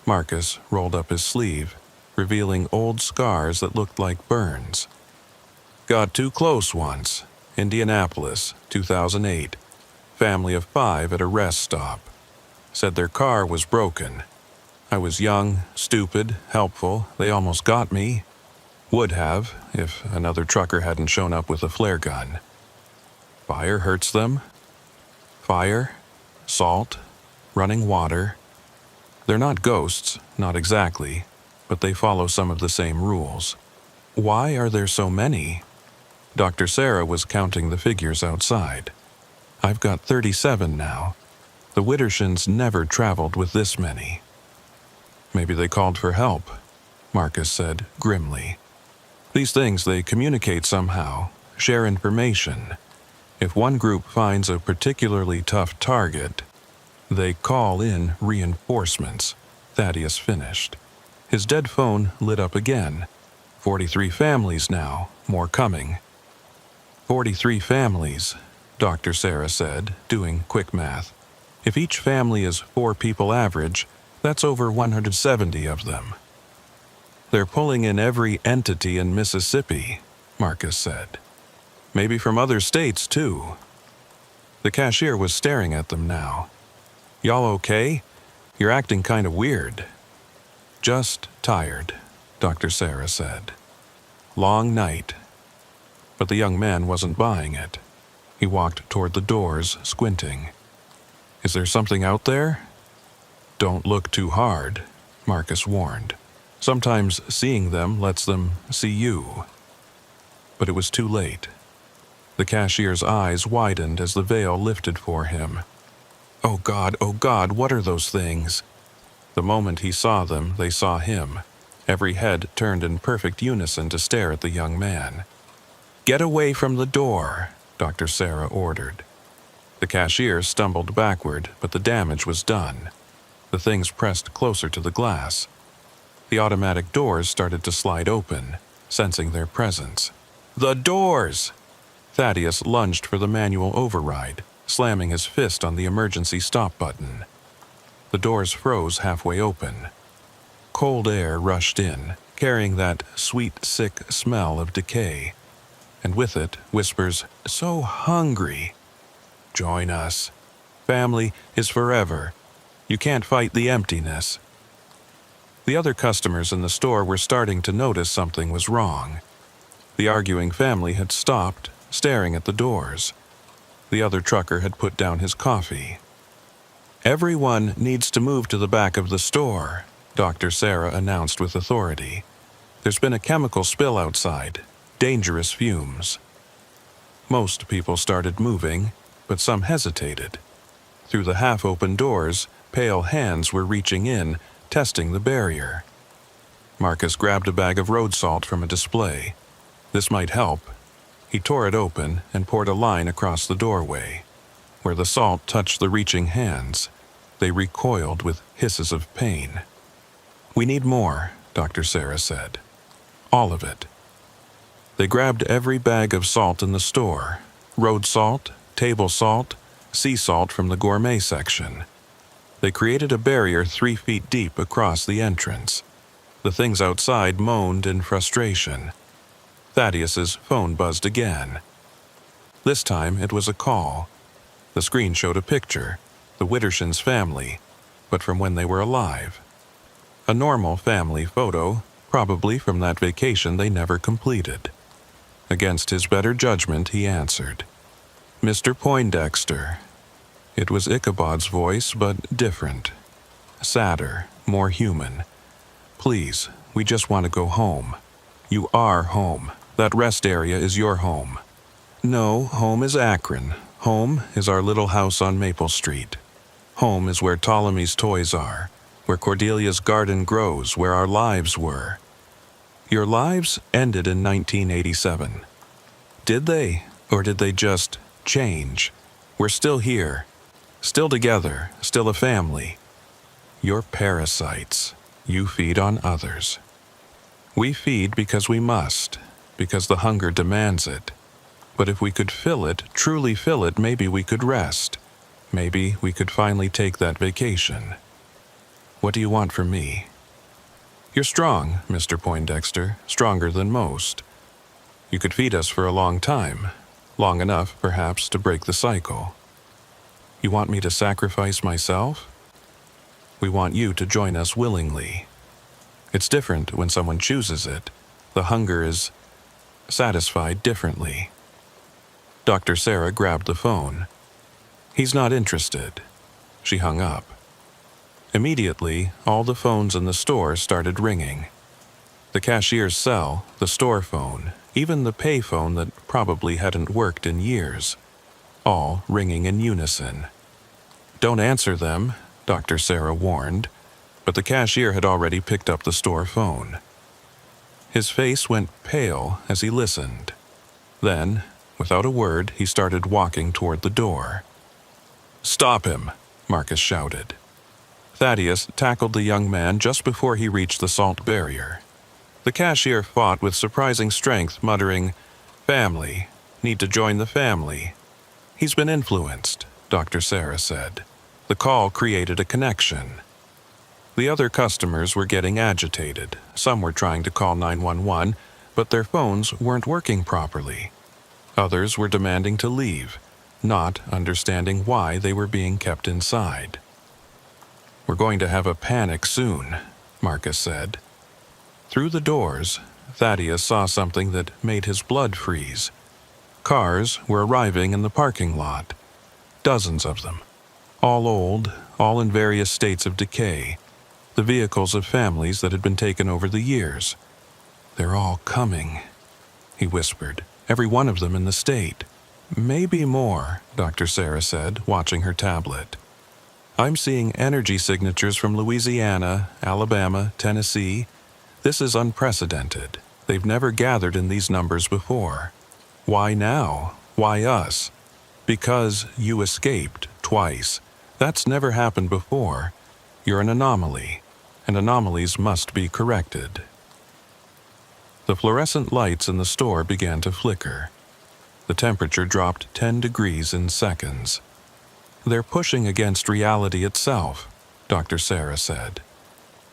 Marcus rolled up his sleeve, revealing old scars that looked like burns. Got too close once. Indianapolis, 2008. Family of 5 at a rest stop. Said their car was broken. I was young, stupid, helpful. They almost got me. Would have, if another trucker hadn't shown up with a flare gun. Fire hurts them? Fire, salt, running water. They're not ghosts, not exactly, but they follow some of the same rules. Why are there so many? Dr. Sarah was counting the figures outside. I've got 37 now. The Widdershins never traveled with this many. Maybe they called for help, Marcus said grimly. These things, they communicate somehow, share information. If one group finds a particularly tough target, they call in reinforcements, Thaddeus finished. His dead phone lit up again. 43 families now, more coming. 43 families, Dr. Sarah said, doing quick math. If each family is 4 people average, that's over 170 of them. They're pulling in every entity in Mississippi, Marcus said. Maybe from other states, too. The cashier was staring at them now. Y'all okay? You're acting kind of weird. Just tired, Dr. Sarah said. Long night. But the young man wasn't buying it. He walked toward the doors, squinting. Is there something out there? Don't look too hard, Marcus warned. Sometimes seeing them lets them see you. But it was too late. The cashier's eyes widened as the veil lifted for him. Oh God, what are those things? The moment he saw them, they saw him. Every head turned in perfect unison to stare at the young man. Get away from the door, Dr. Sarah ordered. The cashier stumbled backward, but the damage was done. The things pressed closer to the glass. The automatic doors started to slide open, sensing their presence. The doors! Thaddeus lunged for the manual override, slamming his fist on the emergency stop button. The doors froze halfway open. Cold air rushed in, carrying that sweet, sick smell of decay. And with it, whispers, so hungry. Join us. Family is forever. You can't fight the emptiness. The other customers in the store were starting to notice something was wrong. The arguing family had stopped, staring at the doors. The other trucker had put down his coffee. Everyone needs to move to the back of the store, Dr. Sarah announced with authority. There's been a chemical spill outside. Dangerous fumes. Most people started moving, but some hesitated. Through the half-open doors, pale hands were reaching in, testing the barrier. Marcus grabbed a bag of road salt from a display. This might help. He tore it open and poured a line across the doorway. Where the salt touched the reaching hands, they recoiled with hisses of pain. We need more, Dr. Sarah said. All of it. They grabbed every bag of salt in the store. Road salt, table salt, sea salt from the gourmet section. They created a barrier 3 feet deep across the entrance. The things outside moaned in frustration. Thaddeus's phone buzzed again. This time it was a call. The screen showed a picture, the Widdershins' family, but from when they were alive. A normal family photo, probably from that vacation they never completed. Against his better judgment, he answered. Mr. Poindexter. It was Ichabod's voice, but different. Sadder, more human. Please, we just want to go home. You are home. That rest area is your home. No, home is Akron. Home is our little house on Maple Street. Home is where Ptolemy's toys are, where Cordelia's garden grows, where our lives were. Your lives ended in 1987. Did they, or did they just change? We're still here, still together, still a family. You're parasites. You feed on others. We feed because we must, because the hunger demands it. But if we could fill it, truly fill it, maybe we could rest. Maybe we could finally take that vacation. What do you want from me? You're strong, Mr. Poindexter, stronger than most. You could feed us for a long time, long enough, perhaps, to break the cycle. You want me to sacrifice myself? We want you to join us willingly. It's different when someone chooses it. The hunger is satisfied differently. Dr. Sarah grabbed the phone. He's not interested. She hung up. Immediately, all the phones in the store started ringing. The cashier's cell, the store phone, even the pay phone that probably hadn't worked in years, all ringing in unison. "Don't answer them," Dr. Sarah warned, but the cashier had already picked up the store phone. His face went pale as he listened. Then, without a word, he started walking toward the door. "Stop him!" Marcus shouted. Thaddeus tackled the young man just before he reached the salt barrier. The cashier fought with surprising strength, muttering, "Family. Need to join the family." "He's been influenced," Dr. Sarah said. The call created a connection. The other customers were getting agitated. Some were trying to call 911, but their phones weren't working properly. Others were demanding to leave, not understanding why they were being kept inside. "We're going to have a panic soon," Marcus said. Through the doors, Thaddeus saw something that made his blood freeze. Cars were arriving in the parking lot. Dozens of them. All old, all in various states of decay. The vehicles of families that had been taken over the years. "They're all coming," he whispered. "Every one of them in the state." "Maybe more," Dr. Sarah said, watching her tablet. "I'm seeing energy signatures from Louisiana, Alabama, Tennessee. This is unprecedented. They've never gathered in these numbers before. Why now? Why us? Because you escaped twice. That's never happened before. You're an anomaly, and anomalies must be corrected." The fluorescent lights in the store began to flicker. The temperature dropped 10 degrees in seconds. "They're pushing against reality itself," Dr. Sarah said.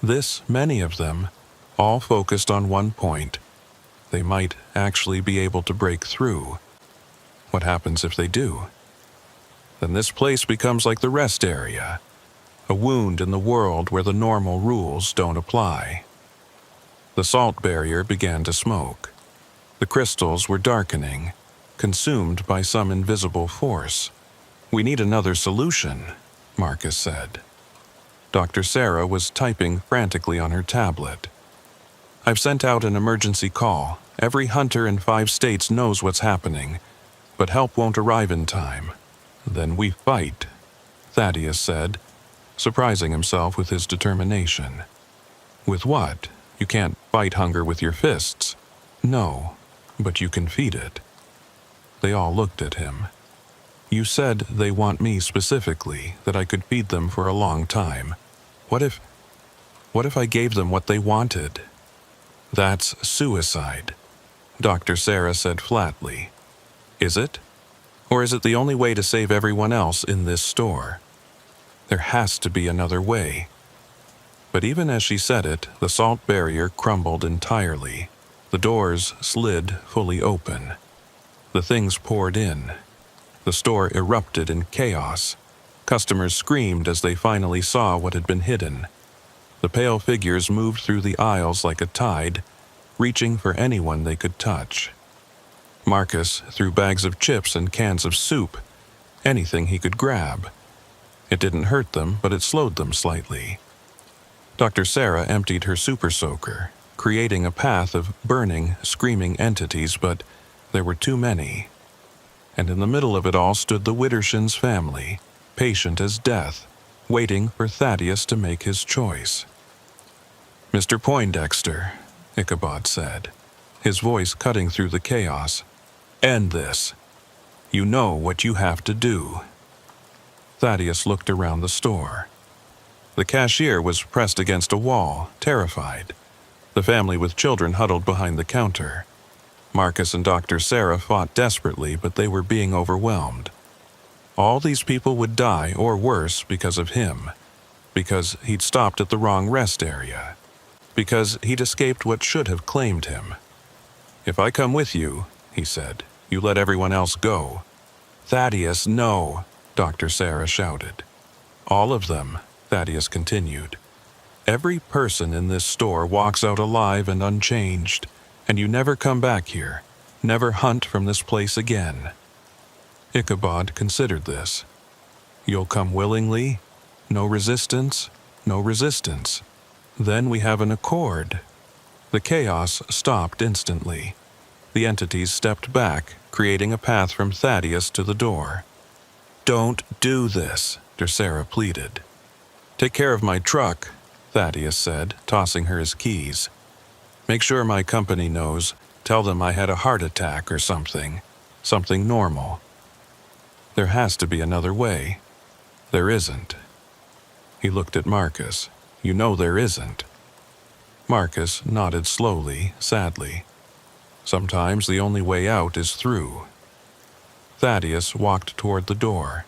"This many of them, all focused on one point. They might actually be able to break through. What happens if they do? Then this place becomes like the rest area, a wound in the world where the normal rules don't apply." The salt barrier began to smoke. The crystals were darkening, consumed by some invisible force. "We need another solution," Marcus said. Dr. Sarah was typing frantically on her tablet. "I've sent out an emergency call. Every hunter in 5 states knows what's happening, but help won't arrive in time. Then we fight," Thaddeus said, surprising himself with his determination. "With what? You can't fight hunger with your fists." "No, but you can feed it." They all looked at him. "You said they want me specifically, that I could feed them for a long time. What if I gave them what they wanted?" "That's suicide," Dr. Sarah said flatly. "Is it? Or is it the only way to save everyone else in this store? There has to be another way." But even as she said it, the salt barrier crumbled entirely. The doors slid fully open. The things poured in. The store erupted in chaos. Customers screamed as they finally saw what had been hidden. The pale figures moved through the aisles like a tide, reaching for anyone they could touch. Marcus threw bags of chips and cans of soup, anything he could grab. It didn't hurt them, but it slowed them slightly. Dr. Sarah emptied her super soaker, creating a path of burning, screaming entities, but there were too many. And in the middle of it all stood the Widdershins family, patient as death, waiting for Thaddeus to make his choice. "Mr. Poindexter," Ichabod said, his voice cutting through the chaos, "end this. You know what you have to do." Thaddeus looked around the store. The cashier was pressed against a wall, terrified. The family with children huddled behind the counter. Marcus and Dr. Sarah fought desperately, but they were being overwhelmed. All these people would die, or worse, because of him. Because he'd stopped at the wrong rest area. Because he'd escaped what should have claimed him. "If I come with you," he said, "you let everyone else go." "Thaddeus, no," Dr. Sarah shouted. "All of them," Thaddeus continued. "Every person in this store walks out alive and unchanged, and you never come back here, never hunt from this place again." Ichabod considered this. You'll come willingly? No resistance? No resistance. Then we have an accord. The chaos stopped instantly. The entities stepped back, creating a path from Thaddeus to the door. Don't do this, Dracera pleaded. Take care of my truck, Thaddeus said, tossing her his keys. Make sure my company knows. Tell them I had a heart attack or something. Something normal. There has to be another way. There isn't. He looked at Marcus. You know there isn't. Marcus nodded slowly, sadly. Sometimes the only way out is through. Thaddeus walked toward the door.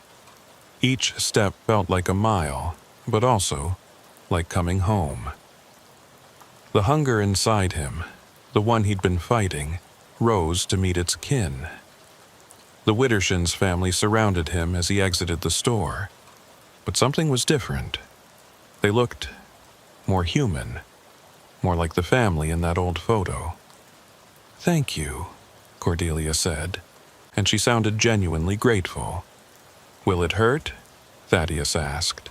Each step felt like a mile, but also like coming home. The hunger inside him, the one he'd been fighting, rose to meet its kin. The Widdershins family surrounded him as he exited the store. But something was different. They looked more human, more like the family in that old photo. Thank you, Cordelia said, and she sounded genuinely grateful. Will it hurt? Thaddeus asked.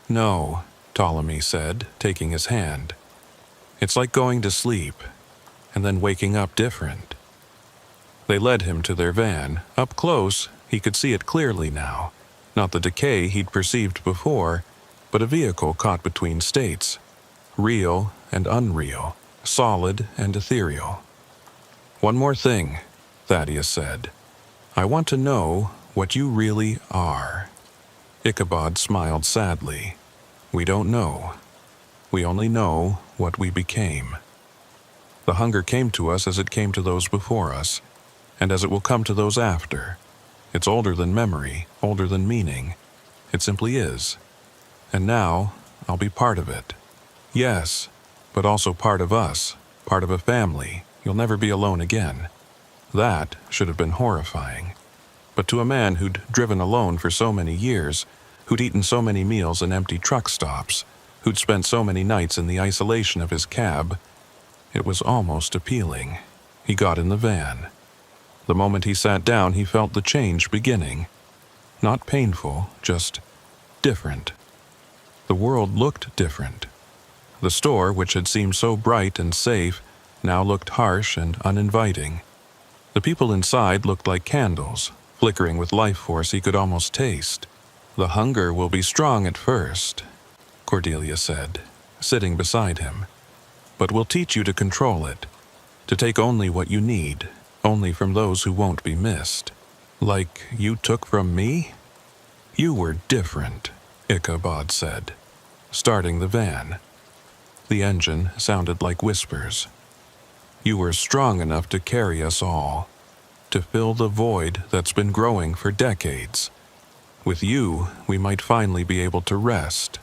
No, Ptolemy said, taking his hand. It's like going to sleep, and then waking up different. They led him to their van. Up close, he could see it clearly now. Not the decay he'd perceived before, but a vehicle caught between states. Real and unreal, solid and ethereal. One more thing, Thaddeus said. I want to know what you really are. Ichabod smiled sadly. We don't know. We only know what we became. The hunger came to us as it came to those before us, and as it will come to those after. It's older than memory, older than meaning. It simply is. And now, I'll be part of it. Yes, but also part of us, part of a family. You'll never be alone again. That should have been horrifying. But to a man who'd driven alone for so many years, who'd eaten so many meals in empty truck stops, who'd spent so many nights in the isolation of his cab, it was almost appealing. He got in the van. The moment he sat down, he felt the change beginning. Not painful, just different. The world looked different. The store, which had seemed so bright and safe, now looked harsh and uninviting. The people inside looked like candles, flickering with life force he could almost taste. The hunger will be strong at first, Cordelia said, sitting beside him. But we'll teach you to control it, to take only what you need, only from those who won't be missed. Like you took from me? You were different, Ichabod said, starting the van. The engine sounded like whispers. You were strong enough to carry us all, to fill the void that's been growing for decades. With you, we might finally be able to rest.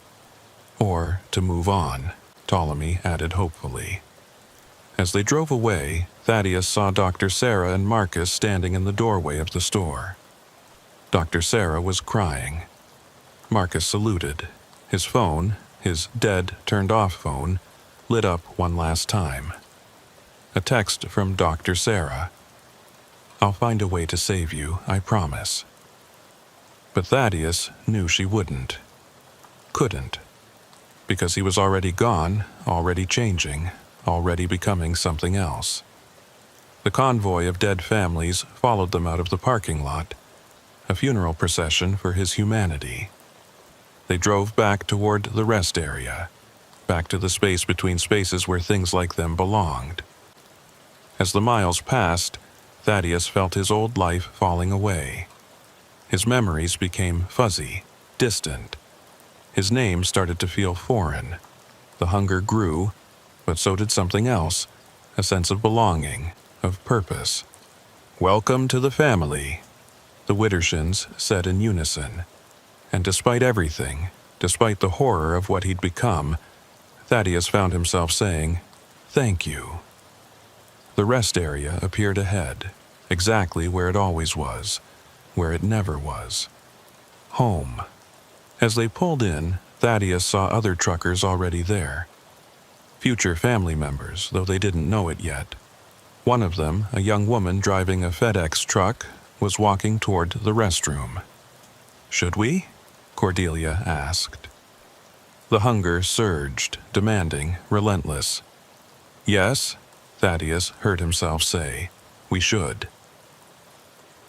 Or to move on, Ptolemy added hopefully. As they drove away, Thaddeus saw Dr. Sarah and Marcus standing in the doorway of the store. Dr. Sarah was crying. Marcus saluted. His phone, his dead, turned-off phone, lit up one last time. A text from Dr. Sarah. I'll find a way to save you, I promise. But Thaddeus knew she wouldn't. Couldn't. Because he was already gone, already changing, already becoming something else. The convoy of dead families followed them out of the parking lot, a funeral procession for his humanity. They drove back toward the rest area, back to the space between spaces where things like them belonged. As the miles passed, Thaddeus felt his old life falling away. His memories became fuzzy, distant. His name started to feel foreign. The hunger grew, but so did something else, a sense of belonging, of purpose. Welcome to the family, the Widdershins said in unison. And despite everything, despite the horror of what he'd become, Thaddeus found himself saying, "Thank you." The rest area appeared ahead, exactly where it always was, where it never was. Home. As they pulled in, Thaddeus saw other truckers already there. Future family members, though they didn't know it yet. One of them, a young woman driving a FedEx truck, was walking toward the restroom. Should we? Cordelia asked. The hunger surged, demanding, relentless. Yes, Thaddeus heard himself say, we should.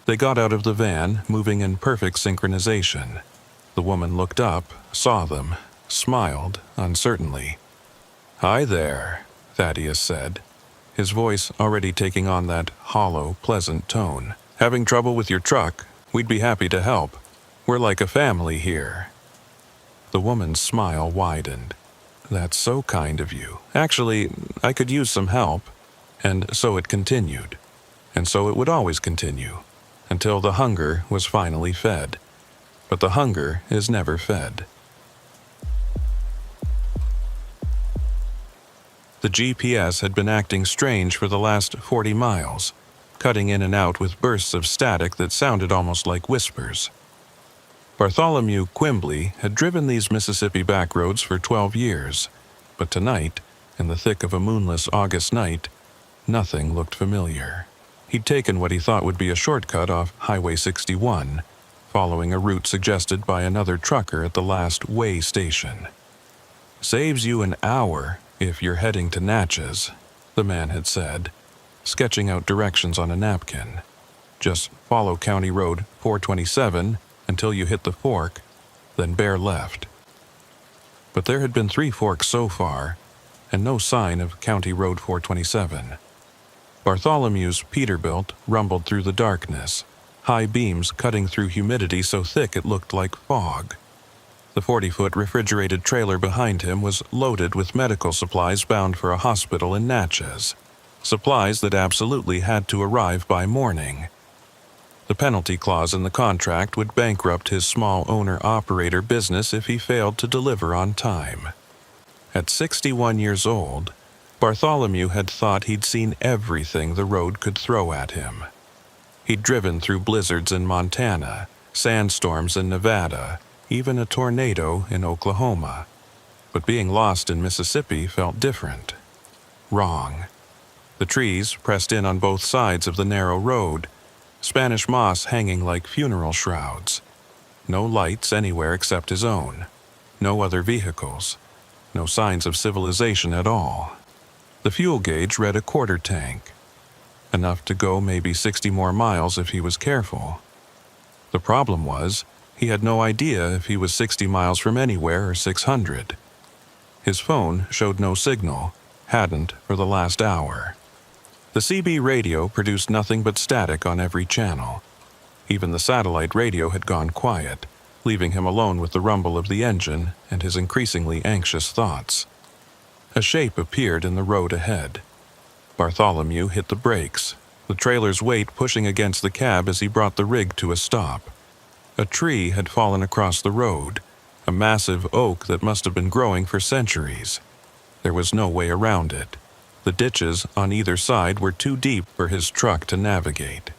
They got out of the van, moving in perfect synchronization. The woman looked up, saw them, smiled uncertainly. Hi there, Thaddeus said, his voice already taking on that hollow, pleasant tone. Having trouble with your truck? We'd be happy to help. We're like a family here. The woman's smile widened. That's so kind of you. Actually, I could use some help. And so it continued. And so it would always continue, until the hunger was finally fed. But the hunger is never fed. The GPS had been acting strange for the last 40 miles, cutting in and out with bursts of static that sounded almost like whispers. Bartholomew Quimbley had driven these Mississippi backroads for 12 years, but tonight, in the thick of a moonless August night, nothing looked familiar. He'd taken what he thought would be a shortcut off Highway 61, following a route suggested by another trucker at the last weigh station. Saves you an hour if you're heading to Natchez, the man had said, sketching out directions on a napkin. Just follow County Road 427 until you hit the fork, then bear left. But there had been 3 forks so far, and no sign of County Road 427. Bartholomew's Peterbilt rumbled through the darkness, high beams cutting through humidity so thick it looked like fog. The 40-foot refrigerated trailer behind him was loaded with medical supplies bound for a hospital in Natchez, supplies that absolutely had to arrive by morning. The penalty clause in the contract would bankrupt his small owner-operator business if he failed to deliver on time. At 61 years old, Bartholomew had thought he'd seen everything the road could throw at him. He'd driven through blizzards in Montana, sandstorms in Nevada, even a tornado in Oklahoma. But being lost in Mississippi felt different. Wrong. The trees pressed in on both sides of the narrow road, Spanish moss hanging like funeral shrouds. No lights anywhere except his own. No other vehicles. No signs of civilization at all. The fuel gauge read a quarter tank. Enough to go maybe 60 more miles if he was careful. The problem was, he had no idea if he was 60 miles from anywhere or 600. His phone showed no signal, hadn't for the last hour. The CB radio produced nothing but static on every channel. Even the satellite radio had gone quiet, leaving him alone with the rumble of the engine and his increasingly anxious thoughts. A shape appeared in the road ahead. Bartholomew hit the brakes, the trailer's weight pushing against the cab as he brought the rig to a stop. A tree had fallen across the road, a massive oak that must have been growing for centuries. There was no way around it. The ditches on either side were too deep for his truck to navigate.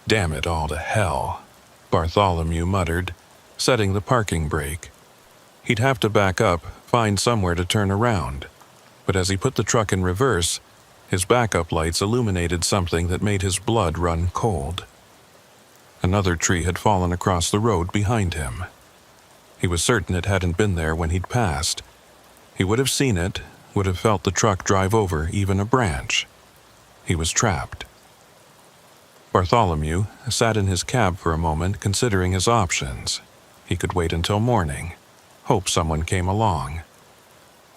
Damn it all to hell, Bartholomew muttered, setting the parking brake. He'd have to back up, find somewhere to turn around. But as he put the truck in reverse, his backup lights illuminated something that made his blood run cold. Another tree had fallen across the road behind him. He was certain it hadn't been there when he'd passed. He would have seen it, would have felt the truck drive over even a branch. He was trapped. Bartholomew sat in his cab for a moment, considering his options. He could wait until morning, hope someone came along.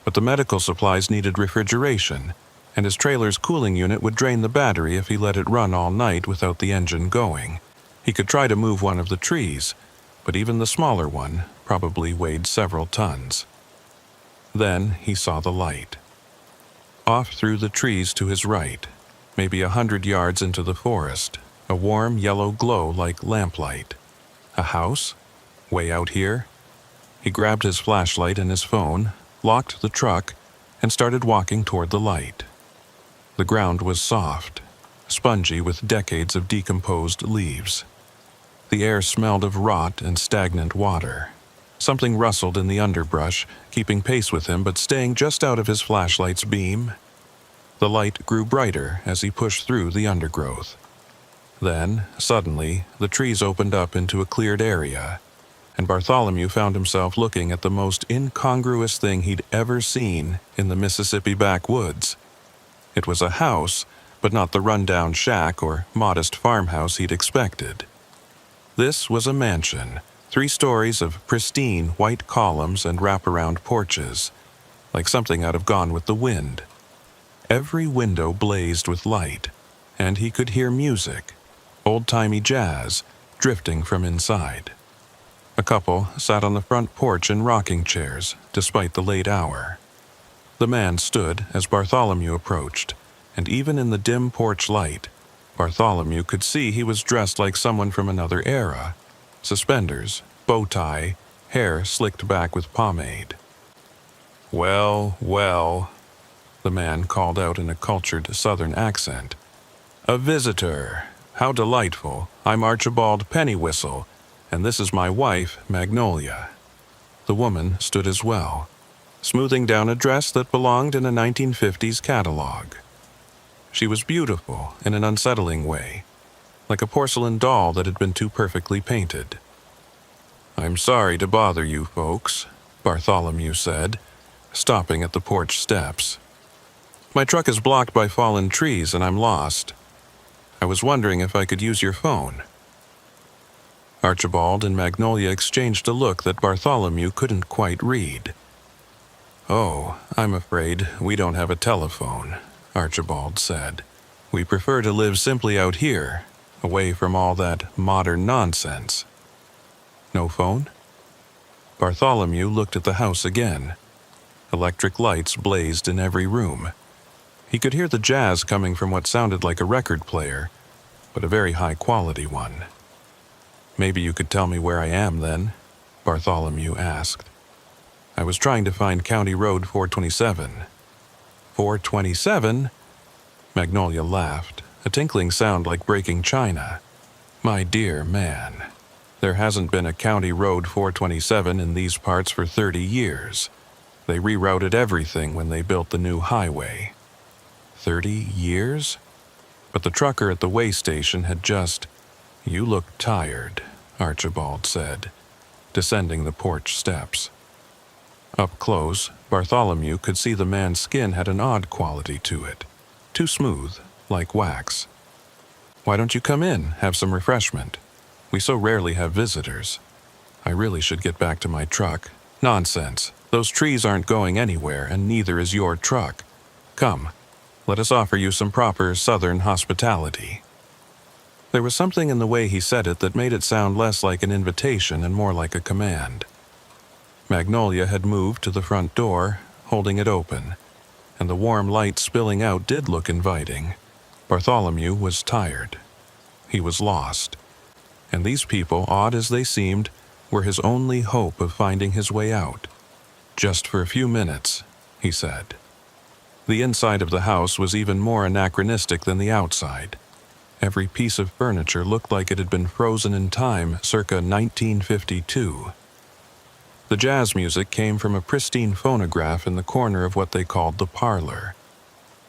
But the medical supplies needed refrigeration, and his trailer's cooling unit would drain the battery if he let it run all night without the engine going. He could try to move one of the trees, but even the smaller one probably weighed several tons. Then he saw the light. Off through the trees to his right, maybe 100 yards into the forest, a warm yellow glow like lamplight. A house? Way out here? He grabbed his flashlight and his phone, locked the truck, and started walking toward the light. The ground was soft, spongy with decades of decomposed leaves. The air smelled of rot and stagnant water. Something rustled in the underbrush, keeping pace with him but staying just out of his flashlight's beam. The light grew brighter as he pushed through the undergrowth. Then, suddenly, the trees opened up into a cleared area, and Bartholomew found himself looking at the most incongruous thing he'd ever seen in the Mississippi backwoods. It was a house, but not the rundown shack or modest farmhouse he'd expected. This was a mansion, 3 stories of pristine white columns and wraparound porches, like something out of Gone with the Wind. Every window blazed with light, and he could hear music, old-timey jazz, drifting from inside. A couple sat on the front porch in rocking chairs, despite the late hour. The man stood as Bartholomew approached, and even in the dim porch light, Bartholomew could see he was dressed like someone from another era. Suspenders, bow tie, hair slicked back with pomade. "Well, well," the man called out in a cultured southern accent. "A visitor. How delightful. I'm Archibald Pennywhistle, and this is my wife, Magnolia." The woman stood as well, smoothing down a dress that belonged in a 1950s catalog. She was beautiful in an unsettling way, like a porcelain doll that had been too perfectly painted. "I'm sorry to bother you folks," Bartholomew said, stopping at the porch steps. "My truck is blocked by fallen trees and I'm lost. I was wondering if I could use your phone." Archibald and Magnolia exchanged a look that Bartholomew couldn't quite read. "Oh, I'm afraid we don't have a telephone," Archibald said. "We prefer to live simply out here, away from all that modern nonsense." "No phone?" Bartholomew looked at the house again. Electric lights blazed in every room. He could hear the jazz coming from what sounded like a record player, but a very high-quality one. "Maybe you could tell me where I am, then?" Bartholomew asked. "I was trying to find County Road 427. 427? Magnolia laughed, a tinkling sound like breaking china. "My dear man, there hasn't been a County Road 427 in these parts for 30 years. They rerouted everything when they built the new highway." 30 years? But the trucker at the way station had just— "You look tired," Archibald said, descending the porch steps. Up close, Bartholomew could see the man's skin had an odd quality to it, too smooth, like wax. "Why don't you come in, have some refreshment? We so rarely have visitors. I really should get back to my truck." "Nonsense. Those trees aren't going anywhere, and neither is your truck. Come, let us offer you some proper Southern hospitality." There was something in the way he said it that made it sound less like an invitation and more like a command. Magnolia had moved to the front door, holding it open, and the warm light spilling out did look inviting. Bartholomew was tired. He was lost. And these people, odd as they seemed, were his only hope of finding his way out. "Just for a few minutes," he said. The inside of the house was even more anachronistic than the outside. Every piece of furniture looked like it had been frozen in time circa 1952. The jazz music came from a pristine phonograph in the corner of what they called the parlor.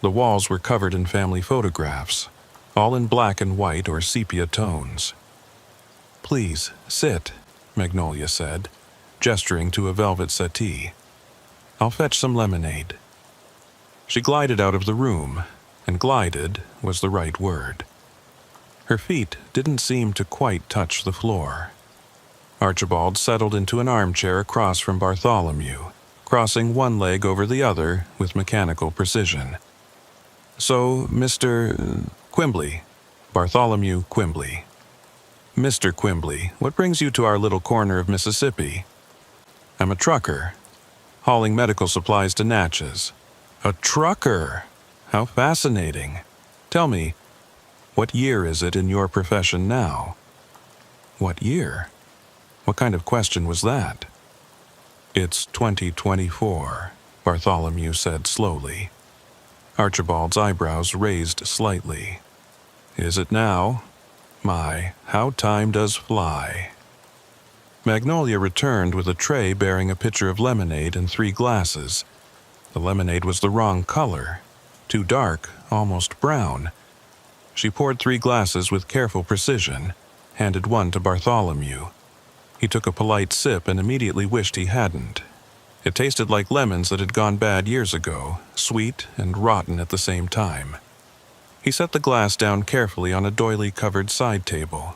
The walls were covered in family photographs, all in black and white or sepia tones. "Please, sit," Magnolia said, gesturing to a velvet settee. "I'll fetch some lemonade." She glided out of the room, and glided was the right word. Her feet didn't seem to quite touch the floor. Archibald settled into an armchair across from Bartholomew, crossing one leg over the other with mechanical precision. "So, Mr. Quimbley, Bartholomew Quimbley. Mr. Quimbley, what brings you to our little corner of Mississippi?" "I'm a trucker, hauling medical supplies to Natchez." "A trucker? How fascinating. Tell me, what year is it in your profession now?" "What year? What kind of question was that?" "It's 2024, Bartholomew said slowly. Archibald's eyebrows raised slightly. "Is it now? My, how time does fly." Magnolia returned with a tray bearing a pitcher of lemonade and 3 glasses. The lemonade was the wrong color, too dark, almost brown. She poured 3 glasses with careful precision, handed one to Bartholomew. He took a polite sip and immediately wished he hadn't. It tasted like lemons that had gone bad years ago, sweet and rotten at the same time. He set the glass down carefully on a doily-covered side table.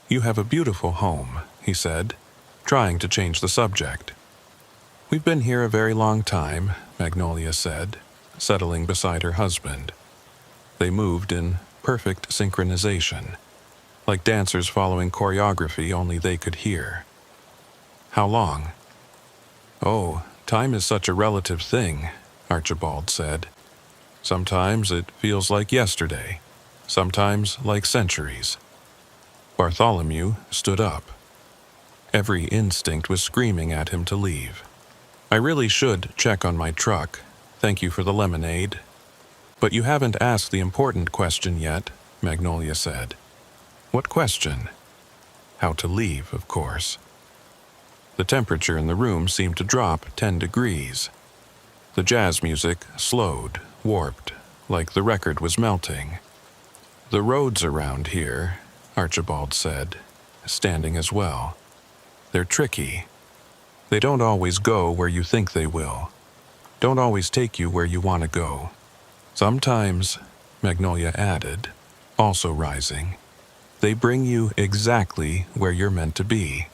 "You have a beautiful home," he said, trying to change the subject. "We've been here a very long time," Magnolia said, settling beside her husband. They moved in perfect synchronization, like dancers following choreography only they could hear. "How long?" "Oh, time is such a relative thing," Archibald said. "Sometimes it feels like yesterday, sometimes like centuries." Bartholomew stood up. Every instinct was screaming at him to leave. "I really should check on my truck. Thank you for the lemonade." "But you haven't asked the important question yet," Magnolia said. "What question?" "How to leave, of course." The temperature in the room seemed to drop 10 degrees. The jazz music slowed, warped, like the record was melting. "The roads around here," Archibald said, standing as well. "They're tricky. They don't always go where you think they will. Don't always take you where you want to go. Sometimes," Magnolia added, also rising, "they bring you exactly where you're meant to be.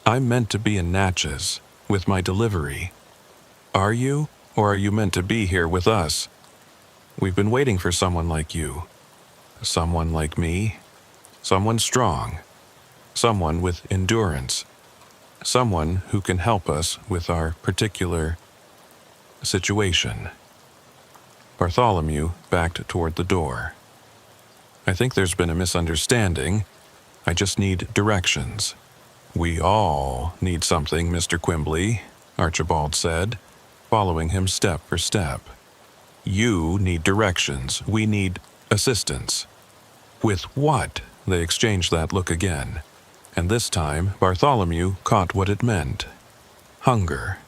I'm meant to be in Natchez, with my delivery. Are you, or are you meant to be here with us? We've been waiting for someone like you. Someone like me. Someone strong. Someone with endurance. Someone who can help us with our particular situation." Bartholomew backed toward the door. "I think there's been a misunderstanding. I just need directions." "We all need something, Mr. Quimbley," Archibald said, following him step for step. "You need directions. We need assistance." "With what?" They exchanged that look again, and this time Bartholomew caught what it meant. Hunger.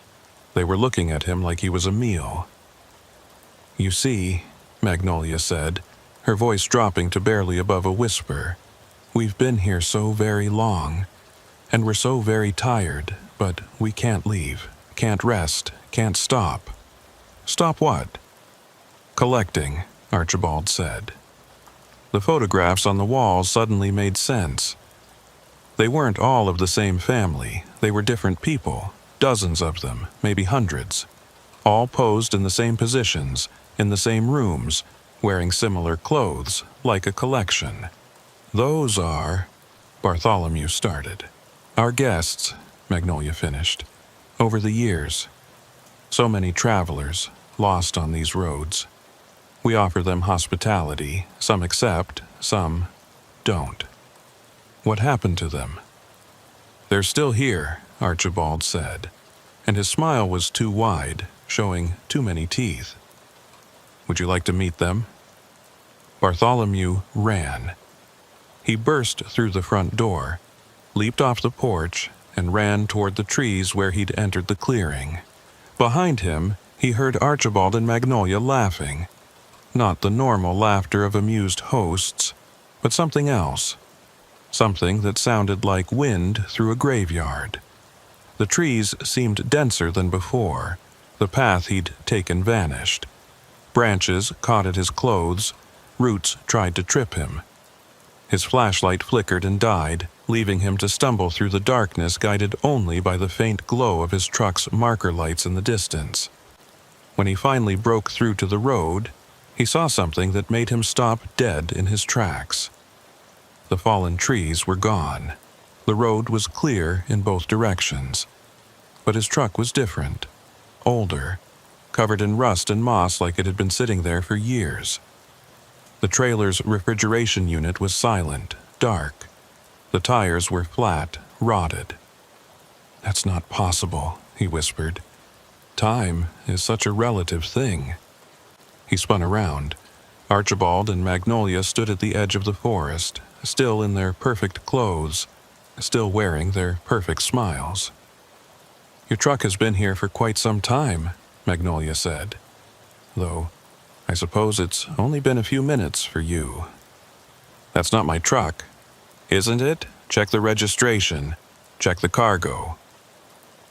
They were looking at him like he was a meal. "You see," Magnolia said, her voice dropping to barely above a whisper, "we've been here so very long, and we're so very tired, but we can't leave, can't rest, can't stop." "Stop what?" "Collecting," Archibald said. The photographs on the walls suddenly made sense. They weren't all of the same family. They were different people, dozens of them, maybe hundreds, all posed in the same positions, in the same rooms, wearing similar clothes, like a collection. "Those are," Bartholomew started. "Our guests," Magnolia finished. "Over the years. So many travelers, lost on these roads. We offer them hospitality. Some accept, some don't." "What happened to them?" "They're still here," Archibald said, and his smile was too wide, showing too many teeth. "Would you like to meet them?" Bartholomew ran. He burst through the front door, leaped off the porch, and ran toward the trees where he'd entered the clearing. Behind him, he heard Archibald and Magnolia laughing. Not the normal laughter of amused hosts, but something else. Something that sounded like wind through a graveyard. The trees seemed denser than before. The path he'd taken vanished. Branches caught at his clothes. Roots tried to trip him. His flashlight flickered and died, leaving him to stumble through the darkness guided only by the faint glow of his truck's marker lights in the distance. When he finally broke through to the road, he saw something that made him stop dead in his tracks. The fallen trees were gone. The road was clear in both directions. But his truck was different. Older, covered in rust and moss like it had been sitting there for years. The trailer's refrigeration unit was silent, dark. The tires were flat, rotted. "That's not possible," he whispered. "Time is such a relative thing." He spun around. Archibald and Magnolia stood at the edge of the forest, still in their perfect clothes, still wearing their perfect smiles. "Your truck has been here for quite some time," Magnolia said. "Though, I suppose it's only been a few minutes for you." "That's not my truck." "Isn't it? Check the registration." Check the cargo."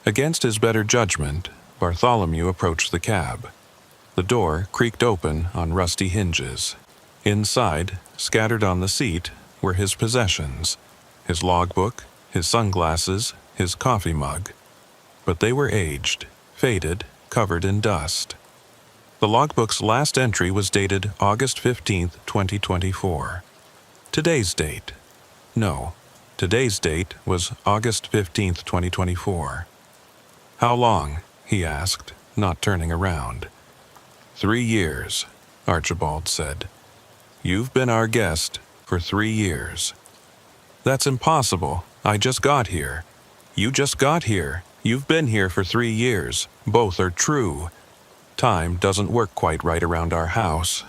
Against his better judgment, Bartholomew approached the cab. The door creaked open on rusty hinges. Inside, scattered on the seat, were his possessions: his logbook, his sunglasses, his coffee mug. But they were aged, faded, covered in dust. The logbook's last entry was dated August 15th, 2024. Today's date? No, today's date was August 15th, 2024. "How long?" he asked, not turning around. 3 years, Archibald said. "You've been our guest for 3 years." "That's impossible. I just got here." "You just got here. You've been here for 3 years. Both are true. Time doesn't work quite right around our house."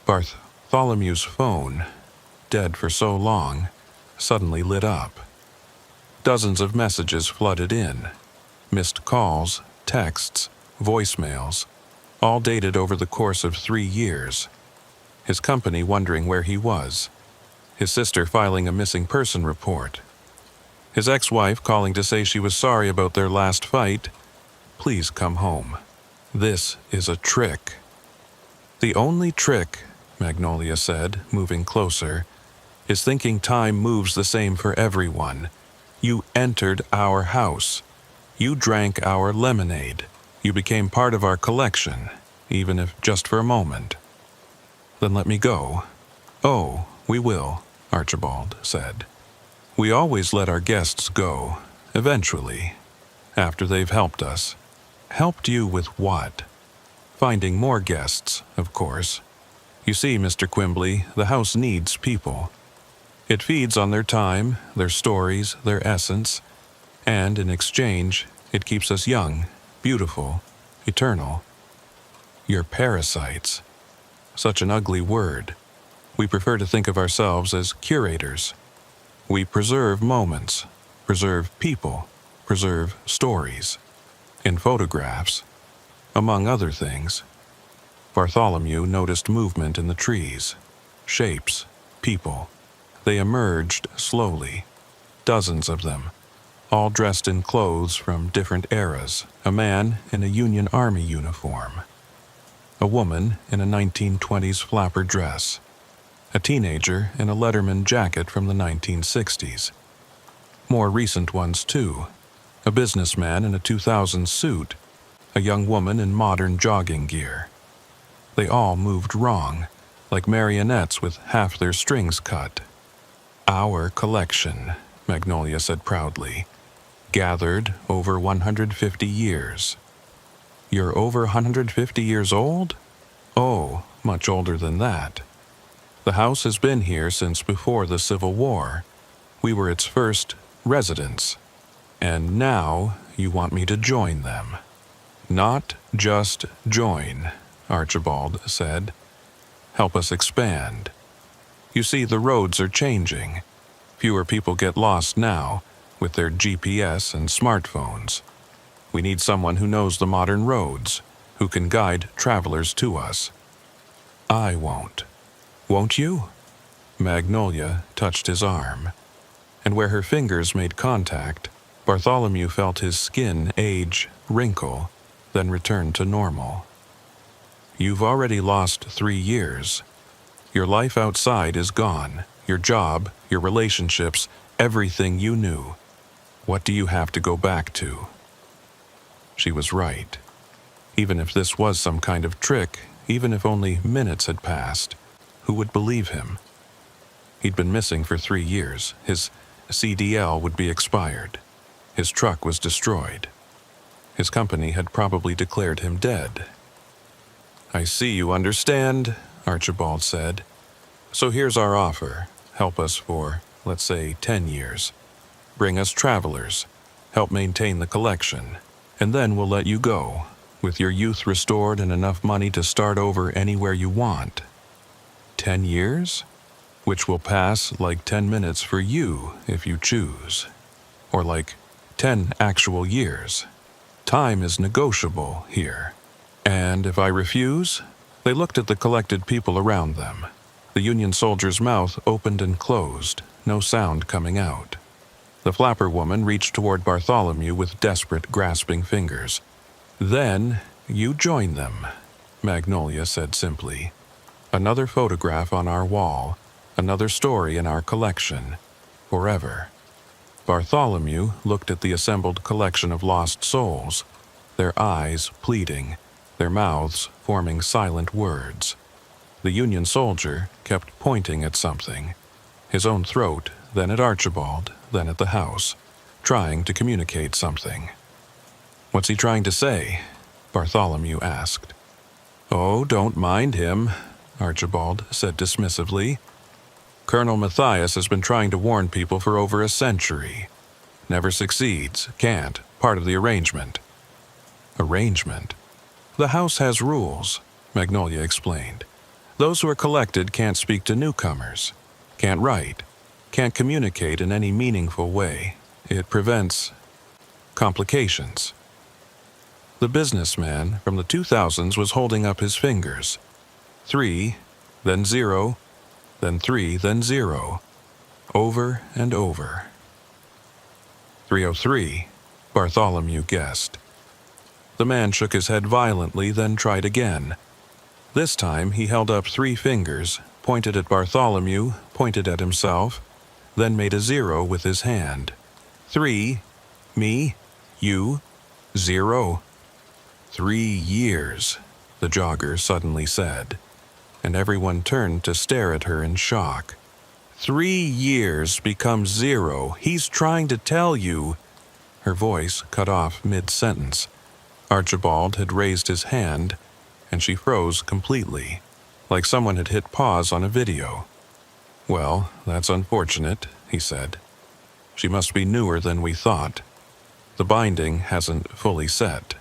Bartholomew's phone, dead for so long, suddenly lit up. Dozens of messages flooded in. Missed calls, texts, voicemails, all dated over the course of 3 years. His company wondering where he was. His sister filing a missing person report. His ex-wife calling to say she was sorry about their last fight. "Please come home. This is a trick." "The only trick," Magnolia said, moving closer, "is thinking time moves the same for everyone. You entered our house. You drank our lemonade. You became part of our collection, even if just for a moment." "Then let me go." "Oh, we will," Archibald said. "We always let our guests go, eventually, after they've helped us." "Helped you with what?" "Finding more guests, of course. You see, Mr. Quimbley, the house needs people. It feeds on their time, their stories, their essence, and in exchange, it keeps us young, beautiful, eternal." "You're parasites." Such an ugly word. We prefer to think of ourselves as curators. We preserve moments, preserve people, preserve stories. In photographs, among other things. Bartholomew noticed movement in the trees. Shapes, people. They emerged slowly. Dozens of them, all dressed in clothes from different eras. A man in a Union Army uniform. A woman in a 1920s flapper dress. A teenager in a Letterman jacket from the 1960s. More recent ones, too. A businessman in a 2000s suit. A young woman in modern jogging gear. They all moved wrong, like marionettes with half their strings cut. "Our collection," Magnolia said proudly. "Gathered over 150 years. "You're over 150 years old?" "Oh, much older than that. The house has been here since before the Civil War. We were its first residents. And now you want me to join them." "Not just join," Archibald said. "Help us expand. You see, the roads are changing. Fewer people get lost now, with their GPS and smartphones. We need someone who knows the modern roads, who can guide travelers to us." "I won't." "Won't you?" Magnolia touched his arm, and where her fingers made contact, Bartholomew felt his skin age, wrinkle, then return to normal. "You've already lost 3 years. Your life outside is gone, your job, your relationships, everything you knew. What do you have to go back to?" She was right. Even if this was some kind of trick, even if only minutes had passed, who would believe him? He'd been missing for 3 years. His CDL would be expired. His truck was destroyed. His company had probably declared him dead. "I see you understand," Archibald said. "So here's our offer. Help us for, let's say, 10 years. Bring us travelers. Help maintain the collection. And then we'll let you go, with your youth restored and enough money to start over anywhere you want. 10 years? Which will pass like 10 minutes for you if you choose. Or like 10 actual years. Time is negotiable here. And if I refuse?" They looked at the collected people around them. The Union soldier's mouth opened and closed, no sound coming out. The flapper woman reached toward Bartholomew with desperate, grasping fingers. "Then you join them," Magnolia said simply. "Another photograph on our wall, another story in our collection, forever." Bartholomew looked at the assembled collection of lost souls, their eyes pleading, their mouths forming silent words. The Union soldier kept pointing at something, his own throat, then at Archibald, then at the house, trying to communicate something. "What's he trying to say?" Bartholomew asked. "Oh, don't mind him," Archibald said dismissively. "Colonel Matthias has been trying to warn people for over a century. Never succeeds, can't, part of the arrangement." "Arrangement?" "The house has rules," Magnolia explained. "Those who are collected can't speak to newcomers, can't write, can't communicate in any meaningful way. It prevents complications." The businessman from the 2000s was holding up his fingers. 3, then 0, then 3, then 0. Over and over. 303, Bartholomew guessed. The man shook his head violently, then tried again. This time he held up 3 fingers, pointed at Bartholomew, pointed at himself, then made a 0 with his hand. 3, me, you, 0. 3 years, the jogger suddenly said, and everyone turned to stare at her in shock. 3 years becomes 0. He's trying to tell you. Her voice cut off mid-sentence. Archibald had raised his hand, and she froze completely, like someone had hit pause on a video. "Well, that's unfortunate," he said. "She must be newer than we thought. The binding hasn't fully set."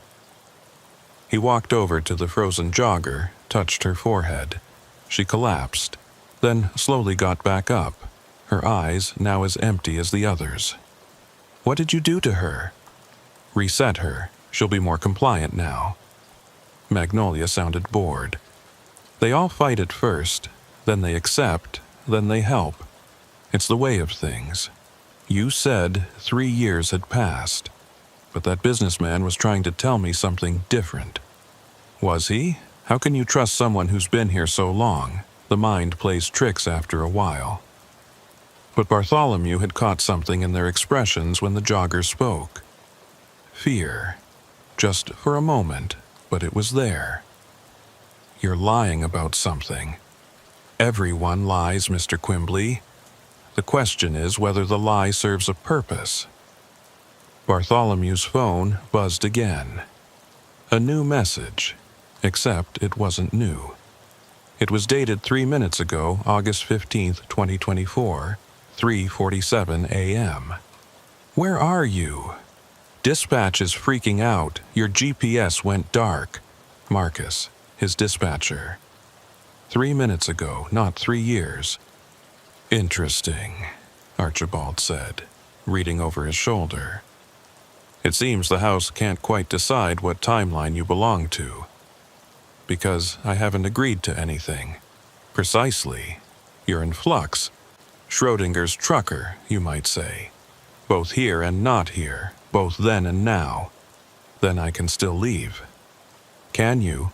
He walked over to the frozen jogger, touched her forehead. She collapsed, then slowly got back up, her eyes now as empty as the others. "What did you do to her?" "Reset her. She'll be more compliant now." Magnolia sounded bored. "They all fight at first, then they accept, then they help. It's the way of things. You said 3 years had passed, but that businessman was trying to tell me something different." "Was he? How can you trust someone who's been here so long? The mind plays tricks after a while." But Bartholomew had caught something in their expressions when the jogger spoke. Fear. Just for a moment, but it was there. "You're lying about something." "Everyone lies, Mr. Quimbley. The question is whether the lie serves a purpose." Bartholomew's phone buzzed again. A new message, except it wasn't new. It was dated 3 minutes ago, August 15th, 2024, 3:47 a.m. "Where are you? Dispatch is freaking out. Your GPS went dark. Marcus, his dispatcher. 3 minutes ago, not 3 years. "Interesting," Archibald said, reading over his shoulder. "It seems the house can't quite decide what timeline you belong to. Because I haven't agreed to anything. Precisely. You're in flux. Schrodinger's trucker, you might say. Both here and not here, both then and now. Then I can still leave." "Can you?"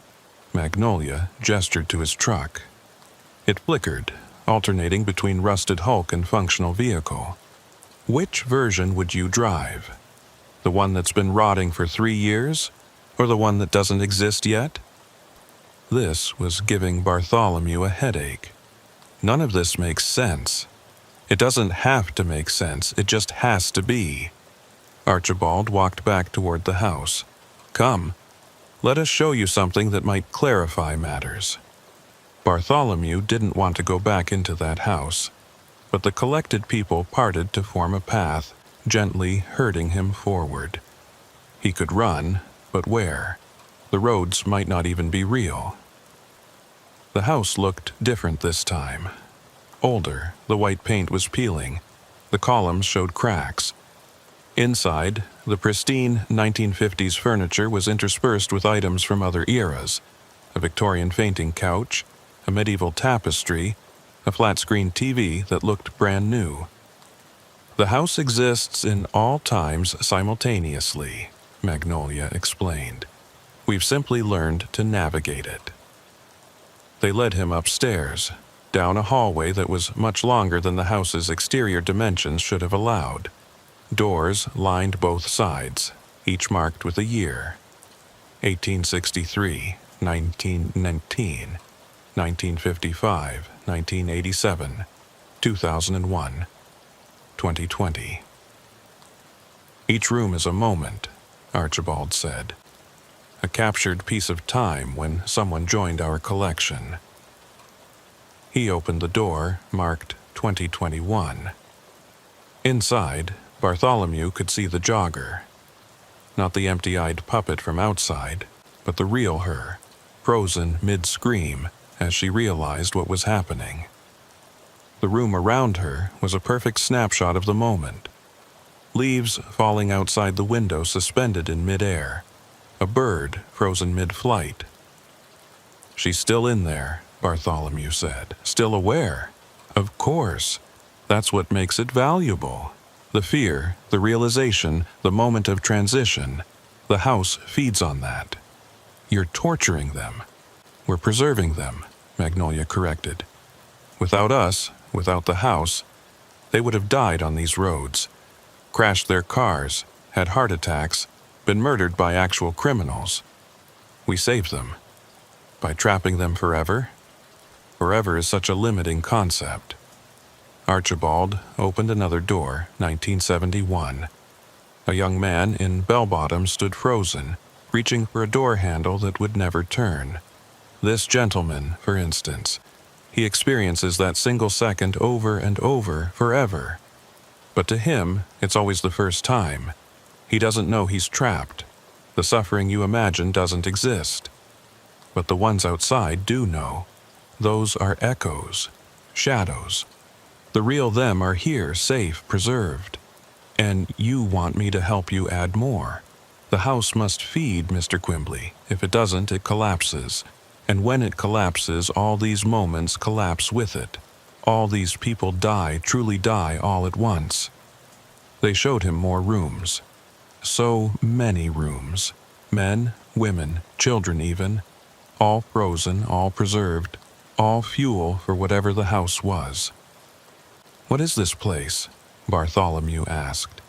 Magnolia gestured to his truck. It flickered, alternating between rusted hulk and functional vehicle. "Which version would you drive? The one that's been rotting for 3 years, or the one that doesn't exist yet?" This was giving Bartholomew a headache. None of this makes sense. It doesn't have to make sense, it just has to be. Archibald walked back toward the house. "Come, let us show you something that might clarify matters." Bartholomew didn't want to go back into that house, but the collected people parted to form a path, gently herding him forward. He could run, but where? The roads might not even be real. The house looked different this time. Older, the white paint was peeling. The columns showed cracks. Inside, the pristine 1950s furniture was interspersed with items from other eras: a Victorian fainting couch, a medieval tapestry, a flat-screen TV that looked brand new. The house exists in all times simultaneously, Magnolia explained. We've simply learned to navigate it. They led him upstairs, down a hallway that was much longer than the house's exterior dimensions should have allowed. Doors lined both sides, each marked with a year. 1863, 1919, 1955, 1987, 2001, 2020. Each room is a moment, Archibald said. A captured piece of time when someone joined our collection. He opened the door, marked 2021. Inside, Bartholomew could see the jogger. Not the empty-eyed puppet from outside, but the real her, frozen mid-scream as she realized what was happening. The room around her was a perfect snapshot of the moment. Leaves falling outside the window suspended in mid-air. A bird frozen mid-flight. She's still in there, Bartholomew said. Still aware. Of course. That's what makes it valuable. The fear, the realization, the moment of transition. The house feeds on that. You're torturing them. We're preserving them, Magnolia corrected. Without us, without the house, they would have died on these roads, crashed their cars, had heart attacks, been murdered by actual criminals. We saved them. By trapping them forever? Forever is such a limiting concept. Archibald opened another door, 1971. A young man in bell-bottoms stood frozen, reaching for a door handle that would never turn. This gentleman, for instance, he experiences that single second over and over forever. But to him, it's always the first time. He doesn't know he's trapped. The suffering you imagine doesn't exist. But the ones outside do know. Those are echoes, shadows. The real them are here, safe, preserved. And you want me to help you add more. The house must feed, Mr. Quimbley. If it doesn't, it collapses. And when it collapses, all these moments collapse with it. All these people die, truly die, all at once. They showed him more rooms. So many rooms. Men, women, children even. All frozen, all preserved. All fuel for whatever the house was. What is this place? Bartholomew asked.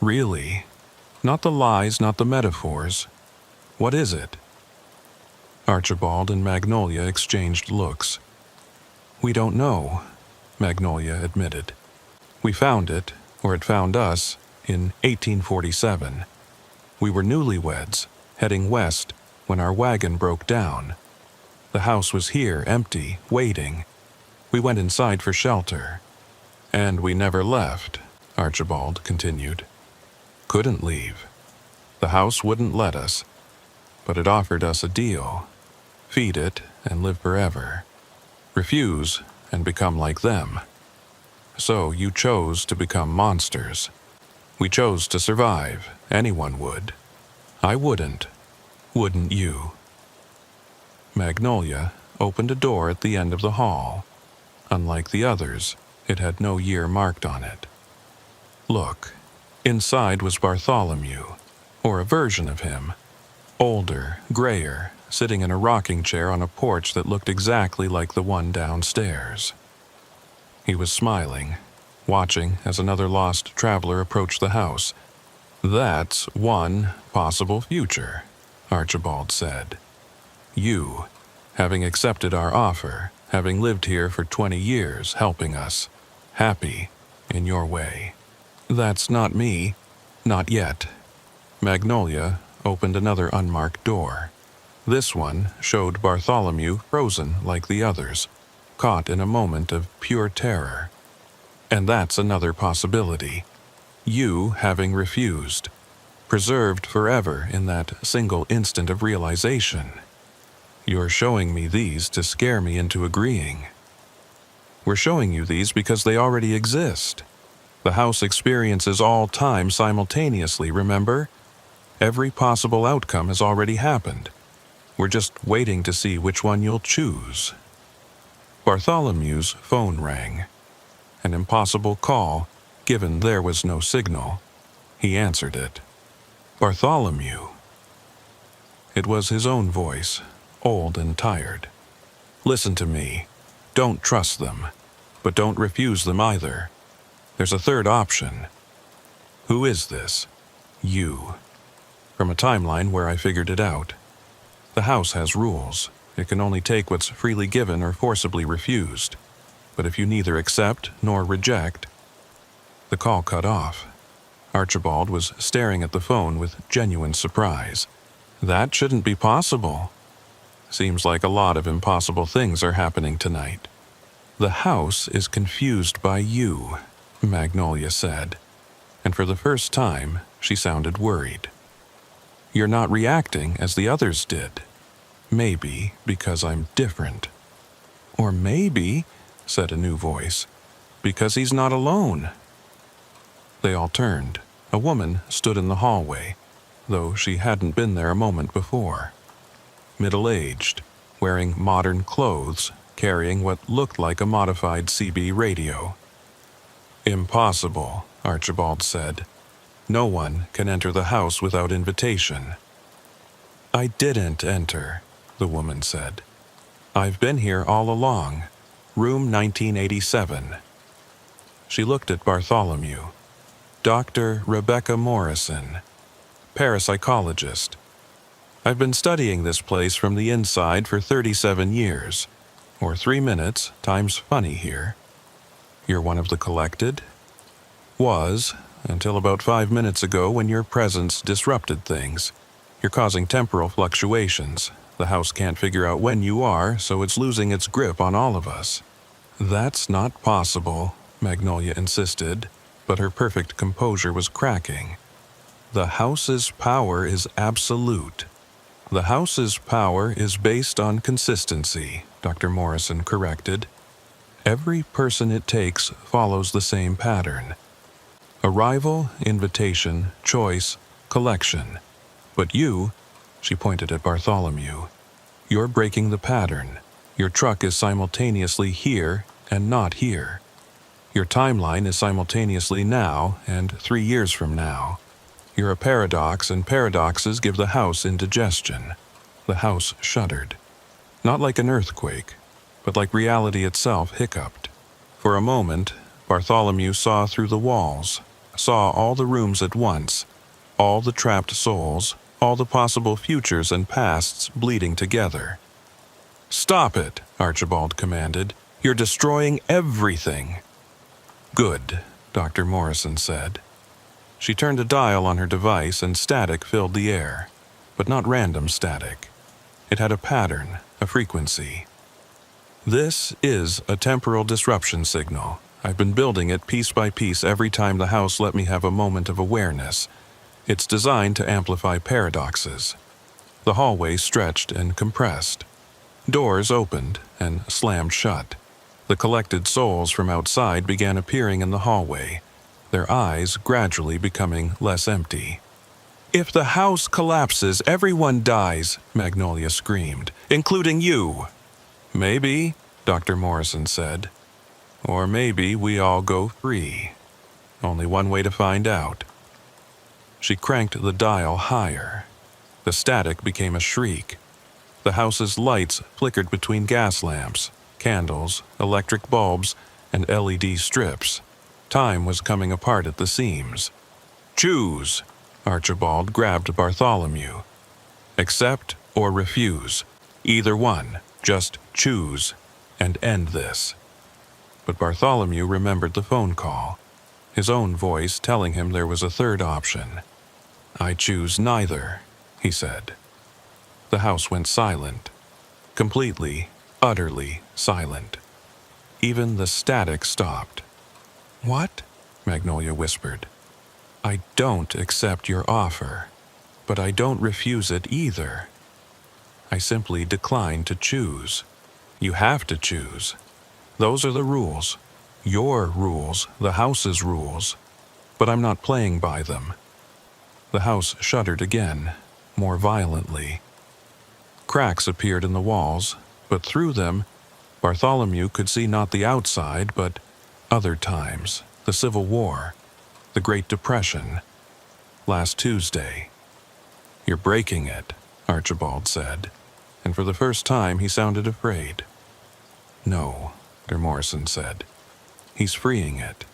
Really? Not the lies, not the metaphors. What is it? Archibald and Magnolia exchanged looks. We don't know, Magnolia admitted. We found it, or it found us, in 1847. We were newlyweds, heading west, when our wagon broke down. The house was here, empty, waiting. We went inside for shelter. And we never left, Archibald continued. Couldn't leave. The house wouldn't let us, but it offered us a deal. Feed it and live forever. Refuse and become like them. So you chose to become monsters. We chose to survive. Anyone would. I wouldn't. Wouldn't you? Magnolia opened a door at the end of the hall. Unlike the others, it had no year marked on it. Look, inside was Bartholomew, or a version of him. Older, grayer, sitting in a rocking chair on a porch that looked exactly like the one downstairs. He was smiling, watching as another lost traveler approached the house. That's one possible future, Archibald said. You, having accepted our offer, having lived here for 20 years, helping us, happy in your way. That's not me, not yet. Magnolia opened another unmarked door. This one showed Bartholomew frozen like the others, caught in a moment of pure terror. And that's another possibility. You having refused, preserved forever in that single instant of realization. You're showing me these to scare me into agreeing. We're showing you these because they already exist. The house experiences all time simultaneously, remember? Every possible outcome has already happened. We're just waiting to see which one you'll choose. Bartholomew's phone rang. An impossible call, Given there was no signal, he answered it. "Bartholomew." It was his own voice, old and tired. "Listen to me. Don't trust them, but don't refuse them either. There's a third option." "Who is this?" "You." "From a timeline where I figured it out. The house has rules. It can only take what's freely given or forcibly refused. But if you neither accept nor reject..." The call cut off. Archibald was staring at the phone with genuine surprise. That shouldn't be possible. Seems like a lot of impossible things are happening tonight. "The house is confused by you," Magnolia said, and for the first time she sounded worried. "You're not reacting as the others did. Maybe because I'm different. Or maybe," said a new voice, "because he's not alone." They all turned. A woman stood in the hallway, though she hadn't been there a moment before. Middle-aged, wearing modern clothes, carrying what looked like a modified CB radio. "Impossible," Archibald said. "No one can enter the house without invitation." "I didn't enter," the woman said. "I've been here all along. Room 1987. She looked at Bartholomew. "Dr. Rebecca Morrison, parapsychologist. I've been studying this place from the inside for 37 years, or 3 minutes times funny here. You're one of the collected?" "Was, until about 5 minutes ago when your presence disrupted things. You're causing temporal fluctuations. The house can't figure out when you are, so it's losing its grip on all of us." "That's not possible," Magnolia insisted, but her perfect composure was cracking. "The house's power is absolute." "The house's power is based on consistency," Dr. Morrison corrected. "Every person it takes follows the same pattern. Arrival, invitation, choice, collection. But you," she pointed at Bartholomew, "you're breaking the pattern. Your truck is simultaneously here and not here. Your timeline is simultaneously now and 3 years from now. You're a paradox, and paradoxes give the house indigestion." The house shuddered. Not like an earthquake, but like reality itself hiccuped. For a moment, Bartholomew saw through the walls, saw all the rooms at once, all the trapped souls, all the possible futures and pasts bleeding together. "Stop it," Archibald commanded. "You're destroying everything." "Good," Dr. Morrison said. She turned a dial on her device and static filled the air, but not random static. It had a pattern, a frequency. "This is a temporal disruption signal. I've been building it piece by piece every time the house let me have a moment of awareness. It's designed to amplify paradoxes." The hallway stretched and compressed. Doors opened and slammed shut. The collected souls from outside began appearing in the hallway, their eyes gradually becoming less empty. "If the house collapses, everyone dies," Magnolia screamed, "including you." "Maybe," Dr. Morrison said. "Or maybe we all go free. Only one way to find out." She cranked the dial higher. The static became a shriek. The house's lights flickered between gas lamps, candles, electric bulbs, and LED strips. Time was coming apart at the seams. "Choose!" Archibald grabbed Bartholomew. "Accept or refuse. Either one. Just choose and end this." But Bartholomew remembered the phone call, his own voice telling him there was a third option. "I choose neither," he said. The house went silent. Completely, utterly silent. Even the static stopped. "What?" Magnolia whispered. "I don't accept your offer, but I don't refuse it either. I simply decline to choose. You have to choose. Those are the rules. Your rules, the house's rules. But I'm not playing by them." The house shuddered again, more violently. Cracks appeared in the walls, but through them, Bartholomew could see not the outside, but Other times, the Civil War, the Great Depression, last Tuesday. "You're breaking it," Archibald said, and for the first time he sounded afraid. "No," Dr. Morrison said. "He's freeing it.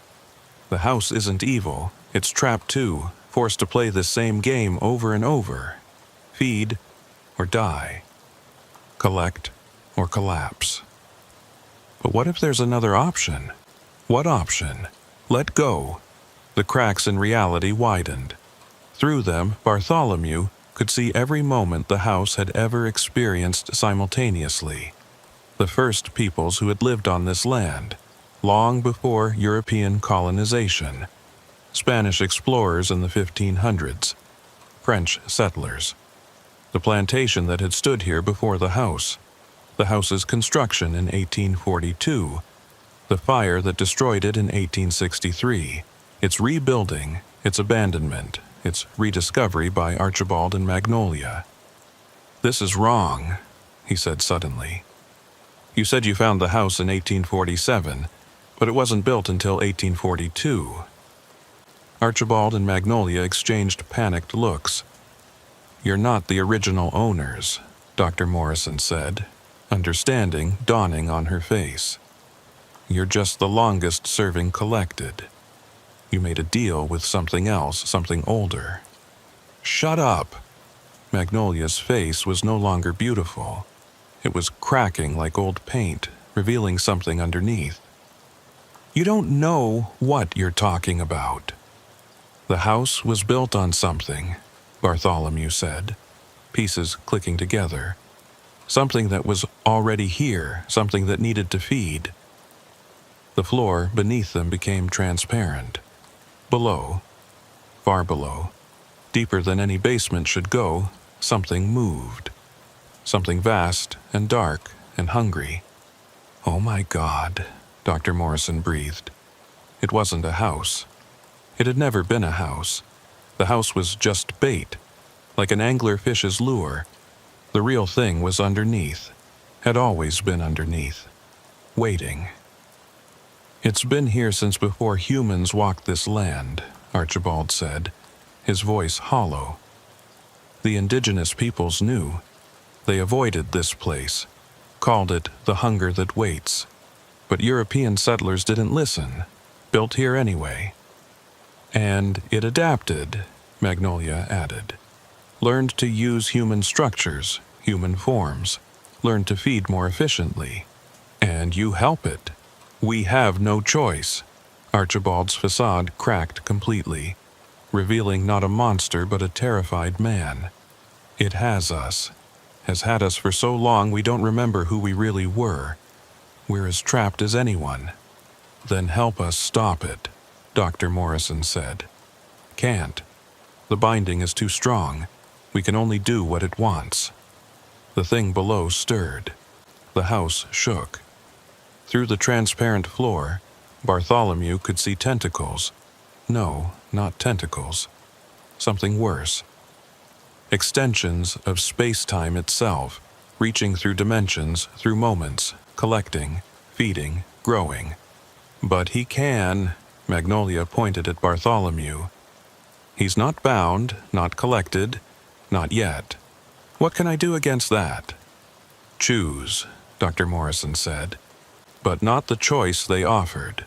The house isn't evil, it's trapped too, forced to play this same game over and over. Feed or die. Collect or collapse." But what if there's another option? What option? Let go. The cracks in reality widened. Through them, Bartholomew could see every moment the house had ever experienced simultaneously. The first peoples who had lived on this land, long before European colonization. Spanish explorers in the 1500s. French settlers. The plantation that had stood here before the house. The house's construction in 1842. The fire that destroyed it in 1863. Its rebuilding, its abandonment, its rediscovery by Archibald and Magnolia. "This is wrong," he said suddenly. "You said you found the house in 1847, but it wasn't built until 1842. Archibald and Magnolia exchanged panicked looks. "You're not the original owners," Dr. Morrison said, understanding dawning on her face. "You're just the longest-serving collected. You made a deal with something else, something older." "Shut up!" Magnolia's face was no longer beautiful. It was cracking like old paint, revealing something underneath. "You don't know what you're talking about." "The house was built on something," Bartholomew said, pieces clicking together. "Something that was already here, something that needed to feed." The floor beneath them became transparent. Below, far below, deeper than any basement should go, something moved. Something vast and dark and hungry. "Oh my God," Dr. Morrison breathed. It wasn't a house. It had never been a house. The house was just bait, like an angler fish's lure. The real thing was underneath, had always been underneath, waiting. "It's been here since before humans walked this land," Archibald said, his voice hollow. "The indigenous peoples knew. They avoided this place, called it the hunger that waits. But European settlers didn't listen, built here anyway. And it adapted," Magnolia added. "Learned to use human structures, human forms, learned to feed more efficiently. And you help it. We have no choice." Archibald's facade cracked completely, revealing not a monster but a terrified man. "It has us. Has had us for so long we don't remember who we really were. We're as trapped as anyone." "Then help us stop it," Dr. Morrison said. "Can't. The binding is too strong. We can only do what it wants." The thing below stirred. The house shook. Through the transparent floor, Bartholomew could see tentacles. No, not tentacles. Something worse. Extensions of space-time itself, reaching through dimensions, through moments, collecting, feeding, growing. "But he can," Magnolia pointed at Bartholomew. "He's not bound, not collected, not yet. What can I do against that?" "Choose," Dr. Morrison said. "But not the choice they offered.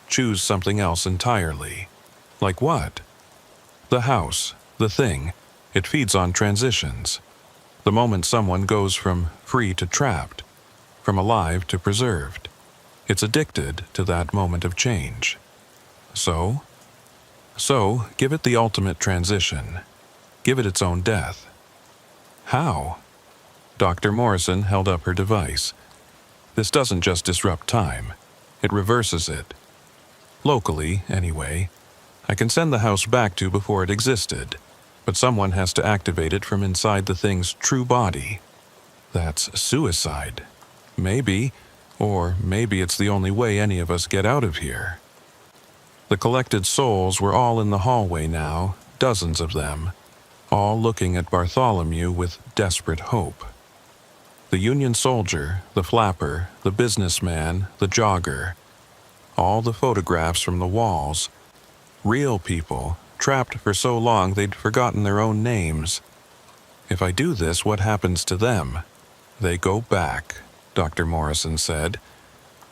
Choose something else entirely." "Like what?" "The house, the thing. It feeds on transitions. The moment someone goes from free to trapped, from alive to preserved, it's addicted to that moment of change. So give it the ultimate transition. Give it its own death." "How?" Dr. Morrison held up her device. "This doesn't just disrupt time. It reverses it. Locally, anyway. I can send the house back to before it existed, but someone has to activate it from inside the thing's true body. That's suicide. Maybe, or maybe it's the only way any of us get out of here." The collected souls were all in the hallway now, dozens of them, all looking at Bartholomew with desperate hope. The Union soldier, the flapper, the businessman, the jogger. all the photographs from the walls. Real people, trapped for so long they'd forgotten their own names. If I do this, what happens to them? They go back, Dr. Morrison said,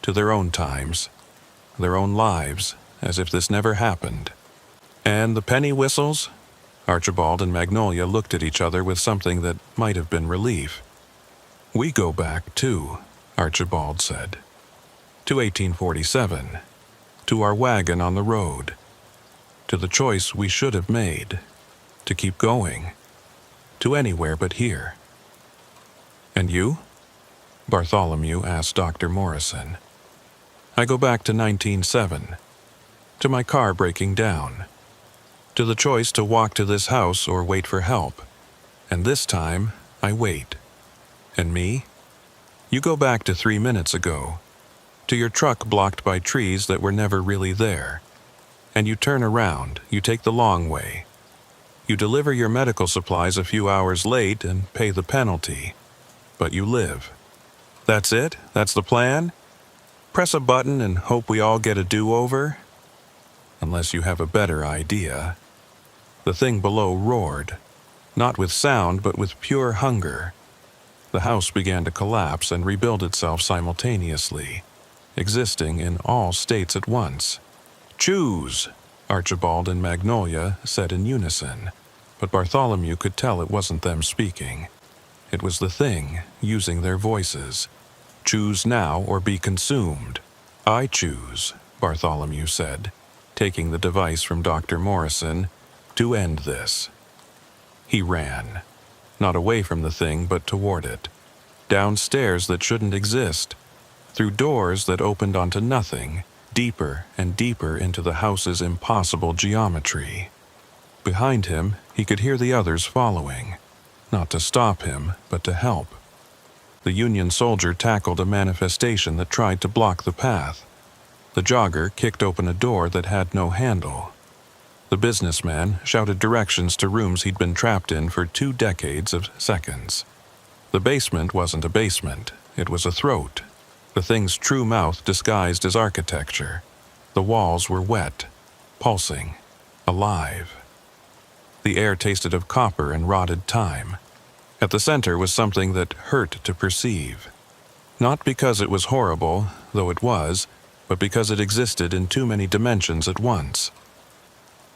to their own times, their own lives, as if this never happened. And the penny whistles? Archibald and Magnolia looked at each other with something that might have been relief. We go back, too, Archibald said. To 1847, to our wagon on the road, to the choice we should have made, to keep going, to anywhere but here. And you? Bartholomew asked Dr. Morrison. I go back to 1907, to my car breaking down, to the choice to walk to this house or wait for help. And this time, I wait. And me? You go back to 3 minutes ago, to your truck blocked by trees that were never really there. And you turn around, you take the long way. You deliver your medical supplies a few hours late and pay the penalty. But you live. That's it? That's the plan? Press a button and hope we all get a do-over? Unless you have a better idea. The thing below roared, not with sound but with pure hunger. The house began to collapse and rebuild itself simultaneously, existing in all states at once. Choose, Archibald and Magnolia said in unison, but Bartholomew could tell it wasn't them speaking. It was the thing using their voices. Choose now or be consumed. I choose, Bartholomew said, taking the device from Dr. Morrison, to end this. He ran, not away from the thing but toward it, down stairs that shouldn't exist, through doors that opened onto nothing, deeper and deeper into the house's impossible geometry. Behind him, he could hear the others following, not to stop him, but to help. The Union soldier tackled a manifestation that tried to block the path. The jogger kicked open a door that had no handle. The businessman shouted directions to rooms he'd been trapped in for 2 decades of seconds. The basement wasn't a basement, it was a throat. The thing's true mouth disguised as architecture. The walls were wet, pulsing, alive. The air tasted of copper and rotted time. At the center was something that hurt to perceive. Not because it was horrible, though it was, but because it existed in too many dimensions at once.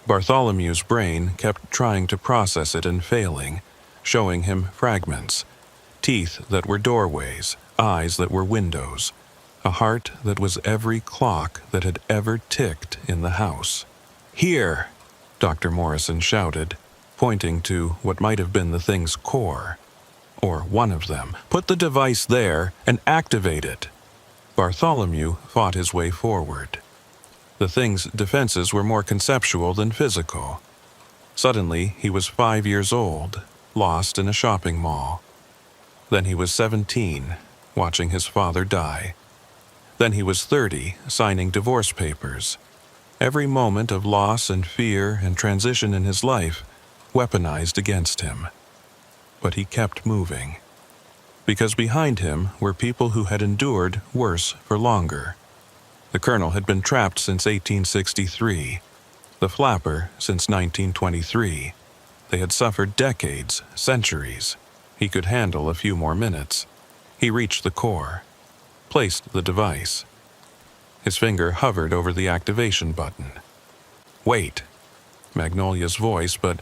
Bartholomew's brain kept trying to process it and failing, showing him fragments. Teeth that were doorways, eyes that were windows, a heart that was every clock that had ever ticked in the house. Here, Dr. Morrison shouted, pointing to what might have been the thing's core. Or one of them. Put the device there and activate it. Bartholomew fought his way forward. The thing's defenses were more conceptual than physical. Suddenly, he was 5 years old, lost in a shopping mall. Then he was 17, watching his father die. Then he was 30, signing divorce papers. Every moment of loss and fear and transition in his life weaponized against him. But he kept moving. Because behind him were people who had endured worse for longer. The colonel had been trapped since 1863. The flapper since 1923. They had suffered decades, centuries. He could handle a few more minutes. He reached the core, placed the device. His finger hovered over the activation button. Wait. Magnolia's voice, but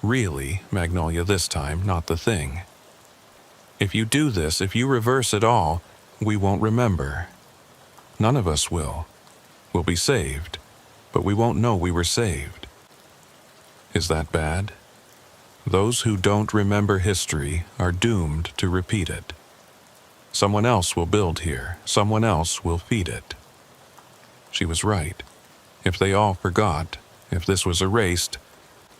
really Magnolia this time, not the thing. If you do this, if you reverse it all, we won't remember. None of us will. We'll be saved, but we won't know we were saved. Is that bad? Those who don't remember history are doomed to repeat it. Someone else will build here. Someone else will feed it. She was right. If they all forgot, if this was erased,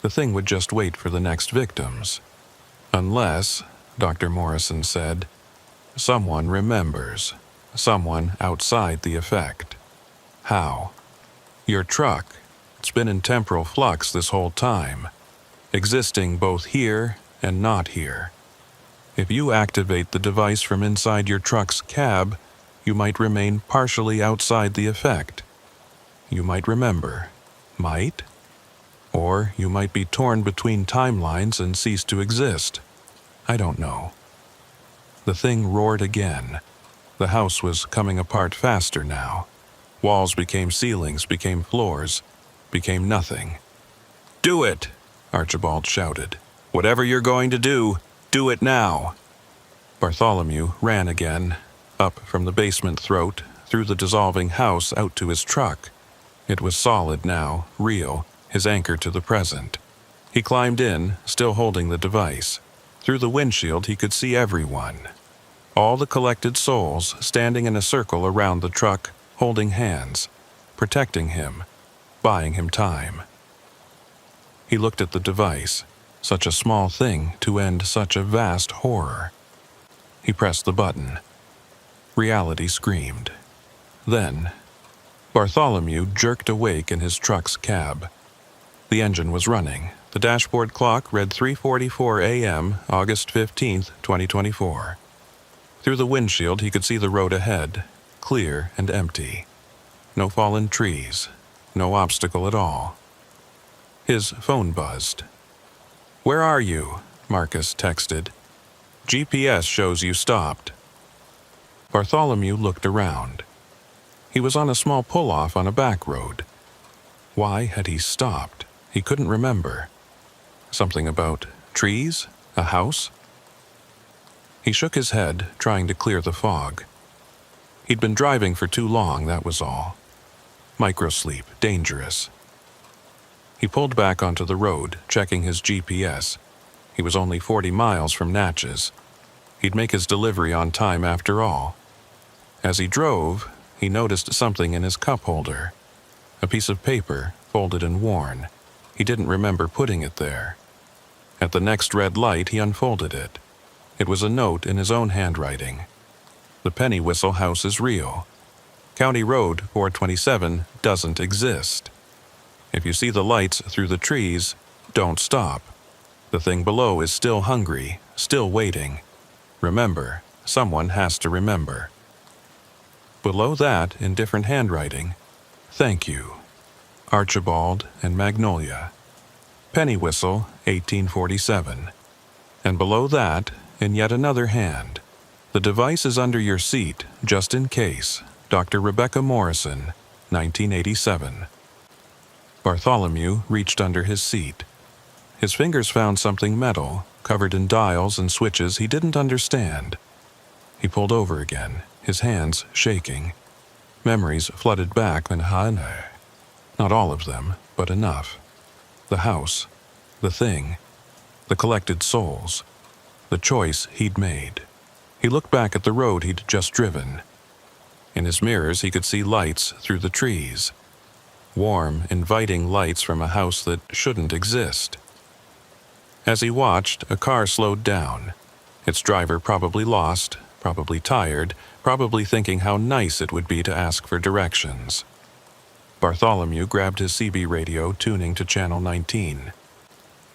the thing would just wait for the next victims. Unless, Dr. Morrison said, someone remembers. Someone outside the effect. How? Your truck. It's been in temporal flux this whole time, existing both here and not here. If you activate the device from inside your truck's cab, you might remain partially outside the effect, you might remember. Might? Or you might be torn between timelines and cease to exist. I don't know. The thing roared again. The house was coming apart faster now. Walls became ceilings, became floors, became nothing. "Do it!" Archibald shouted. "Whatever you're going to do it now!" Bartholomew ran again, up from the basement throat, through the dissolving house out to his truck. It was solid now, real, his anchor to the present. He climbed in, still holding the device. Through the windshield he could see everyone. All the collected souls standing in a circle around the truck, holding hands, protecting him, buying him time. He looked at the device, such a small thing to end such a vast horror. He pressed the button. Reality screamed. Then, Bartholomew jerked awake in his truck's cab. The engine was running. The dashboard clock read 3:44 a.m., August 15th, 2024. Through the windshield he could see the road ahead, clear and empty. No fallen trees, no obstacle at all. His phone buzzed. "Where are you?" Marcus texted. "GPS shows you stopped." Bartholomew looked around. He was on a small pull-off on a back road. Why had he stopped? He couldn't remember. Something about trees? A house? He shook his head, trying to clear the fog. He'd been driving for too long, that was all. Microsleep, dangerous. He pulled back onto the road, checking his GPS. He was only 40 miles from Natchez. He'd make his delivery on time after all. As he drove, he noticed something in his cup holder. A piece of paper, folded and worn. He didn't remember putting it there. At the next red light, he unfolded it. It was a note in his own handwriting. "The Penny Whistle house is real. County Road 427 doesn't exist. If you see the lights through the trees, don't stop. The thing below is still hungry, still waiting. Remember, someone has to remember." Below that, in different handwriting, "Thank you. Archibald and Magnolia. Penny Whistle, 1847. And below that, in yet another hand, "The device is under your seat, just in case. Dr. Rebecca Morrison, 1987. Bartholomew reached under his seat. His fingers found something metal, covered in dials and switches he didn't understand. He pulled over again, his hands shaking. Memories flooded back and not all of them, but enough. The house, the thing, the collected souls, the choice he'd made. He looked back at the road he'd just driven. In his mirrors he could see lights through the trees. Warm, inviting lights from a house that shouldn't exist. As he watched, a car slowed down. Its driver probably lost, probably tired, probably thinking how nice it would be to ask for directions. Bartholomew grabbed his CB radio, tuning to channel 19.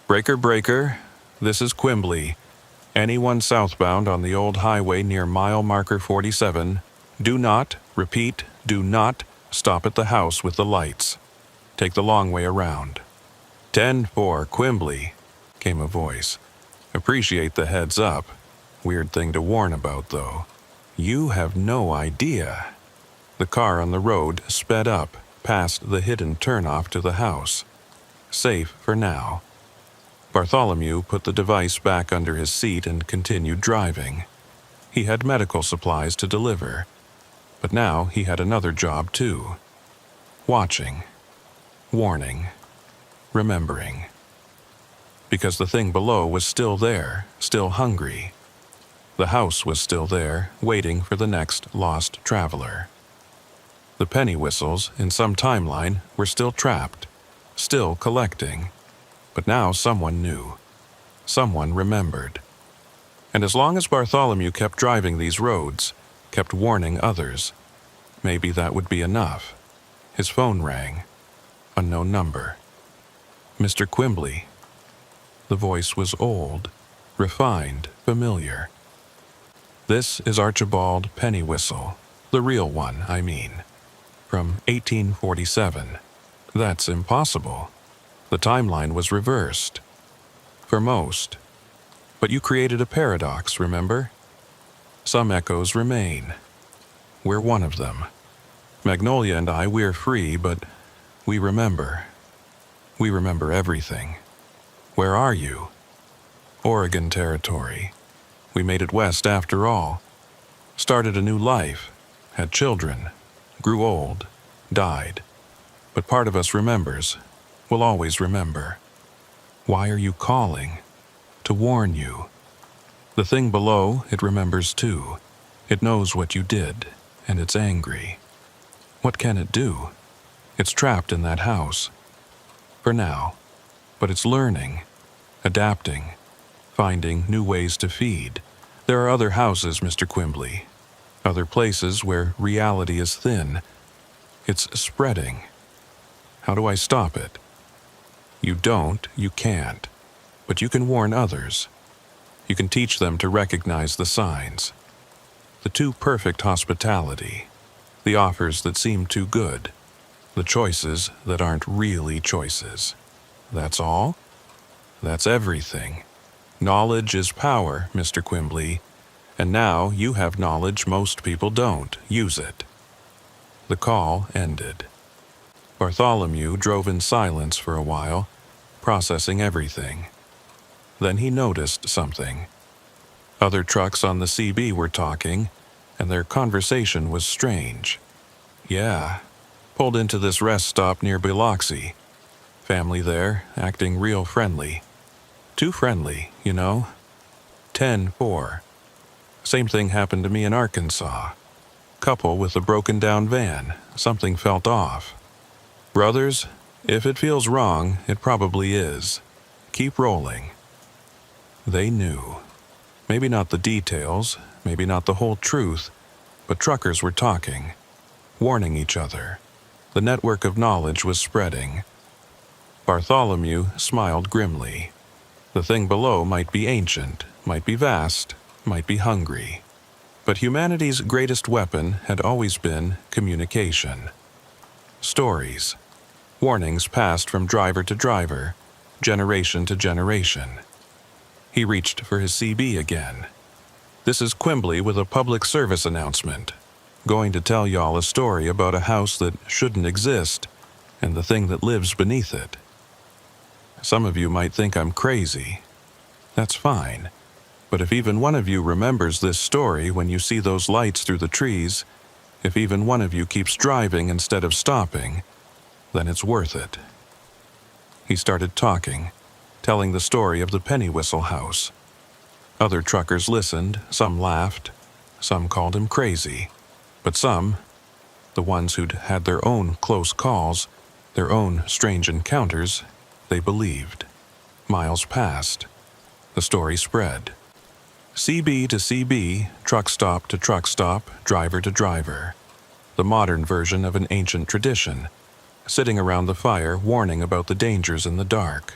"Breaker, breaker, this is Quimbley. Anyone southbound on the old highway near mile marker 47, do not, repeat, do not, stop at the house with the lights. Take the long way around." 10-4, Quimbley, came a voice. "Appreciate the heads up. Weird thing to warn about, though. You have no idea." The car on the road sped up, past the hidden turnoff to the house. Safe for now. Bartholomew put the device back under his seat and continued driving. He had medical supplies to deliver. But now he had another job too. Watching. Warning. Remembering. Because the thing below was still there, still hungry. The house was still there, waiting for the next lost traveler. The penny whistles, in some timeline, were still trapped, still collecting. But now someone knew. Someone remembered. And as long as Bartholomew kept driving these roads, kept warning others, maybe that would be enough. His phone rang. Unknown number. "Mr. Quimbley." The voice was old, refined, familiar. "This is Archibald Pennywhistle, the real one, I mean. from 1847. That's impossible. The timeline was reversed. For most. But you created a paradox, remember? Some echoes remain. We're one of them. Magnolia and I, we're free, but we remember. We remember everything. Where are you? Oregon Territory. We made it west after all. Started a new life, had children, grew old, died. But part of us remembers, will always remember. Why are you calling? To warn you. The thing below, it remembers too. It knows what you did, and it's angry. What can it do? It's trapped in that house. For now. But it's learning, adapting, finding new ways to feed. There are other houses, Mr. Quimbley. Other places where reality is thin. It's spreading. How do I stop it? You can't. But you can warn others. You can teach them to recognize the signs. The too perfect hospitality. The offers that seem too good. The choices that aren't really choices. That's all? That's everything. Knowledge is power, Mr. Quimbley. And now you have knowledge most people don't. Use it. The call ended. Bartholomew drove in silence for a while, processing everything. Then he noticed something. Other trucks on the CB were talking, and their conversation was strange. Yeah, pulled into this rest stop near Biloxi. Family there, acting real friendly. Too friendly, you know. 10-4. Same thing happened to me in Arkansas. Couple with a broken-down van. Something felt off. Brothers, if it feels wrong, it probably is. Keep rolling. They knew. Maybe not the details, maybe not the whole truth, but truckers were talking, warning each other. The network of knowledge was spreading. Bartholomew smiled grimly. The thing below might be ancient, might be vast, might be hungry. But humanity's greatest weapon had always been communication. Stories. Warnings passed from driver to driver, generation to generation. He reached for his CB again. This is Quimbley with a public service announcement. Going to tell y'all a story about a house that shouldn't exist, and the thing that lives beneath it. Some of you might think I'm crazy. That's fine. But if even one of you remembers this story when you see those lights through the trees, if even one of you keeps driving instead of stopping, then it's worth it. He started talking, telling the story of the penny whistle house. Other truckers listened, some laughed, some called him crazy, but some, the ones who'd had their own close calls, their own strange encounters, they believed. Miles passed. The story spread. CB to CB, truck stop to truck stop, driver to driver. The modern version of an ancient tradition, sitting around the fire warning about the dangers in the dark.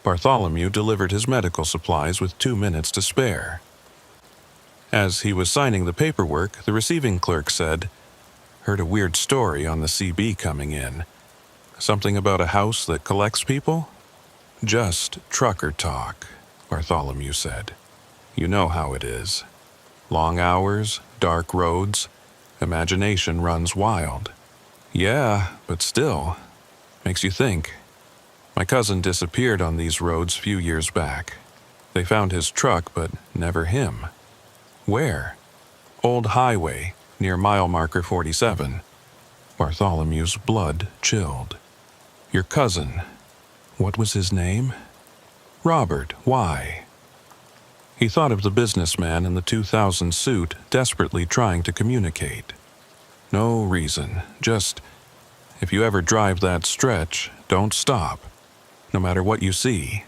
Bartholomew delivered his medical supplies with 2 minutes to spare. As he was signing the paperwork, the receiving clerk said, "Heard a weird story on the CB coming in. Something about a house that collects people?" "Just trucker talk," Bartholomew said. "You know how it is. Long hours, dark roads, imagination runs wild." "Yeah, but still, makes you think. My cousin disappeared on these roads few years back. They found his truck, but never him." "Where?" "Old highway, near mile marker 47. Bartholomew's blood chilled. "Your cousin, what was his name?" "Robert, why?" He thought of the businessman in the 2000 suit desperately trying to communicate. "No reason, just, if you ever drive that stretch, don't stop, no matter what you see."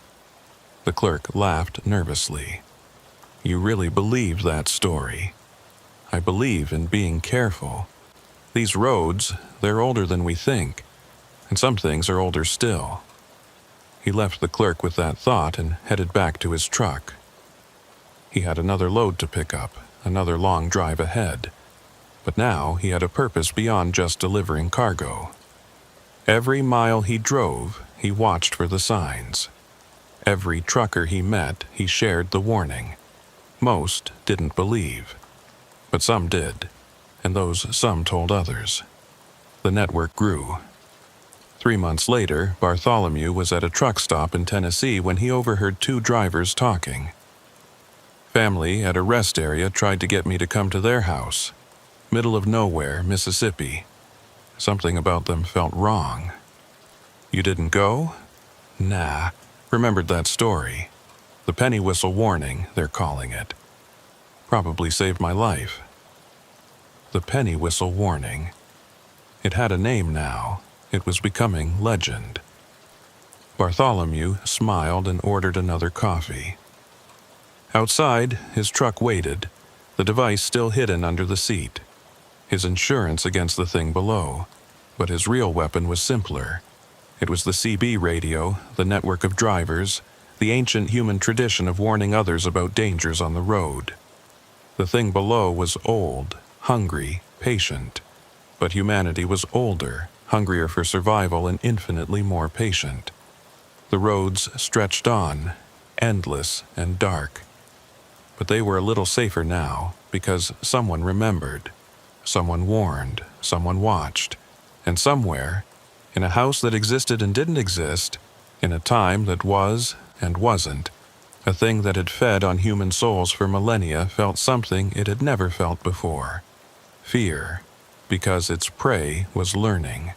The clerk laughed nervously. "You really believe that story?" "I believe in being careful. These roads, they're older than we think, and some things are older still." He left the clerk with that thought and headed back to his truck. He had another load to pick up, another long drive ahead. But now he had a purpose beyond just delivering cargo. Every mile he drove, he watched for the signs. Every trucker he met, he shared the warning. Most didn't believe, but some did, and those some told others. The network grew. 3 months later, Bartholomew was at a truck stop in Tennessee when he overheard two drivers talking. Family at a rest area tried to get me to come to their house. Middle of nowhere, Mississippi. Something about them felt wrong. You didn't go? Nah, remembered that story. The penny whistle warning, they're calling it. Probably saved my life. The penny whistle warning. It had a name now. It was becoming legend. Bartholomew smiled and ordered another coffee. Outside, his truck waited, the device still hidden under the seat. His insurance against the thing below, but his real weapon was simpler. It was the CB radio, the network of drivers, the ancient human tradition of warning others about dangers on the road. The thing below was old, hungry, patient, but humanity was older, hungrier for survival, and infinitely more patient. The roads stretched on, endless and dark. But they were a little safer now, because someone remembered. Someone warned, someone watched, and somewhere, in a house that existed and didn't exist, in a time that was and wasn't, a thing that had fed on human souls for millennia felt something it had never felt before. Fear, because its prey was learning.